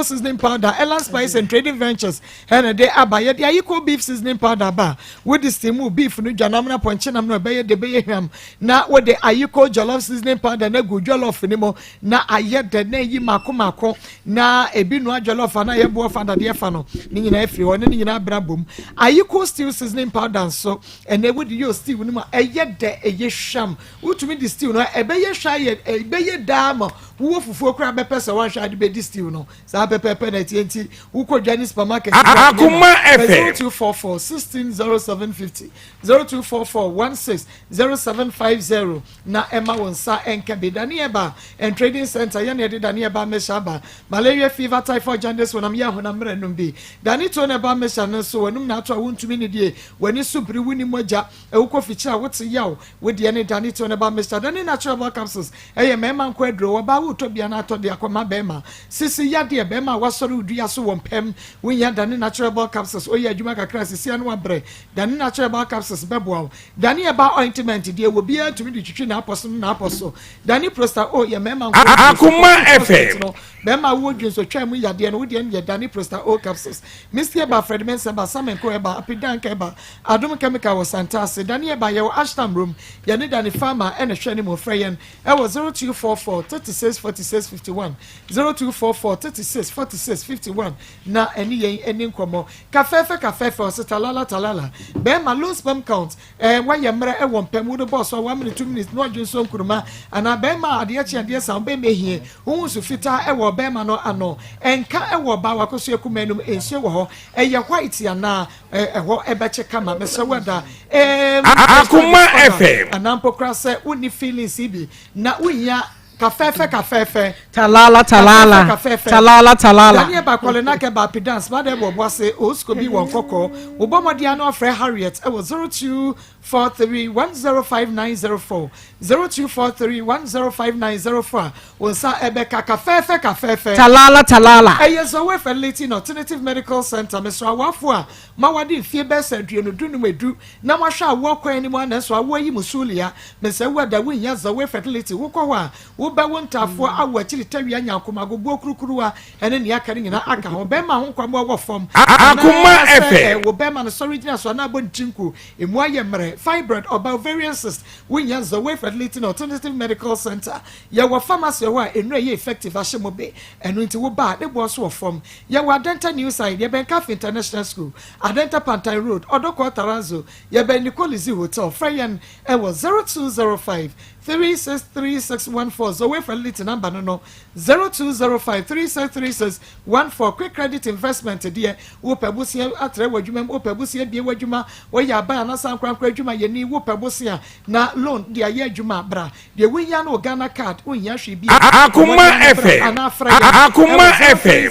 seasoning powder Elan Spice and Trading Ventures and they abaye the Akos beef seasoning powder ba with the steam beef no janamna ponchinam no beye de beye ham na with the Akos jollof seasoning powder na go jollof ni na ayede na yi mako na ebi no jollof na ye bo fa de fa no ni nyina afiri ho ni nyina brabom Akos stew seasoning powder so and they would use stew ni ma ayede eye sham utumi di stew no ebeye hwa ye ebeye dama wo fufuo kra be pesa wan hwa de be di stew no sa pepe na tienti wo ko dwani supermarket Akoma FM 0244 160750 0244 160750 na Emma wonsa enkabe dani eba and trading center ya ne de dani eba meshaba malaria fever typhoid jaundice wonam ya honam mrenum bi dani to ne ba mesha no so wonum na to wontumi ne die wani supri wuni moja ewuko fichira wote yaw we de ne dani to ne ba mesha dani natural capsules eye mema nko adro wo ba wo to bia na to de akoma bema sisi ya de bema wasori udua so wompem wonya dani natural capsules oye adwuma kakra sisi anu abre dani natural capsules beboa dani eba ointment die wo bia tumi de twitwi na aposo dani prosta o ye mema nko Akoma FM bema wo dwunso twam yade no wo de ne dani prosta o capsules Mr. Eba Fred Mensa ba samenko eba apidan ka eba adum chemical was santase dani eba ye ashtam room ye ne dani farmer ene hwe ni mo freyen e was 0244 364651 0244 364651 na eni yen eni nkomo kafefe o talala bema low sperm count wa ye mre e wo mpem wo do boss wa 1 minute 2 minutes no dwunso nkuruma ana bema ade sa be mehie hu su fita e wo bema no ano enka e wo ba wakoso ekumanum ensie wo ho eye white ya na ho ebeche kama mese weda Akoma FM anampo krase uni feelings ibi na unya kafefe talala Daniel Bakwale na ke ba pedance ma de bo se osko bi won kokko obomodia no afre Harriet e was 0243105904 0243105904 wonsa ebeka kafefe talala eyeso we fertility alternative medical center Mr. Awafo a mawade fie be sadue no dunu medu na mahwa awo kwan ni mo na so awo yi musulia Mr. Wada winya za we fertility wokọ ho a wo ba wontafo awo akiri tawia nyankoma gobo okurukuruwa ene ne aka nyina aka ho be ma ho kwamo wo fom Akoma FM wo be ma no original so na abonchinku emu ayemre fibroid ovarian cyst winya za we fertility alternative medical center ya wo pharmacy ho a enu ye effective ahyemobe enu nti wo ba de bo so wo fom ya wo Adenta New Side ya ben Cafe International School Adenta Pantai Road Odoko Taranzo ya ben Nicolizi Hotel Freyan e was 0205 363614 so we fertility number no 0205 363614 quick credit investment there wo pebusia atre wadwuma wo pebusia bie wadwuma wo ya ba na san kwankwa adwuma ye ni wo pebusia na loan dia ye adwuma bra de winya no Ghana card winya hwe bi Akoma FM Akoma FM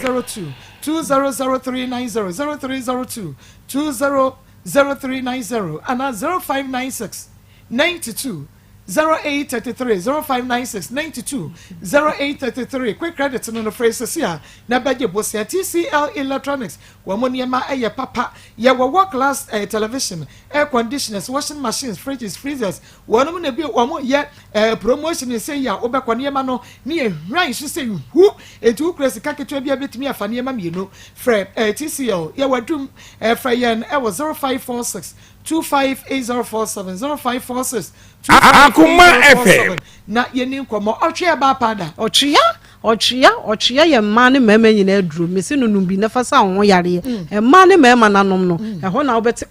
020390 0302 and 0596 92 0833 0596 92 0833 quick credit no phrases here na baje bosia TCL Electronics wamoniema eye papa ya work class television air conditioners washing machines fridges freezers wonum na bi wamo ye promotion say ya obekoniema no ne hwan so say hu etu kresi kaketwa bia betimi afaniema mienu fred TCL ya wadum frayen e was 0546 258047 0546 Akoma FM na yeni nkomo otwe ba pada Ochia ye ma ne mema nyina aduro mesi nunum bi na fasa ho yare e ma ne mema nanom no e ho na obeti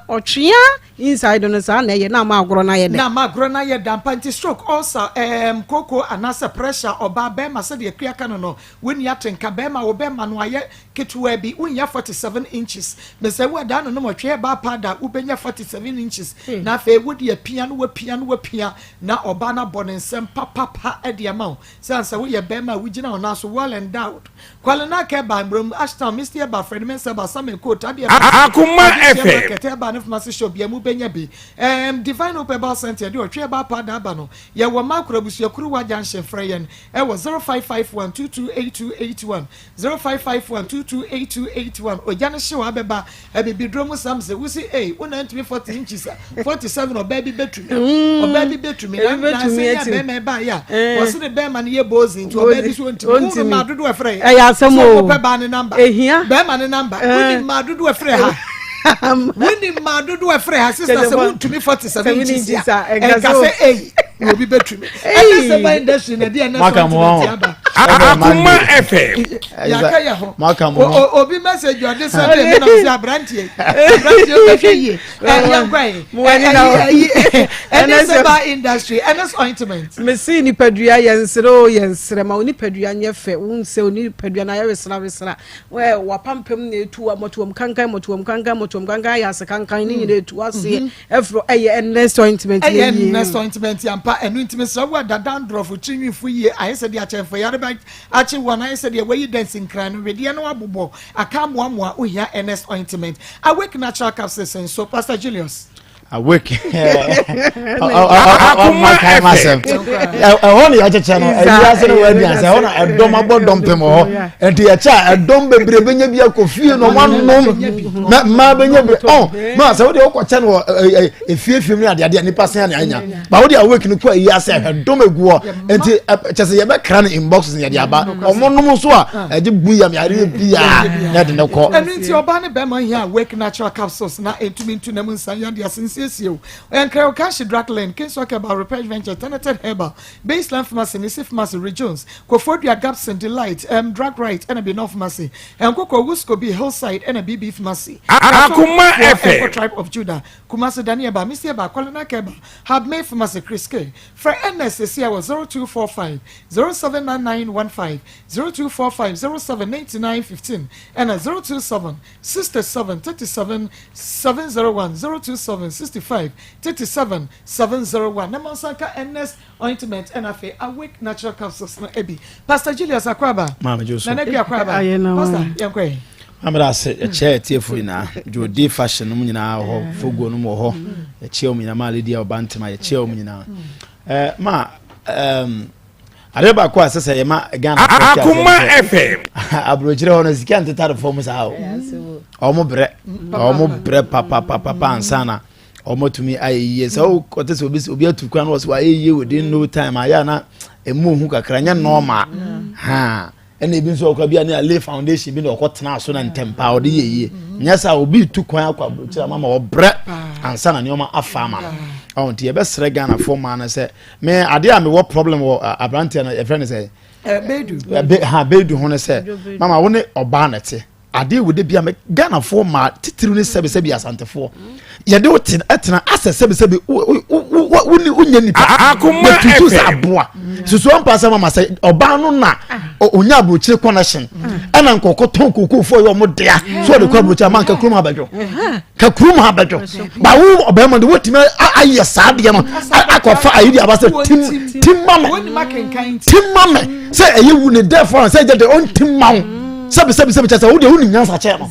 ochia inside no sa na ye na ma agoro na ye de na ma agoro na ye da panty stroke also koko anasa pressure oba be ma se de akuaka no when you atenka be ma wo be ma no aye ketuwa bi unya 47 inches me se wo da no no otwe ba pada ubenya 47 inches na fe wo de pia no wa pia na oba na bonensem papa e de ma sansa wo ye bema wugina ona so well endowed kwalena ke ba mbrom ashton Mr. ba friend men say ba some coat abi Akoma FM kete ba no famasi shop ya mu benya bi divine open bar center de otwe ba pada ba no ye wo makura busuakuru wa junction freyen e wo 0551228281 0551228281 ojane hye wa beba bibidrom samse wusi una ntimi 40 inches 47 or baby betumi na say ya bema ba ya wo se de bema ne ye bozi nti obabi so ntimi ma dodo afre ya asemo be ba ne number bema ne number woni ma dodo afre ha woni ma dodo afre ha sister se ntimi 47 inches en ka say obi betumi and say by industry na dia na Akoma FM ya ho Makamo obi message o de say me na say abrantie be hwe ya kwai and say by industry and this ointment me see ni padua yensre ma oni padua nye fe unse oni padua na yesra we wapampem na etu amotom kankan ya se kankan ni nyina etu ase efro eye next ointment ni next ointment yampa enu intime so wa dandruff chinwifu yi ayese de achefo yare ba achi wana ayese de we dancing kran we de no abobọ akamoamoa ohia next ointment awake natural capsules and so Pastor Julius awake myself honey ya cheche no ya se no wadi anse hona edom abodom pem ho enti ya cha edom bebre benya bia kofie no wanom ma benya bre ma se wo de okoche no efiefiem ni ade nipa sen na anya ba wo de awake no kwa ya se edom eguo enti chese ye be kran inbox ni ade aba omonom so a age buya me are bia na de ne ko enti oba ne be ma hia awake natural capsules na entumi ntu na mu nsan ya de asensie and Creo Cash Drackland, Kinswalk about Repair Venture, Teneted Herbal, Baseline Pharmacy, Nisif Pharmacy, Regions, Cofordia Gaps and Delight, Drug Right, and a Binoff Pharmacy, and Coco Wusco be Hillside, and a BB Pharmacy. Akoma FM, Tribe of Judah, Kumasa Daniaba, Mr. Bacolana Keba, have made Pharmacy Chris K. For NSC, was 0245 079915, 0245 078915, and a 027 67 37 701, 027 065 37 701 na mansaka NS ointment and afe awake natural capsules na ebi Pastor Julius Akwaba Mama Joso na nebi Akwaba Pastor yankwe amara se chair tiefo ina jodi fashion no nyina ho fogo no mo ho ya chair nyina ma lady obantema ya chair nyina ma areba kwa sasa ye ma Ghana Akoma FM abrojire hono sika ntata form sa o mo bre papa ansana o mo tumi ayiye so kote so obi atukwa no so ayiye within no time aya na emu hu kakra nya normal ha ene bi nso okwa bia na lay foundation bi na okotena so na ntempa o de yeye nya sa obi tukwan akwa abrojire mama o bre ansana ne o ma afama on ti e be sre Ghana for man say me ade a me what problem wo abrante na e friend say bedu ho ne say mama wo ne oba na te ade wo de bia me Ghana for ma titiru ne sebe asante for ye de wotin etena ase sebe wo ni unya nipa Akoma tutu sa aboa susu on pasa mama say oba no na onya abrochire connection ana nkoko ton koko fo yo mo dia so de kwa abrochire man ka krum abadwo ba wo oba mo de wotime aye saade no akofa ayidi abase tim mama say eye wu ne therefore say je de on tim mawo sabi chasa wo de hu nyansa che no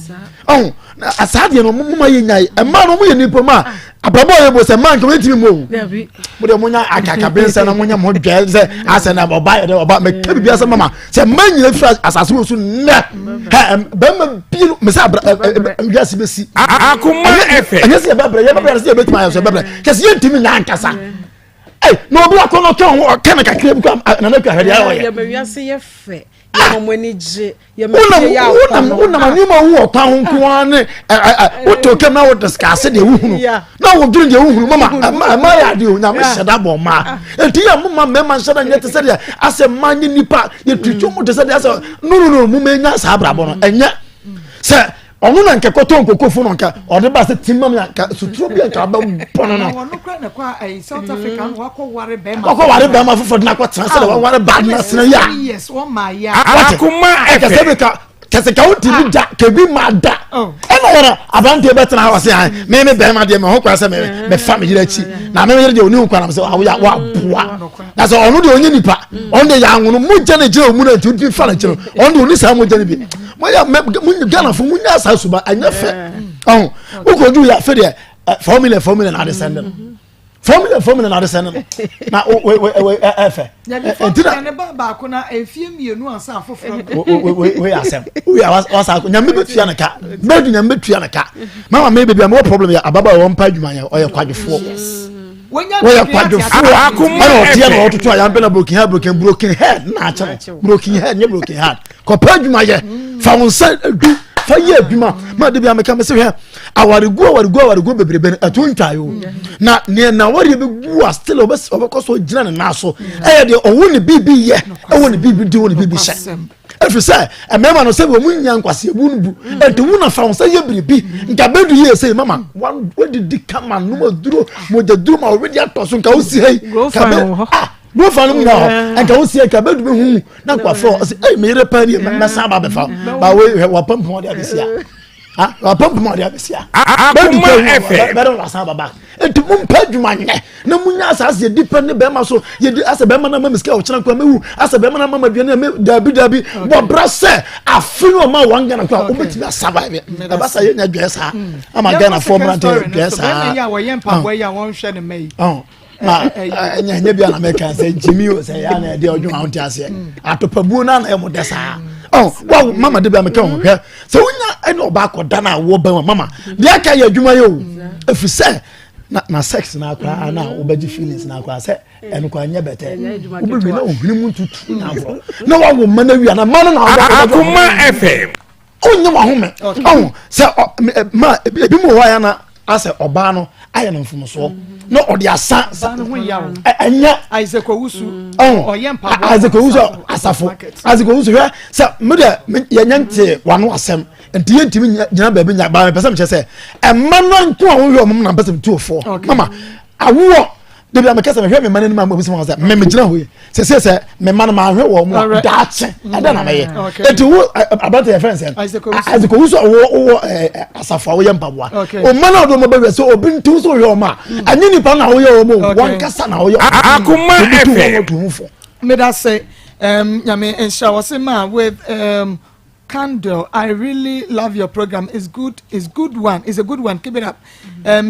asade no mama ye nyai e ma no mo ye nipo ma ababo ye bo se man ko metimi mo mo de mo nya akaka bensa na mo nya mo dwa se ase na oba ye de oba me ka bibia se mama se man nyina fra asase wo so ne be ma bi me se abra se besi Akoma FM anya se bebra se betima ya so bebra kese ye ntimi nya ankasa no obi akono ton kana kakre bu na na kwa hade ya ya mewia se ye fe ya momani je ya me ya una manima hu okwa ho nko ne uto kema wo discuss de wuhunu na wo duru de wuhunu mama ya de nya me sheda bo ma enti ya mama me man sheda nyete se de ase manye nipa ye twitwo mo de se de ase no mu me nya sa bra bo no enya se onu na nke koto nkoko fu no nka ode ba se timam ya ka suturo bi nka ba bono no wono kra na kwa South Africa no wako ware bema fofo na kwa transfer de ware bad na sene ya yes wo ma ya Akoma FM kase ka wuti bi da ke bi ma da ena wora abante betena ha wase han me bema de me ho kwa se me family ra chi na me yere de oni kwa na se wa boa na so onu de onye nipa on de ya anwono mu jane je omu na nti fa na chiro on de oni sa mu jane bi mo ya me Ghana fu mu nya sa suba anya fe ukoju ya fe de formula na de send formula na de send na we efe entina ne baba ko na efie mienu ansa afoforo we asem we wasa nya me betua na ka bedu nya me betua na ka mama me baby am problem ya ababa wo mpa adwuma ya oye kwadwefo we kwadwefo Akoma FM na otutu ya mpe na broken head na acha broken head nye broken heart ko pa adwuma ye fa wonsa du fa ye adwuma ma de bia me ka me se hwe awaregu bebrebe atuntwayo na ne na wari be gu still obekoso gina na so de owo ne bibi ye owo ne bibi di owo ne bibi she if you say a mema no say wo munya nkwase ebu nbu enti wo na fa won say ye biribi nka bedu ye say mama one we did come and no duro mo je duro ma already atoso nka wo si hey ka be go fa no na nka wo si ka bedu be hu na kwa fo say me yere pa ni me sa ba be fa ba we wa pam pam de abesia wa pam pam de abesia Akoma FM be don la sa baba enti mo mpa dwuma nye na munya asase depend be ma so ye ase be ma na ma ska o kira kwa mewu ase be ma na ma biane me dabi bo brase afino ma wanga na kwa obetimi survive abasa ye nya dwesa ama Ghana formula to dwesa ya wo yempa boy ya won hwe ne mai ma nya bia na me kan say Jimmy o say ya na de odwuma ho tiase atopabuo na e mo desa wow mama de bia me kan ho hwe so unya ene oba akoda na wo ba mama de aka ya adwuma yo if say na sex na akwa na obaji feelings na akwa se eno kwa nya bete obi na ohiri mu tutu na agro na wa wo mana wi na mana na Akoma FM onye wa home se ma ebi mu wa ya na ase oba no aye no mfumuso no odi asa ho yawo enya Isaac Owusu oyempa Isaac Owusu asafo Isaac Owusu hwe se me de yanyante wano asem enti yentimi nyina ba bi nya ba me pese me che se emma no nko a wo yo mum na pese 204 mama awo debi amekasa me hwe me man no ma obi se me gina ho se me man ma hwe wo mo daache ada na me ye eti wo about your friends as ko wo so wo asafa wo ye mpaboa o man odo mo ba so obi ntu so hwe o ma anyi nipa na wo ye o mo wan kasa na wo ye Akoma FM me da say nyame ensha wo se ma with Candle, I really love your program. It's good. It's good one. It's a good one. Keep it up.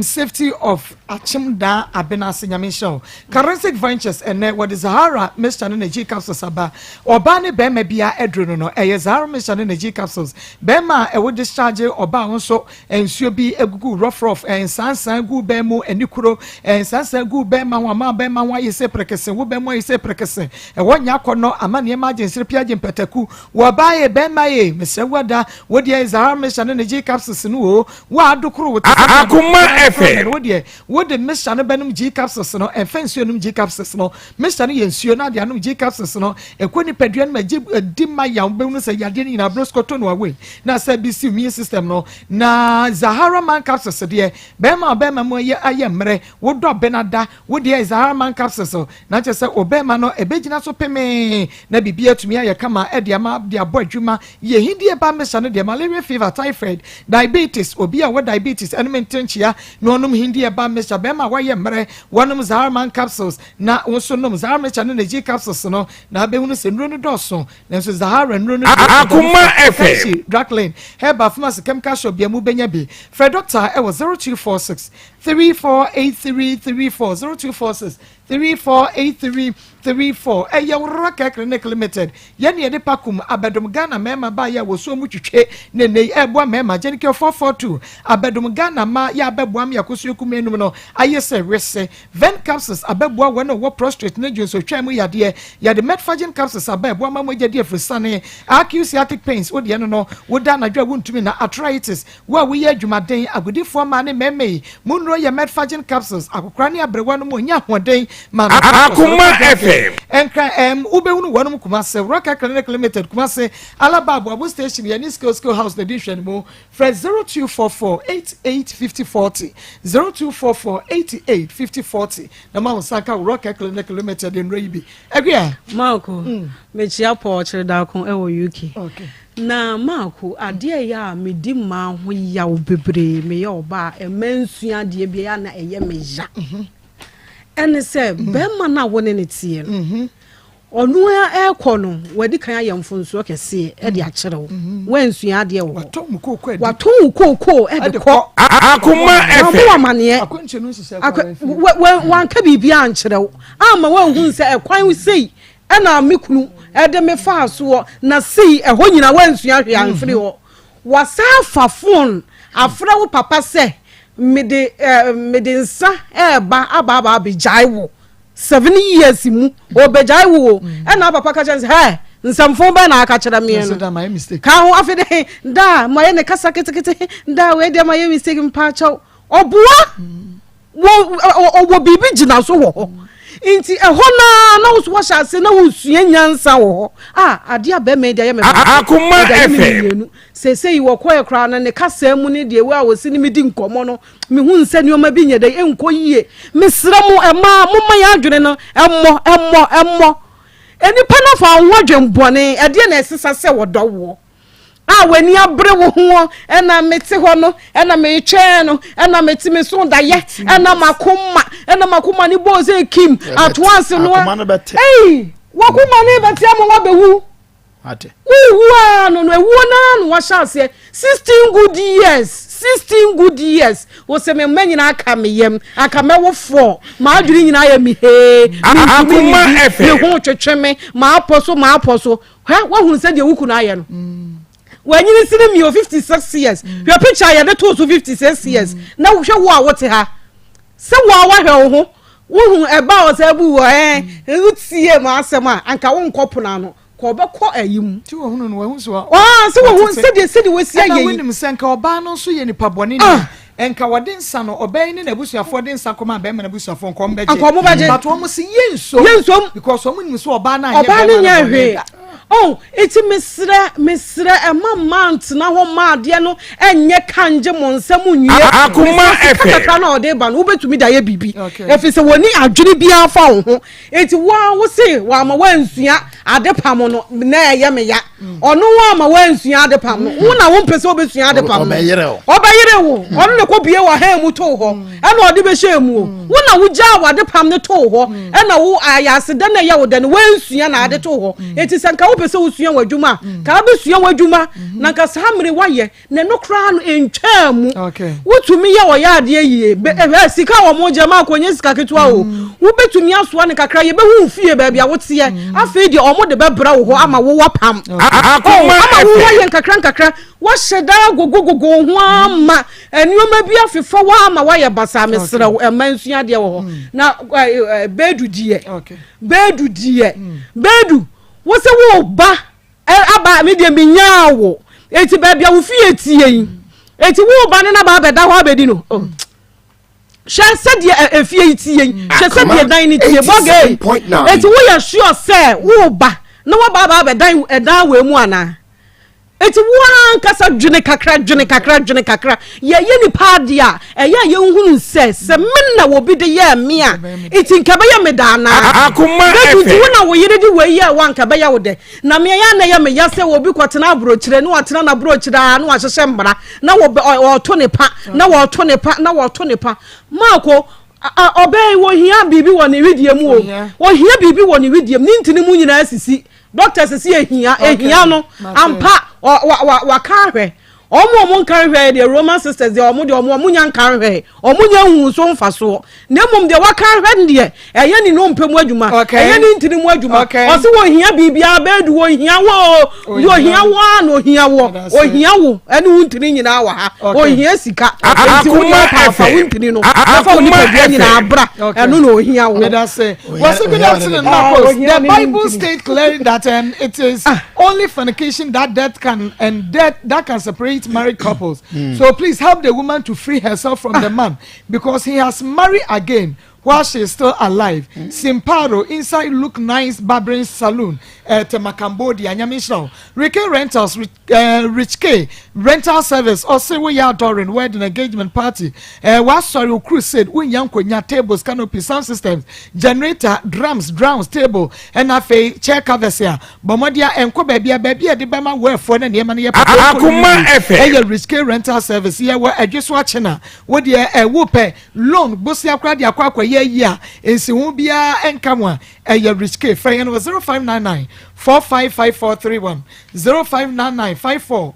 Safety of Achimda Abenasi Nyamisho. Currency Ventures and what is Zahara Mr. Energy Capsules Saba. Obani Bema Bia Edruno. A Zahara Mr. Energy Capsules. Bema a would discharge or also and should be a good rough and Sansa good Bemo and Nikuro and Sansa good Bema Wama Bema why you say precassin, Wubema you say precassin. And one yakono a man emergency Piajin Peteku. Wabaye Bema. Mr. Wada, what ye is our mission energy capsules no, what do crew with Akoma FM? What the mission Benum G capsules no, and fancy G capsules no, Mr. Yen na the G capsules no, and Quinny Pedrian may dim my young bonus and Yadin in a broscoton away. Now said BC me system no, na Zahara man capsules dear, Bema Moya I am re, what do Benada, what ye is our man capsules, not just say Obema no, a bejina so peme, nebi beer to me, I come at the amount, dear boy Juma, ye. India ba mesane de malaria fever typhoid diabetes obi a what diabetes and mentenchia no nom India ba mesha be ma waye mre wonom Zarman capsules na wonso nom Zarman chane na G capsules no na be hunu se nro no doso na so Zahara nro no Akoma FM Draclane Heba Pharmacy Chemical Shop bia mu benya bi Fred Doctor e was 0246 348334 0246 348334 Raka Clinic Limited yani de pakum abedom Ghana mema ba ya wo so mu twetwe ne eboa mema jenike 442 abedom Ghana ma ya beboa me yakoso kumenum no ayese rese ven capsules abeboa wona wo prostate ne dwonso twam yade ya de metformin capsules abeboa ma mo jade afrisane acute pains wo de no wo da na dwa wontumi na arthritis wo ye adwumaden agudifo ma ne meme munro ye metformin capsules akokra ne abrewa no mo nya hoden Akoma FM enka ubehunu wanum Kumase Raka Clinic Limited Kumase Alababo Abu Station Yanisco School House the edition mo Fred 0244885040 0244885040 na ma Saka Raka Clinic Limited in Reibi agria Marco mechia poche da kon e wo UK okay na Marco ade ya medi ma ho ya obebre me ya oba e mansu ade bia ya na eye meja ene se bema na wone ne tie onu e kono wadi kan ayamfo nso kese e de akere wo wansu ade wo watom kokoko e de ko Akoma FM amane akonche no sise wan ka bibia ankere wo ama wan se e kwan sei e na mekunu e de me fa so na sei e ho nyina wansu ahwe anfre wo wasa fa phone afra wo papa se mede nsa ba aba bejai wo 7 years mu obejai wo e na papa ka chance he nsamfo ba na aka kira me no ka ho afede da maye ne kasa ketekete da we de maye mistake mpa chaw oboa wo bibi gina so wo inti ehona na wo sha se na wo sua nyansa wo ade aba me de ye me Akoma FM se wo koye kra na ne kasa mu ne de we a wo si ni medi nkomo no me hu nse ni o ma bi nye de enko yie mesra mu ema mo ma ya adwene no emmo enipa na fa wo dwembone ade na esesa se wo do wo wani abre wo ho ena meti ho no ena me twe no ena meti me so da ye ena makoma ni boze kim at once no wakoma ni beti am wo bewu ate no ewu na no wa chance 16 good years wo se me manyina aka me yem aka me wo 4 ma adwiri nyina ya mi Akoma FM me ho twetwe me ma aposo wa hu se de wuku na aye no when you see me 56 years your picture ya de to 56 years na wo hwe wo a wote ha se wo a hwe wo hu eba o se bu wo utie ma asema anka wo nkopuna no ko be ko ayim ti wo hunu no wo hu so se wo hu se de we sia ye winim senka oba no so ye nipa bone ni enka wode nsa no oban ni na busuafo de nsa koma be me na busuafo nkom beje but wo mo se yenso because wo nim so oba na ye hwe oh eti mesre e month na ho ma de no enye kanje mo nsam nwie Akoma FM kaka na ode ba no wobetumi da ye bibi efi se woni adwene bia fa wo ho eti wo se wa ma wansua ade pam no na eye me ya ono wa ma wansua ade pam no wo na wo mpese obesua ade pam no obeyere wo ono ne ko bie wa ha mu to ho e na ode be hye mu wo na wo gya wa ade pam ne to ho e na wo ayase de na ye wo de no wansua na ade to ho eti sanka wo pese wo sua wadwuma ka be sua wadwuma na ka samre waye ne no kra no entwa mu wotumi ye wo ya ade yie sika wo mo jama konye sika ketwa o wo betumi asoa ne kakra ye be hu fie ba bia wote ye afi de omo de be bra wo ho ama wo wapam Akoma ama wo waye kakra wo hyeda gogogogo ho ama enioma bi afefo wo ama waye basa mesra mansua de wo ho na bedu wo se wo ba aba me de minyawo eti ba bia wo fie tie yi eti wo ba ne na ba beda ho abedi no she said efie tie she said the dan ni tie boge eti wo ya sure say wo ba na wo ba bedan edan we mu ana eti wo ankasa dwene kakra ye ni padia ye nhunu se menna wo bi de ye me a eti nkabe ye medana Akoma eti wo na wo yire di we ye wa nkabe ya wo de na me ya na ye me ya se wo bi kwotena abrochire na watena na abrochire a na wahyehye mbra na wo to ne pa na wo to ne pa mako obey wo hia bibi wo ne widie mu wo hia bibi wo ne widie ni ntini mu nyina asisi doctors say ehia no ampa wa kanhwe omo kanhwe the Roman sisters the omo nya kanhwe omo nya hu so mfaso na mom de wa kanhwe de eye ni no mpemu adwuma eye ni ntini mu adwuma o se wo hia bibia bedu wo hia wo yo hia wo no hia wo o hia wo ene hu ntini nyina wa ha o hia sika enti wo ya papa wo ntini no fa wo ni padua nyina abra eno no hia wo what's good afternoon Marcos the Bible state clearly that it is only fornication that can separate married couples. So please help the woman to free herself from the man because he has married again while she is still alive. Simparo inside Look Nice Barbering Saloon at Cambodia, Nyamisho. Rich Rentals, Rich K Rental Service, or say we are during wedding engagement party. Was sorry, crusade, we young tables, canopy, sound systems, generator, drums, table, and a fay chair covers here. Bomodia and baby, the Bama wear for the Yemania Akoma FM. Rich K Rental Service, here where I just watching her. What dear a whoopee, long, Bosia Quadia, yeah, and so won't be a come a Rich K. Friend was 0599 455431 0599 54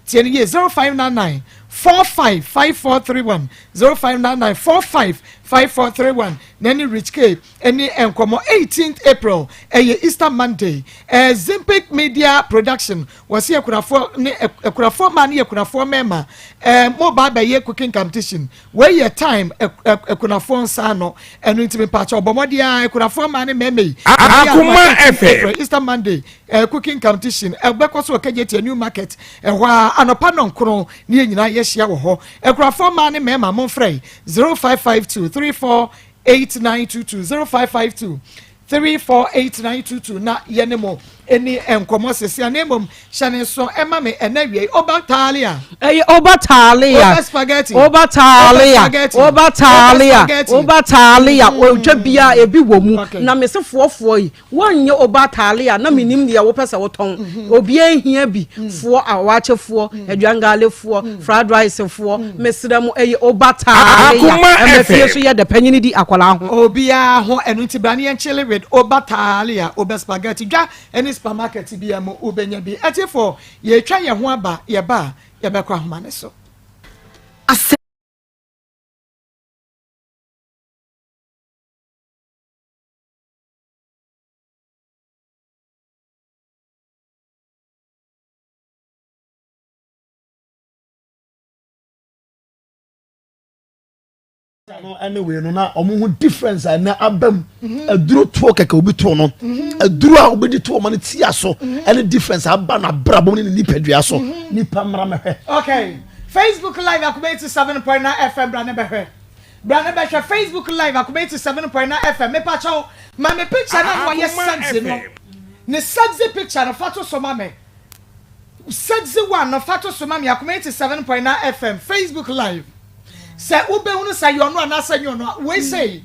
0599 455431 0599 455431 Nani Rich K any Akoma 18th April Easter Monday Zimpic Media Production was here could afford money could afford member mobile by year cooking competition where your time could afford sano and intimate patch of Bomodia could afford money meme Akoma FM Easter Monday cooking competition Elbekos will get a new market and while anopanon kron near yes ya wo could afford money mema monfrey 0552 348922 0552 348922 na yenemo any enkomo sesi anemom shane so ema me enawie obatalia obatalia otwa bia ebi womu na mesefoofo yi wonye obatalia na minim de wo pesa woton obi ahia bi fo awachefo aduangalefo fried rice fo mesrem obatalia emefie so ye de panyini di akwala ho obi a ho enu tibane enchele with obatalia spaghetti dwa any supermarket bi am obenya bi atifo ye twa ye ho aba ye ba ye be kwa homa ne so no anyway no na omo hu difference na abam aduro to keke obi to no aduro a obi to ma ne tia so any difference aba na brabo ne nipadua so nipa mra mehwe. Okay, Facebook live Akoma 7.9 FM brane behwe Facebook live Akoma 7.9 FM me pa cho ma me picture na wa yes sense no ne sexy picture no fato so mame sexy one no fato so mame Akoma 87.9 FM Facebook live say ube hunu say you no anasa you no we say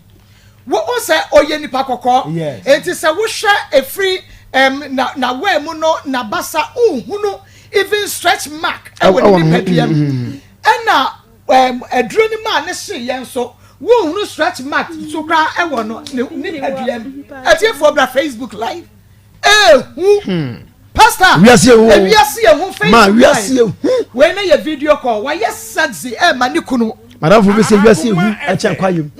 wo say oye nipa kokko enti say wo hwe a free na we mu no na basa hunu even stretch mark e we nipa biam na aduro ni ma ne hye yen so wo hunu stretch mark so kra e wo no ni aduam atie for bra Facebook live pastor we are see who Facebook ma we are see when na your video call why yes sexy ma ni kunu madam for be say we are see who e che kwayem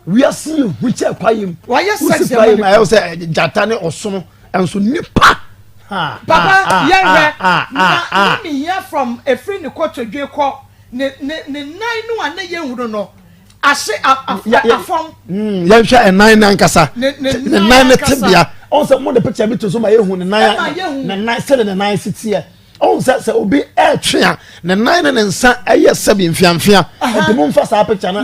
we are see who che kwayem why yes sexy I say jata ne osono enso nipa papa let me hear from a friend ko to dwe ko ne nine no ane ye huru no ahye afom ye hwa e nine nankasa ne nine ne tibia on say mo the picture bi to so ma ye hu ne nine say ne nine sitie on say obi e twe a ne nine ne nsa eye sabi mfiamfia enti mo mfa sa picture na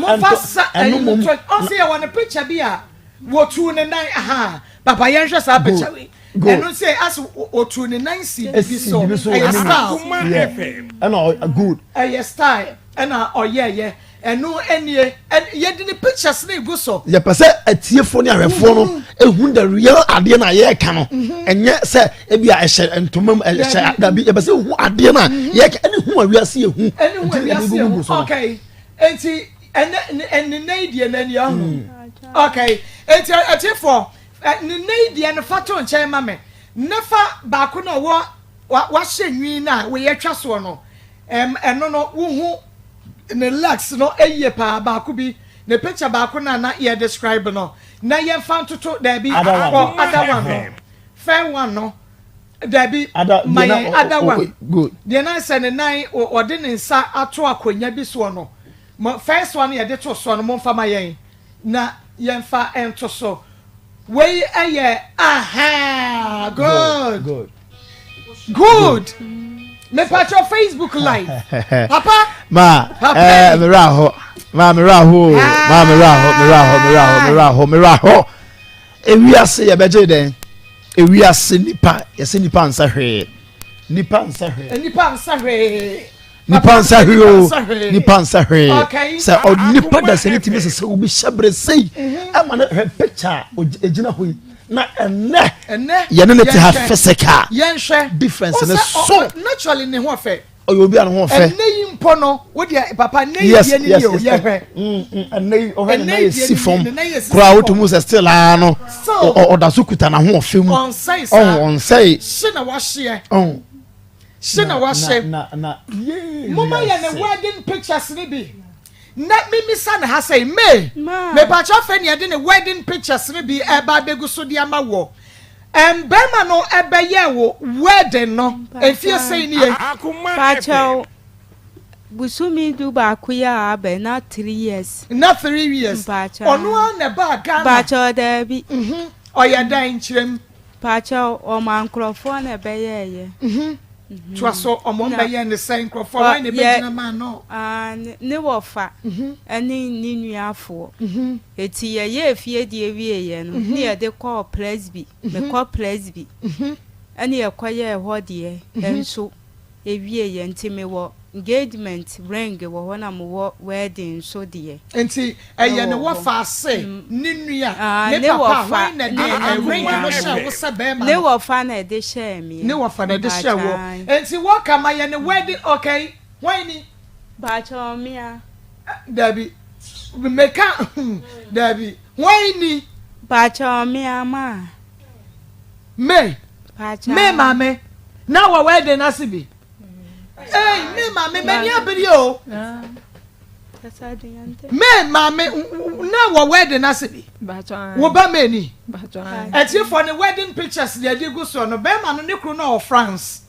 enu mo on say ye won picture bi a wo tu ne nine papa ye hwa sa picture we enu say as o tu ne nine si bi so Akoma FM and good style and yeah enu enie ye di pictures na go so ye pese atiefo ni ahwefo no ehun the real ade na ye ka no enye se e bia ehye entomam ehye da bi ye pese hu ade na ye ka ene hu awiase ehu okay enti ene neidie na ni okay enti atiefo ne neidie na fato nchen ma me nafa ba ko na wo wa hyenwi na we ye twa so no eno no wo hu ne lax no eye pa ba ko bi ne picture ba ko na ye describe no na ye fan toto da bi other one no fair one no da bi my other one good the na say ne nine ode ne nsa ato akonya bi so no first one ye de to so no mo fa ma yen na ye fa ento so we eye good me patch your Facebook live papa miraho ewiase ye beje den ewiase nipa yese nipa ansa hwe nipa ansa hwe say nipa da se nitimi se obi hyebre sei ama na picture ejina hoyi na enne ye ne te ha physical difference na so naturally ne ho afa obi an ho afa enne yimpo no wo de papa ne yie ni yo ye hwe enne o he na ye si form kura wo to mu se still no o da so kuta na ho afa mu on say shina wa hye na mama ya ne wedding pictures ni bi na mimi san ha say me patcha fe ne de ne wedding pictures ni bi e ba begu so de ama wo bema no ebe ye wo wedding no efie say ni ye patcha busumi du ba kuya abe na 3 years onu na ba Ghana patcha da bi oya dan chirem patcha o man krofo na be ye twaso omomba ye ne sen krofo wa ne begina ma no ne wofa ani ni nuafo eti ye efie die wie no ne ye de call presby me call presby ani ye kwaye ho de enso ewie ye ntime wo engagement ring wo hona mo wedding so de enti eye ne wofa ase ni nua ne papa na de ring no sha wo sa be ma ne wofa na de share me ne wofa na de share wo enti wo kama ye ne wedding okay why ni ba cho mia Debbie meka Debbie why ni ba cho mia ma me mame na wa wedding asibi me mame many abiri o me mame na wa wedding asibi wo ba me ni eti for the wedding pictures dey dey go so no be ma no ne kru na o France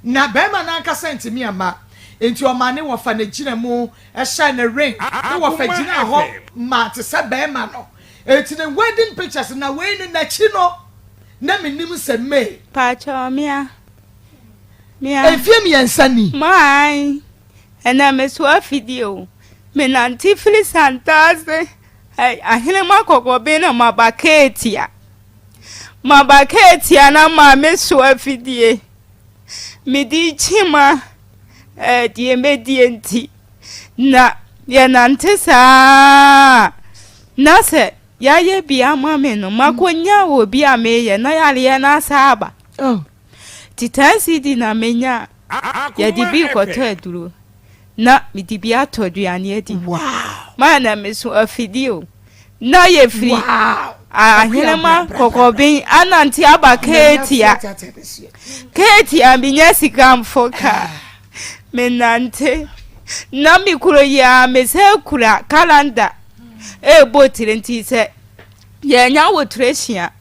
na be ma na nka sent mi ama enti o ma ne wo fa na gina mu e sha na ring ne wo fa gina ho ma te se be ma no enti the wedding pictures na we ni na chi no na menim se me pa cho mia efie mi ensani mai ena me so video me nanti fili santase ahene makoko be na mabaketia Mabaketi ana mame so afidie. Midi chima die medienti. Na ye nante sa. Na se ya ye bia mame no makonya wo bia meye na yale ye na saba. Oh. Titansi di na menya. Ya di bi kwato aduro. Na midi bia to aduane adi. Wow. Mana me so afidie. Na ye free. Wow. Ahirema kokobin ananti aba ketia. Ketia binya sika mfoka. Menante. Na mikuro ya mese kura kalanda. Botire nti se. Ye nya wo tresia.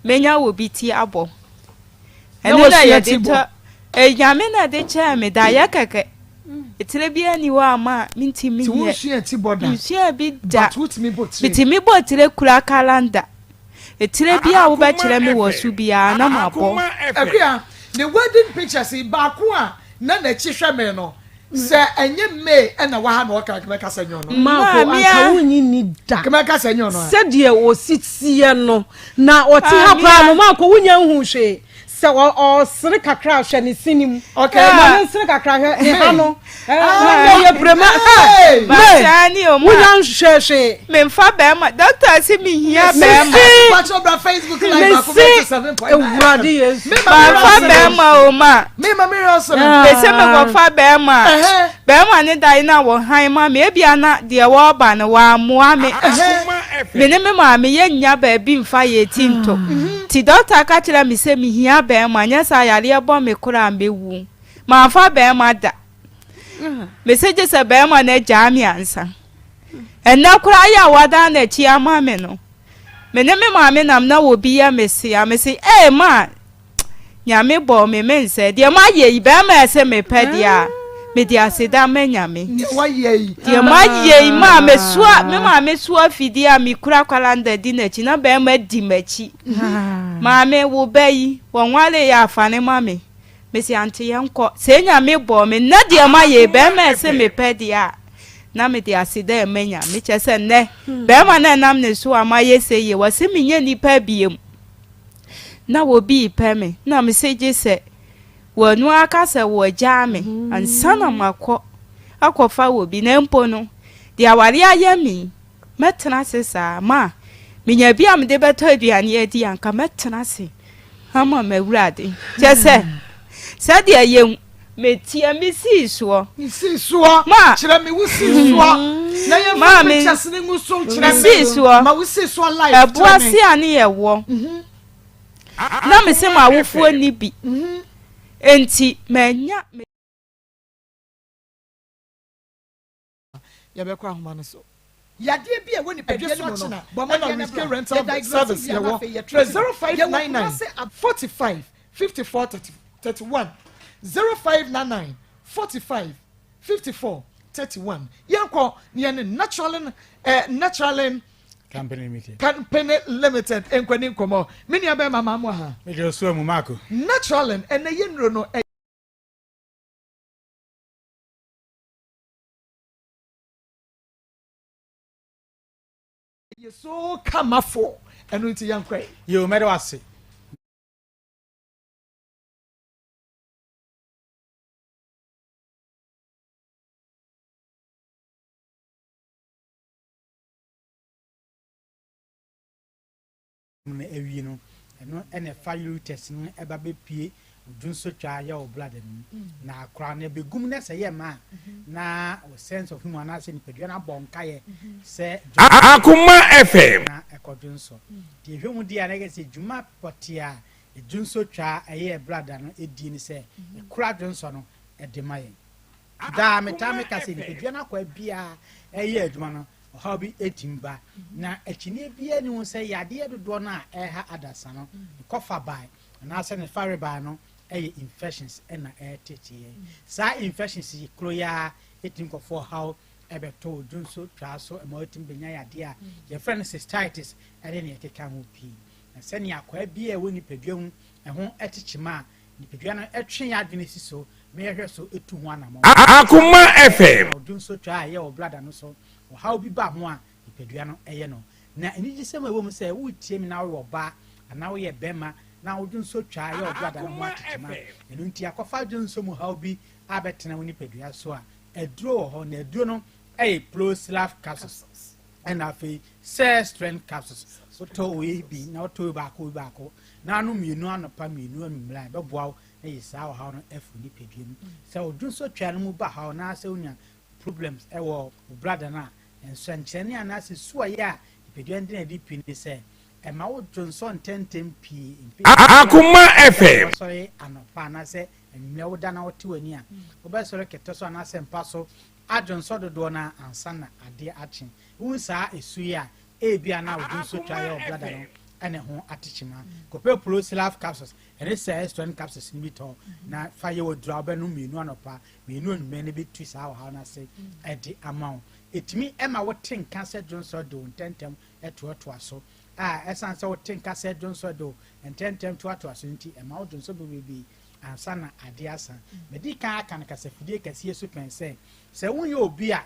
Menya wo biti abo. Ene na ye dita. Nyame na de cha me da ya keke. Etire bia ni wa ma minti mi ye. Ti wo hia ti boda. Hia bi da. Biti mi botire kura kalanda. Etire bia wo ba kire me wo su bia na mabo. Akua the wedding pictures ba ko a na chihwe me no. Se enye me na wa ha na o ka kasa nyo no. Ma ko aka wonyi ni da. Kasa nyo no. Se de o sitie no na o ti ha pra no ma ko wonya hu hwe. Se o sere kakra hwe ne sinim. Okay. Ma ne sere kakra he ha no. Ye brema. Machani o ma. Wonya hwe. Me mfa be ma doctor si mi hia be ma. Watch over Facebook live Akoma 7.9. Ewurade yes. Me mfa be ma o ma. Me ma me also. Be se me go fa be ma. Be ma ne dai na wo han ma me bia na de wo ba ne wa moa me. Me ne me ma me ye nya ba bi mfa ye tinto. Ti doctor ka kira me se mi hia be ma nya sa yare e bo me kura mewu. Ma fa be ma da. Message se be ma na jami ansa. Enna kura ya wada na chi ama me no. Me ne me ma me nam na wo bi ya mesi ma nyame bo me mense de ma ye be ma se me pedia me dia se da me nyame Wa ye de ma ye ma me suwa fidi a mi kura kwalanda di na chi na be ma di machi ma me wo bayi won wale ya afane ma me si anti yanko se nyame bo me na de ma ye be ma se me pedia na me de asida emenya me chese ne be ma na nam ne so ama yese ye wase me nya nipa biem na wo bi pe me na me seje se wonu aka se wo ja me ansa na makọ akọfa wo bi na mpo no de aware aye mi metena se sa ma me nya bi am de beto aduane adi anka metena se ama mawurade chese se de ye metia mi si so ma kire me wusi so na ye ma pictures ni nguso kire me ma wusi so live eboa si ane ye wo na me se ma wofu ani bi enti manya ya be kwa ahoma no so yade bi e woni pedwe no china bomana risk rental service ye wo 0599 45 54 31 0599 45 54 31 yanko ne natural company limited enkwani nkomo mini abe mama mo ha me je so mu mako natural and ye nro no ye so kamafo enu nti yankwai yo me de wase na ewie no eno ene fire test no eba be pie dunso twa ya o blood na akra na begum na se ye ma na o sense of human na se ni pedua na bonka ye se Akoma FM na ekodunso de hwemu dia na se djuma potia dunso twa ye blood no edi ni se ekura dunso no ede maye da metamika se ni pedua na kwa bia eye adwuma no how be etimba na ekine bia ni won say yade dodo na eha adasa no kofa by na say ne fare by no infections na tete sa infections yi kroya etim ko for how ebeto dunso twa so e ma etim benya yade a ye friend cystitis ade ne ekeka ho pi na se ne akwa bia woni padua hu ho etechima ni padua no etwe yadwene siso me yehwe so etu ho anamo Akoma FM dunso twa ye o blada no so how be ba ho a ipadua no eye no na eni gisema wo mu se wo tie mi na wo ba ana wo ye bema na wo dwonso twa ye obrada no atima enu nti akofa dwonso mu haw bi abetena wo nipadua so a eduro ho na eduro no Pro-Slav capsules and afi strength capsules so to we be na to baako na no mienu anopa mienu anumla be boaw e saa haw no efu nipadua mu so dwonso twa no mu ba haw na ase onya problems e wo brada na enso nkyene ana se suwa ya nipadua ndi na di pini se e ma wo dwonso ntentem pii Akoma FM sorry anopa na se enwia wo da na wo te wani a wo be soro kete so na se mpa so adwonso dodo na ansa na ade achi wu saa esu ya ebia na wo dwonso twa ya oblada no ene ho atichima kope Pro-Slav capsules ene say strength capsules ni to na faye wo dra ba no mienu anopa mienu onme ne betu saa wo ha na se ede amount etimi ema wo tenka se dwonso do ntentem eto aso esan se wo tenka se dwonso do ntentem to aso nti ema wo dwonso bebi ansa na ade asa medika aka na kasafidie kase su pense se won ye obi a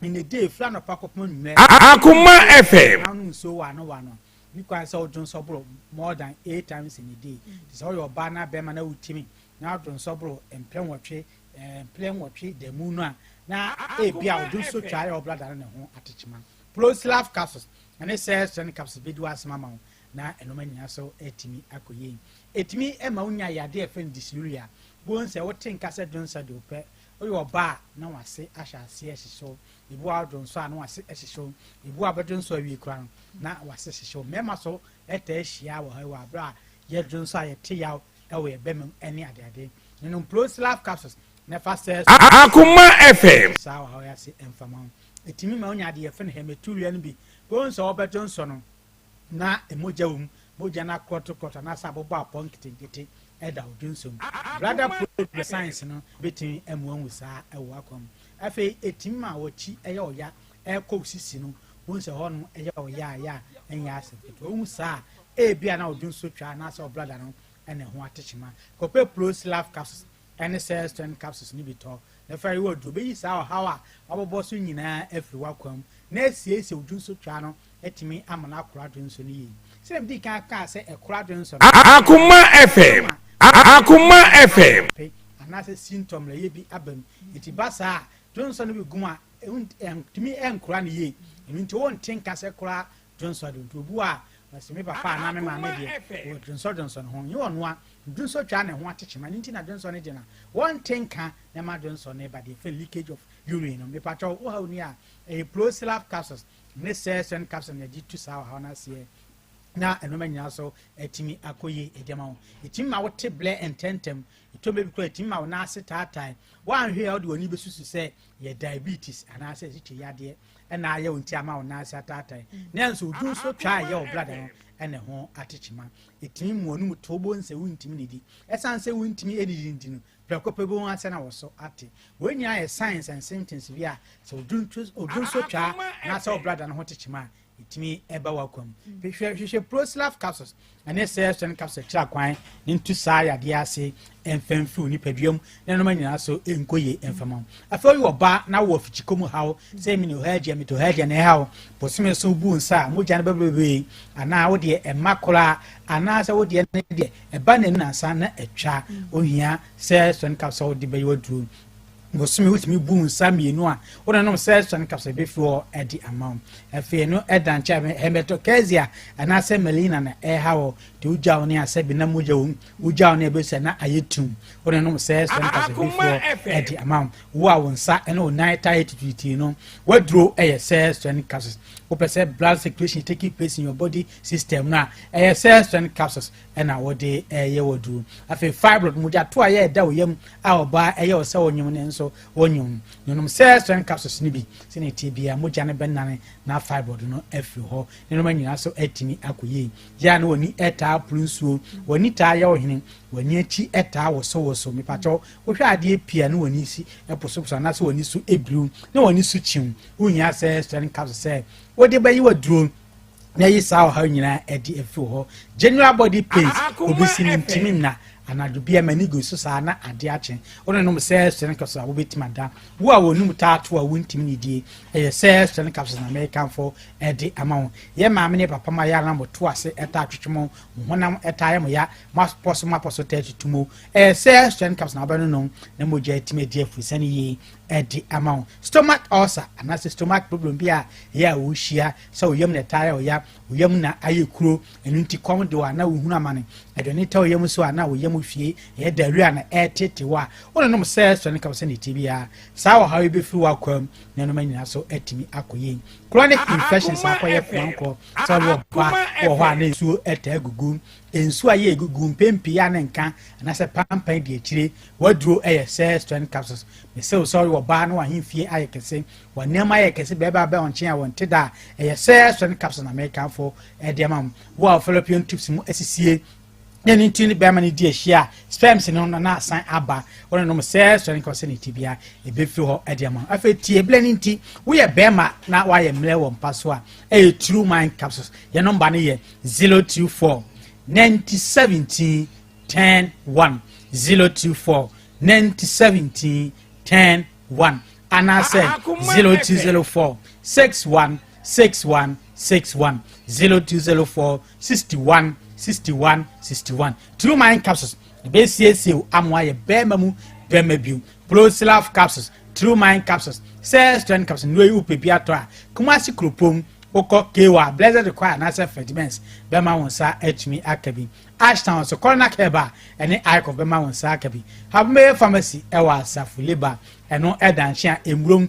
in the day flan of pakopon me Akoma FM anu so wano because so dwonso bro more than 8 times in a day so your banner be man na utimi na dwonso bro emplen wotwe the moon na bia dwonso twa your brother na ho atechima Pro-Slav capsules and it says strength capsules be do asma ma na enoma nyina so etimi akoye etimi ema unya yade efen dysuria bon se woten kase dwonso de ope oyo ba na wase ahase ehyeso ibu adwonso a na wase ehyeso ibu abadwonso awie kran na wase ehyeso mema so eta ehia wo ha wa bra ye dwonso a ye te yaw ewe bemem ene ade no Pro-Slav capsules na fast Akoma FM sa wa ya se emfama etimi ma unya de efen hemeturia no bi bon se obadwonso no na emoja moja na kroto na sabobo apon kitikiti eda odunsom brother pro science no betin emu saa ewo akom afi etimma wochi eye oya ekọ sisi no wonse ho no eye oya ya enya asefeto omu saa bia na odunso twa na sa brother no ene ho atechima kope Pro-Slav capsules ene strength capsules ni bito na fari wo do be saa hawa abobo so nyina afri wakom na esiesie odunso twa no etimi amana akora dwonso ni yi sem di kan ka se ekora dwonso Akoma FM Akoma FM anase symptom la ye bi abam itibasa dwonso no bi guma entimi enkora ni yi nti won tinka se kora dwonso do obu a masemi papa na me ma me de dwonso no ho yi onwa dwonso twa ne ho atechima nti na dwonso ne de na won tinka na ma dwonso ne ba de fe leakage of urine no me pacho wo ha oni a Pro-Slav capsules ne session capsule na jitu sawa ha na se na enoma nyina so etimi akoye edema etimi ma wote ble ententem itobe bi ko etimi ma na ase tatai wan hwe odi oni besusu se ye diabetes ana ase zichi yade na aye onti ama na ase tatai nanso odun so twa ye o blood no ene ho atechima etimi mu onu tobo nse wuntimi nidi esanse wuntimi edidi ntino prekope bo ase na woso ate wenya ye science and symptoms via so odun so twa na ase o blood no ho techima itimi eba wakom hwehwe Pro-Slav capsules ane strength capsules kira kwan nintu saa yade ase emfamfu ni paduam na no manyina so enkoye emfamam afei wo ba na wo fichikomu hawo say mi no haje na hawo posime so bu nsa moja na bebebe ana wo de emakora ana sa wo de ne de eba na nasa na etwa ohia strength capsules de be woduru bosumi wutimi bu nsa mienu a wona no session capsule be for edi amount afi no edancha hematokezia ana se melina na hawo de ujawo ne asabi na ujawo ne be se na ayetum wona no session capsule be for edi amount wo a wonsa ene o night attitude no wadro session capsules wo pese blood circulation taking place in your body system na session capsules ena wo de wodru afi fibroid muja to aye da wo yam a oba o se wonyum ne nso wonyum nonom strength capsules ni bi sine tibia moja ne benane na fibroid no afi ho nonom anyina so atimi akoye ya na woni eta prunsuo woni ta ya ohene woni achi eta woso mipacho wo hwa ade pia no woni si eposo na so woni su ebru na woni su chim wonya strength capsules say wo de bayi waduro na yi saa ha nyina edi afi ho general body pains obisi ntimi na anadwo bia mani go so saa na ade ache ono no sɛ strength capsules a wobetima da wo a wonum taato a wontimi ne die sɛ strength capsules na American for de ama wo ye maame ne papa ma ya na moto ase eta atwetwemo honam eta ya mo ya maposo tetutumo sɛ strength capsules na ba no na mogya etime die afusane yi edi amount stomach ulcer anase stomach problem bia ya wo hia so oyam na tire oya oyam na ayekuro enu nti kom de wa na wo hunu amane edoni ta oyam so ana oyam fie ye daria na etete wa ono no se so ne ka se ne tibia sa wo hawe be fi wa kwam na no manyina so etimi akoye chronic infections akoye kwanko so wo ba wo ho ana su etagugu ensu aye egugu mpempi ya ne nka anase pampan de akire waduro se strength capsules me say sorry wo ba no ahemfie ayekese wo nema ayekese beba ba onchen a wonte da se strength capsules na American for edemam wo Philippine tips mu asisie neni tini be mani di ahia sperms no na asan aba wono no say strength capsules ni tibia ebefi ho edemam afetie bleni nti wo ye bema na wa ye mle wo mpaso a true mind capsules ye number ne ye 024 9017 10 024 9017 10 and I said 0204 61 61 61 0204 61 61 61 True Mind capsules the base CSU amwa bemamu bemabu Prosilaf capsules True Mind capsules say strength capsules no you pepia to kumasi kropom oko kewa blessed require na say vitamins bema wonsa atumi akabi Ashtown so corner keba any eye of bema wonsa akabi have me pharmacy ewa safu labor eno edanhia emrom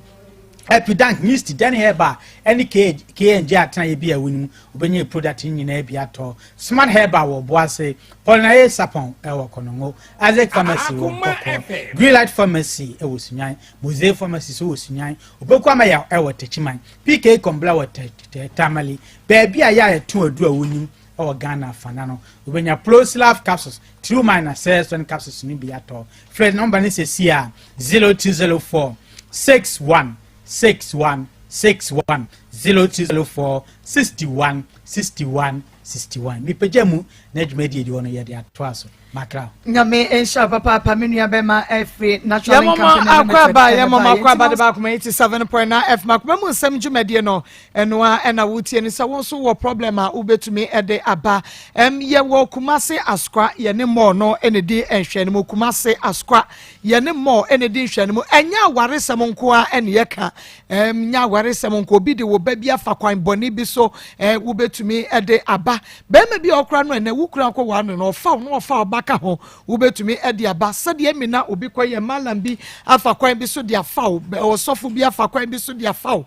epidank yeast den herba any KNG atana ye bia wonimu obenye product nyina bia to smart herba wo boase polnae sapon ewo konongo Azek pharmacy wo koko Green Light pharmacy ewo sunyan Mose pharmacy so wo sunyan obeku amaya ewo techiman PK Kombla wo tamali baby aya etu adu awonimu ewo Ghana fanano obenya Prosilaf capsules True Mind access when capsules ni bia to Fred number ni se sia 0204 61 61 61 0204 61 61 61 mi pejemu na dwumadi di wono ye de atwaso makra nyame ensha papa menua bema every natural company mama akwaba de ba kuma 87.9 F makuma mu nsem dwumadi no enoa ena wutie ni se won so wo problem a ubetumi ede aba ye wo kumase askwa ye ne mo no ene di enhwe ne mo kumase askwa ye ne mo ene di nhwe ne mo enya waresem nko a ene ye ka nya waresem nko bi de wo ba bi afa kwan boni bi so ubetumi ede aba bema bi okra no ene wukura ko wa no ofa no ofa baka ho ubetumi ede aba sade emina obi koye malam bi afa kwan bi so de afa osofo bi afa kwan bi so de afa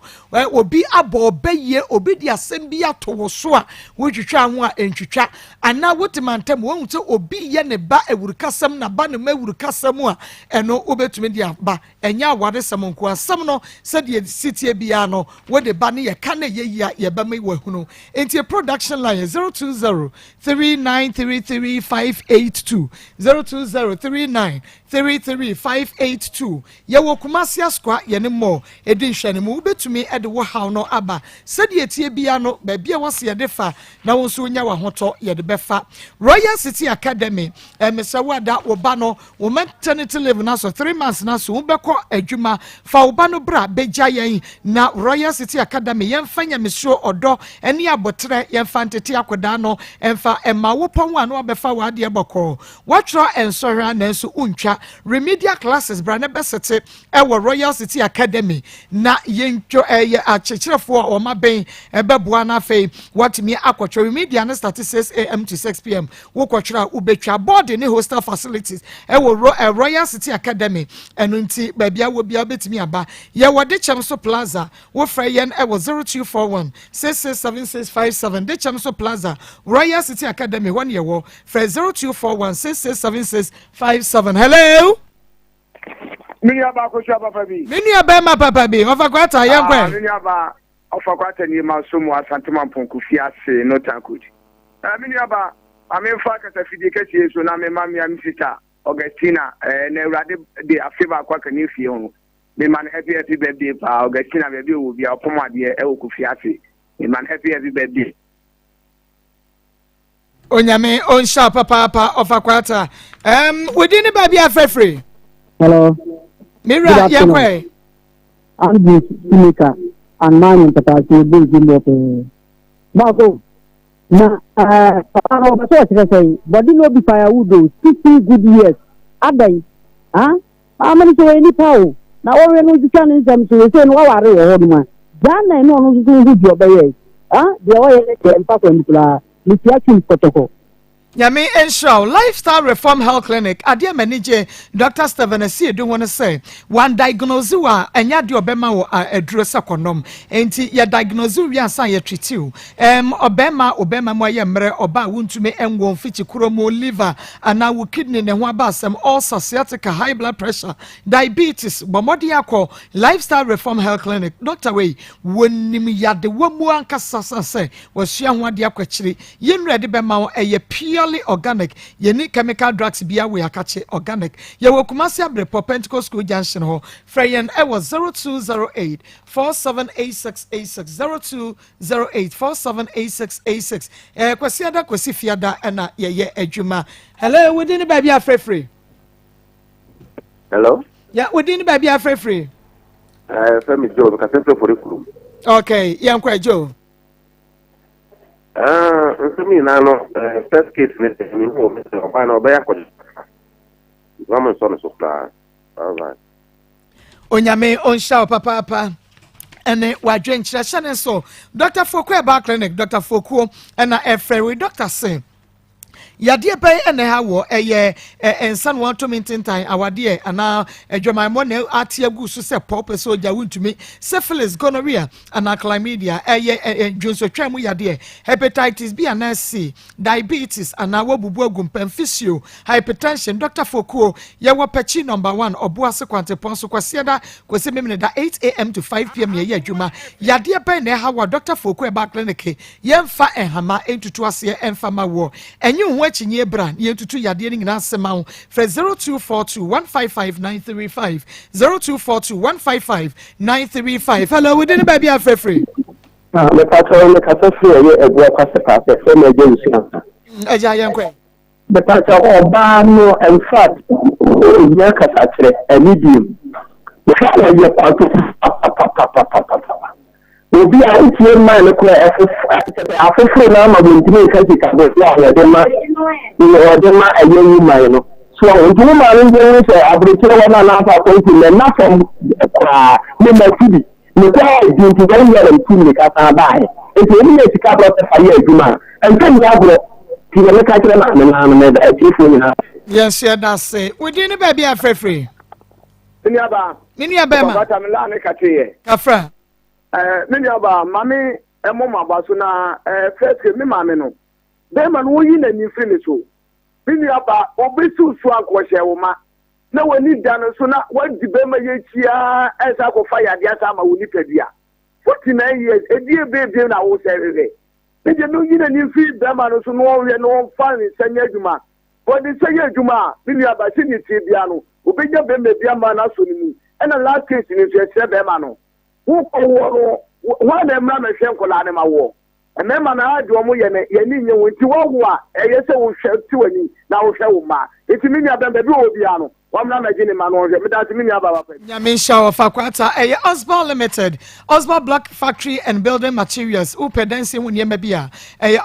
obi abo obeye obi de asem bi ato wo so a wotwitwa ho a entwitwa ana wotimantem wo hu se obi ye ne ba ewurukasam na ba ne mawurukasam a eno ubetumi de aba enya awade sam nko asam no sade sitie bia no wo de ba ne ye ka na ye yia ye ba me wahunu enti production line 020 3933582 020 3933582 ye wo kumasi askwa ye ne mo edi nhwene mo ubetumi ede wo haw no aba sade etie bia no ba bia wose ye de fa na wo so nya wa hoto ye de befa Royal City Academy mesawa da wo ba no wo maternity leave na so 3 months na so wo beko adwuma fa wo ba no bra beja yen na Royal City Academy yen fanya mesro odo ene abotre yen fantete akoda no emfa ema wo pon anu abefa wa de boko watro ensora na so untwa remedial classes bra ne besete ewo Royal City Academy na yentwo ye achechirefo o maben ebeboa na afei watimi akwotwo remedial na start 6 am to 6 pm wo kwotwra ubetwa board ne hostel facilities ewo Royal City Academy enu nti babia wo bia betimi aba ye wode Chemso Plaza wo fra yen ewo 0241 667657 de Chemso Plaza Royal City Academy one ye wo fra 0241 667657 hello Minia ba ko sha papa bi. Minia ba ma papa bi. Ofa kwata yen kwen. Minia ba ofa kwata ni ma so mu asante mamponku fi ase no tankudi. Minia ba amefa kasa fidie kesi so na me mamia misita Augustina na urade de afeba kwa kan fi ho. Me man happy birthday pa Augustina be bi wo bia opomade e wo ku fi ase. Me man happy birthday. Onyame onsha papa of Akwata. Within the baby free. Hello. Mira, Yakwe. I'm the speaker and man that I see building Marco. Now, I was saying, but you know, be firewood, 50 good years. Aday, huh? How many to any power? Now, all we know is can them to say, no, I old man. Then I know who's doing good job, huh? The way and papa and the actual protocol. Yami ensure lifestyle reform health clinic adia manager Dr. Steven Esi do want to say one diagnose wa enya de obema wo aduro sakonom enti ya diagnose wi asan ya treat you obema mo ye mre oba wuntume enwo mfiti kromo liver ana wo kidney ne ho abasem ulcer sciatica high blood pressure diabetes bomodi akọ lifestyle reform health clinic Dr. Wey wonim yade wamu ankasa sase wo hia ho ade akwachiri yenre de bema wo eye pure organic yeni chemical drugs bia we akache organic ye wo Kumasi Abrepo Pentecost School Junction ho freyen e was 0208 478686 0208 478686 kwasi ada kwasi fiada na ye adwuma. Hello within the baby free. Hello? Yeah, within the baby free. Femi Joe, because I'm for the okay, yankwa Joe. Me now, first case, me home, so I know by a question. Woman, son, so far. All right. Onyame onsha papa. And wa drink chashane so Dr. Fokwe ba clinic Dr. Fokwo and Efrewe Dr. Say Yadie pay and ha wo and san want to maintain time our dear and now adwama mo na atia gu so se pop so ja wuntumi syphilis gonorrhea and chlamydia jonso twam yade hepatitis B and C diabetes and now bubu agum physio hypertension Dr. Fokwo ye wo pechi number 1 oboase kwante ponso kwasiada kwase memne da 8 a.m. to 5 p.m. ye adwuma yadie pay na ha wo Dr. Fokwo ba clinic ye mfa enhama entutu ase enfama wo enyu chinye bra ye tutu yade ni nyina sema ho fra 0242155935 0242155935. Hello within the baby free. Me patro me kasa free ye egwa kwase pase so me je usia. Eja yankwe. Me patro oba no in fact ye kasa kire enidim. Me ka ye patro obi a ntie man ne ko afoforo na ma bontimi ka sika bo so a de ma ayeyi man no so ontimi ma no je se abrekere wona na fa konti le na from kwa me ma tibi me kwa dinti ga ya le timi ka ta ba e e ni sika bo se fa ye aduma en kan ya bro ti le ka kire na me da tifo ni na yes yeah that's say we dey ni baby afrefre ni aba ma bata me la ne ka tie kafra mini aba mami emo mabaso na first me mami no be ma no yi na ni free so mini aba obesu so akwohye wo ma na wani dan so na wadi be ma ye chia esa ko fire dia sa ma woni padua 49 years edie be na wo serere me je no yi na ni free be ma no so no we no fa ni sanya adwuma wodi sanya adwuma mini aba si ni ti bia no obeja be me bia ma na so ni ena last case ni so e be ma no one emra me hwe nkola ne mawo emema na adu omo ye ni nye wonti wo a eye se wo hwe ti wani na wo hwe wo ma eti mini abembe bi obi ano wamna na gini ma no hwe me da ti mini aba papa nyame shawo fakwata Osborne Limited Osborne Block Factory and Building Materials upedensi hu niema bia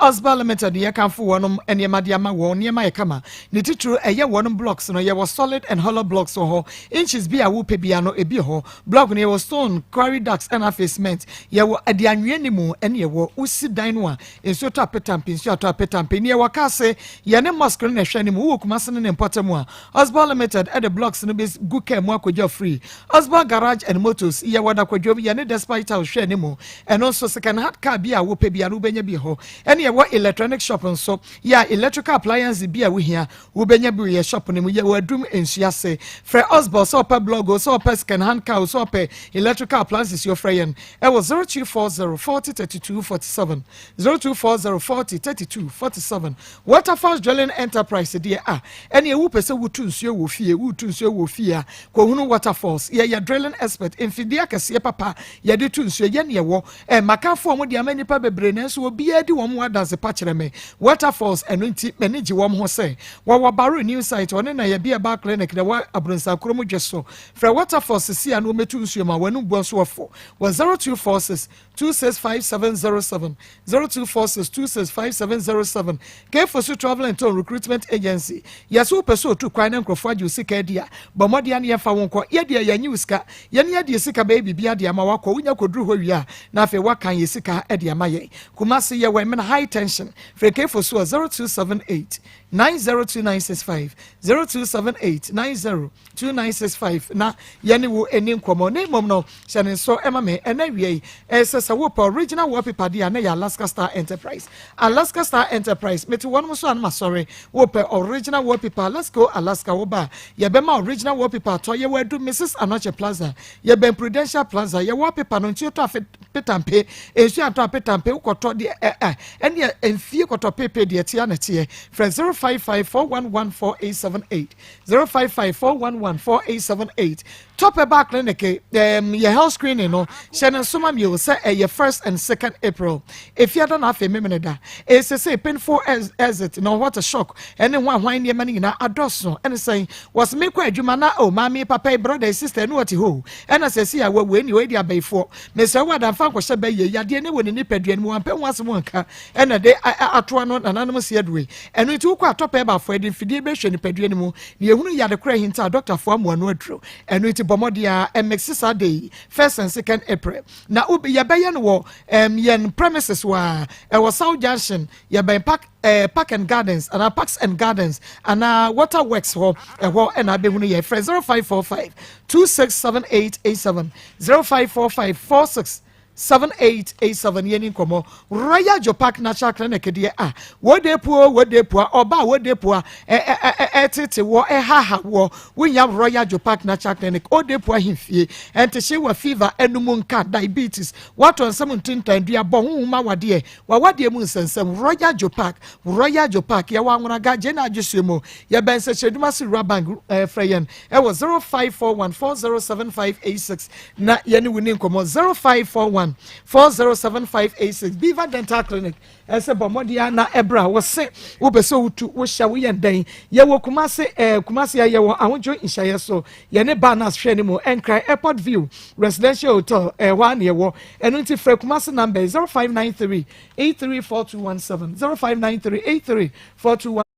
Osborne Limited ye kanfo wonom eniema dia ma wo niema ye kama ne titru wonom blocks no ye was solid and hollow blocks ho inches bia wo pe bia no ebi ho block ne was stone quarry ducts and cement ye wo ade anwe ni mu ene ye wo usi dan no a enso to apetampi enso to apetampi ne ye wo ka se ye ne mosque ne hwe ni mu wo kuma se ne importamu a Osborne Limited at the blocks no be good care mo akwaja free Osborne Garage and Motors ye wada kwadwo ye ne despite how hwe ni mu and also second hand car bia wo pe bia no benya bi ho ene ye wo electronic shop nso ya electrical appliances bia wo hia wo benya bi ye shop ne mu ye wadum ensu ase free Osborne so per blog so per second hand car so per electrical appliances your friend it was 0240403247 0240403247 Waterfalls Dwelling Enterprise there ene ye wo pese wo tu nsuo wo fie wutu nsuo wo fia ko hunu waterfalls ye drilling expert mfidi akese papa ye de tu nsuo ye ne wo makafo mo de amanipa bebre na nso obi adi wo mo adanse pa kire me waterfalls eno nti manage wo ho se wo baro new site one na ye bia ba clinic de wa abronsa kromo dweso fra waterfalls si anu metu nsuo ma wanu bo so ofo 0246 265707 0246 265707 K4 Travel and Tour Recruitment Agency yaso peso to kwan nkrofo age osika dia bomode ane yefa wonko ye dia ya newska ye ne dia sika baby bia dia ma wakọ unya koduru ho wi a na fe wakan ye sika e dia ma ye kumase ye we men high tension for K4 0278 902965 0278 902965 na yene wo eni nkomo ne mom no hyene so ema me ena wie esesa wo pa original wallpaper dia na ya Alaska Star Enterprise meti won so anma sorry wo pa original wallpaper. Let's go Alaska wo ba ye be ma original wallpaper to ye we do Mrs. Anoche Plaza ye be Prudential Plaza ye wallpaper no nti to petampe ensu ato petampe ukoto de ene enfie koto pepe de tia na tie fra 0554114878 0554114878 top back clinic your health screening no shene soma mi o say your 1st and 2nd April if you don't have a memeneda e say painful as it no what a shock any one near money na adoso and say was me kwa adwuma na o mami papa brother sister no what ho and as say we ni we dia before me say what am fa ko she be ye yade ne woni ni padua ni wan pe wasem nka and de atoa no nananom se adwe and it ko atop ba for de fidie be hwe ni padua ni mu ne ehunu yade kra hinta doctor for amu anu adro and it bomodia mx day 1st and 2nd April na obi ye be ye no yen premises wa e was South Junction ye be park and gardens and parks and gardens and waterworks ho and I be hunu ye 0545 267887 0545 467887 yeni komo Royal Jopak Natural Clinic dia wode puo oba wode puo etete wo haha wo winya Royal Jopak Natural Clinic ode puo himfie ente she wa fever enumu nka diabetes wato nsem ntintan dua bo huma wade wade mu nsensem Royal Jopak ya wanwona ga je na ajusuemo ya bense cheduma si rabank freyen e wo 0541407586 na yeni wini komo 0541407586 Beaver Dental Clinic ese bomodia na ebra wo se wo beso wutu wo hya wo yendan ye wo kumase ye wo awonjo inshaye so ye ne banners hwe ne mo enkra Airport View Residential Hotel one ye wo enu nti frɛ kumase number 0593 834217 0593 834217